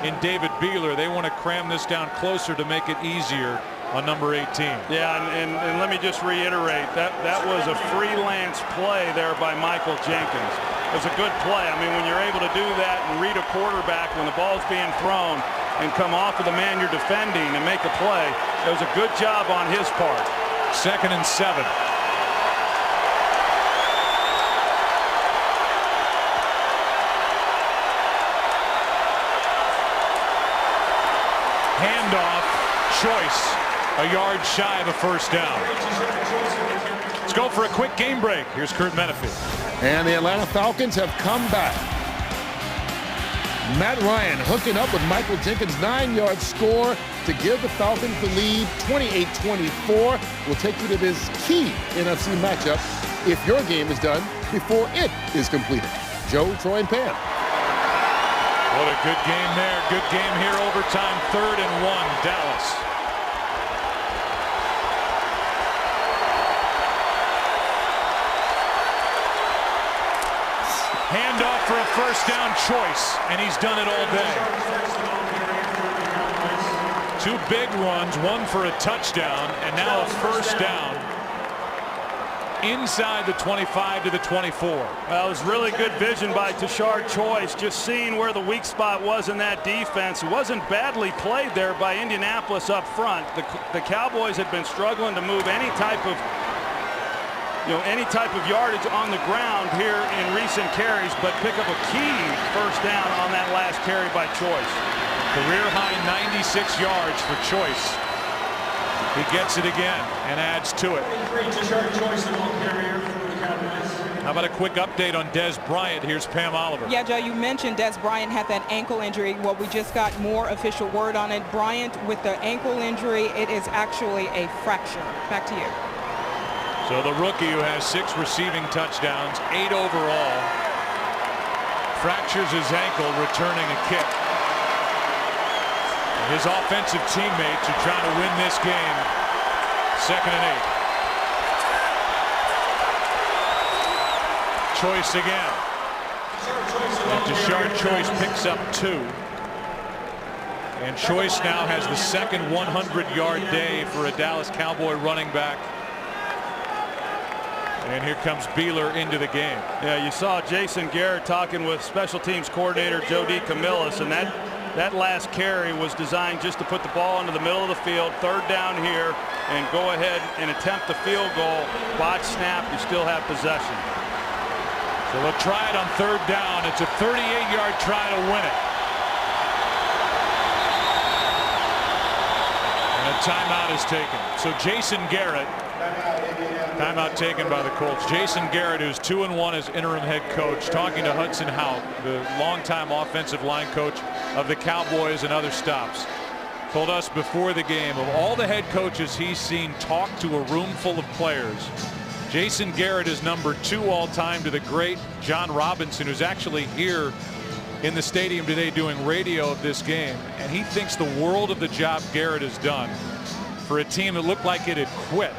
in David Beeler. They want to cram this down closer to make it easier on number 18. Yeah, and let me just reiterate, that was a freelance play there by Michael Jenkins. It was a good play. I mean, when you're able to do that and read a quarterback when the ball's being thrown and come off of the man you're defending and make a play, it was a good job on his part. 2nd and 7. Handoff, Choice, a yard shy of a 1st down. Let's go for a quick game break. Here's Kurt Menefee. And the Atlanta Falcons have come back. Matt Ryan hooking up with Michael Jenkins' 9-yard score to give the Falcons the lead, 28-24. We'll take you to this key NFC matchup if your game is done before it is completed. Joe, Troy, and Pam. What a good game there. Good game here. Overtime, 3rd and 1, Dallas. Handoff for a 1st down, Choice, and he's done it all day. 2 big runs, 1 for a touchdown, and now a 1st down inside the 25 to the 24. Well, it was really good vision by Tashard Choice, just seeing where the weak spot was in that defense. It wasn't badly played there by Indianapolis up front. The Cowboys had been struggling to move any type of yardage on the ground here in recent carries, but pick up a key 1st down on that last carry by Choice. Career high 96 yards for Choice. He gets it again and adds to it. How about a quick update on Des Bryant? Here's Pam Oliver. Yeah, Joe, you mentioned Des Bryant had that ankle injury. Well, we just got more official word on it. Bryant with the ankle injury, it is actually a fracture. Back to you. So the rookie who has 6 receiving touchdowns, 8 overall, fractures his ankle returning a kick. His offensive teammates are trying to win this game. 2nd and 8. Choice again. And Tashard Choice picks up 2. And Choice now has the second 100-yard day for a Dallas Cowboy running back. And here comes Beeler into the game. Yeah, you saw Jason Garrett talking with special teams coordinator Joe DeCamillis, and that last carry was designed just to put the ball into the middle of the field, 3rd down here, and go ahead and attempt the field goal. Botch snap, you still have possession. So they'll try it on 3rd down. It's a 38-yard try to win it. And a timeout is taken. So Jason Garrett, timeout taken by the Colts. Jason Garrett, who's 2-1 as interim head coach, talking to Hudson Houck, the longtime offensive line coach of the Cowboys and other stops, told us before the game of all the head coaches he's seen talk to a room full of players, Jason Garrett is number 2 all time to the great John Robinson, who's actually here in the stadium today doing radio of this game. And he thinks the world of the job Garrett has done for a team that looked like it had quit.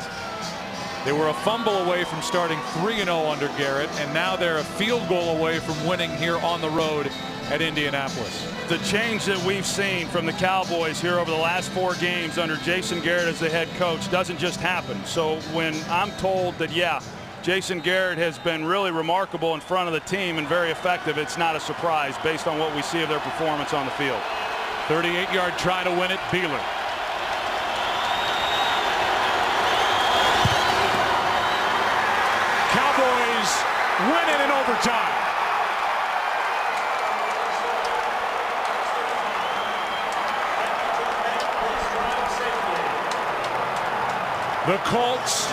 They were a fumble away from starting 3-0 under Garrett, and now they're a field goal away from winning here on the road at Indianapolis. The change that we've seen from the Cowboys here over the last 4 games under Jason Garrett as the head coach doesn't just happen. So when I'm told that, yeah, Jason Garrett has been really remarkable in front of the team and very effective, it's not a surprise based on what we see of their performance on the field. 38-yard try to win it, Beeler. Cowboys win it in overtime. The Colts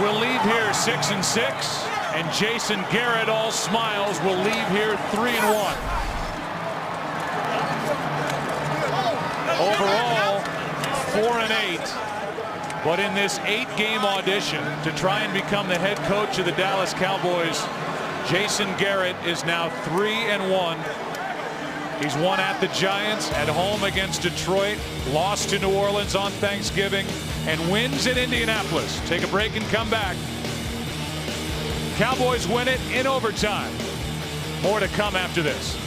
will leave here 6-6, and Jason Garrett, all smiles, will leave here 3-1. Overall, 4-8. But in this 8-game audition to try and become the head coach of the Dallas Cowboys, Jason Garrett is now 3-1. He's won at the Giants, at home against Detroit, lost to New Orleans on Thanksgiving, and wins at Indianapolis. Take a break and come back. Cowboys win it in overtime. More to come after this.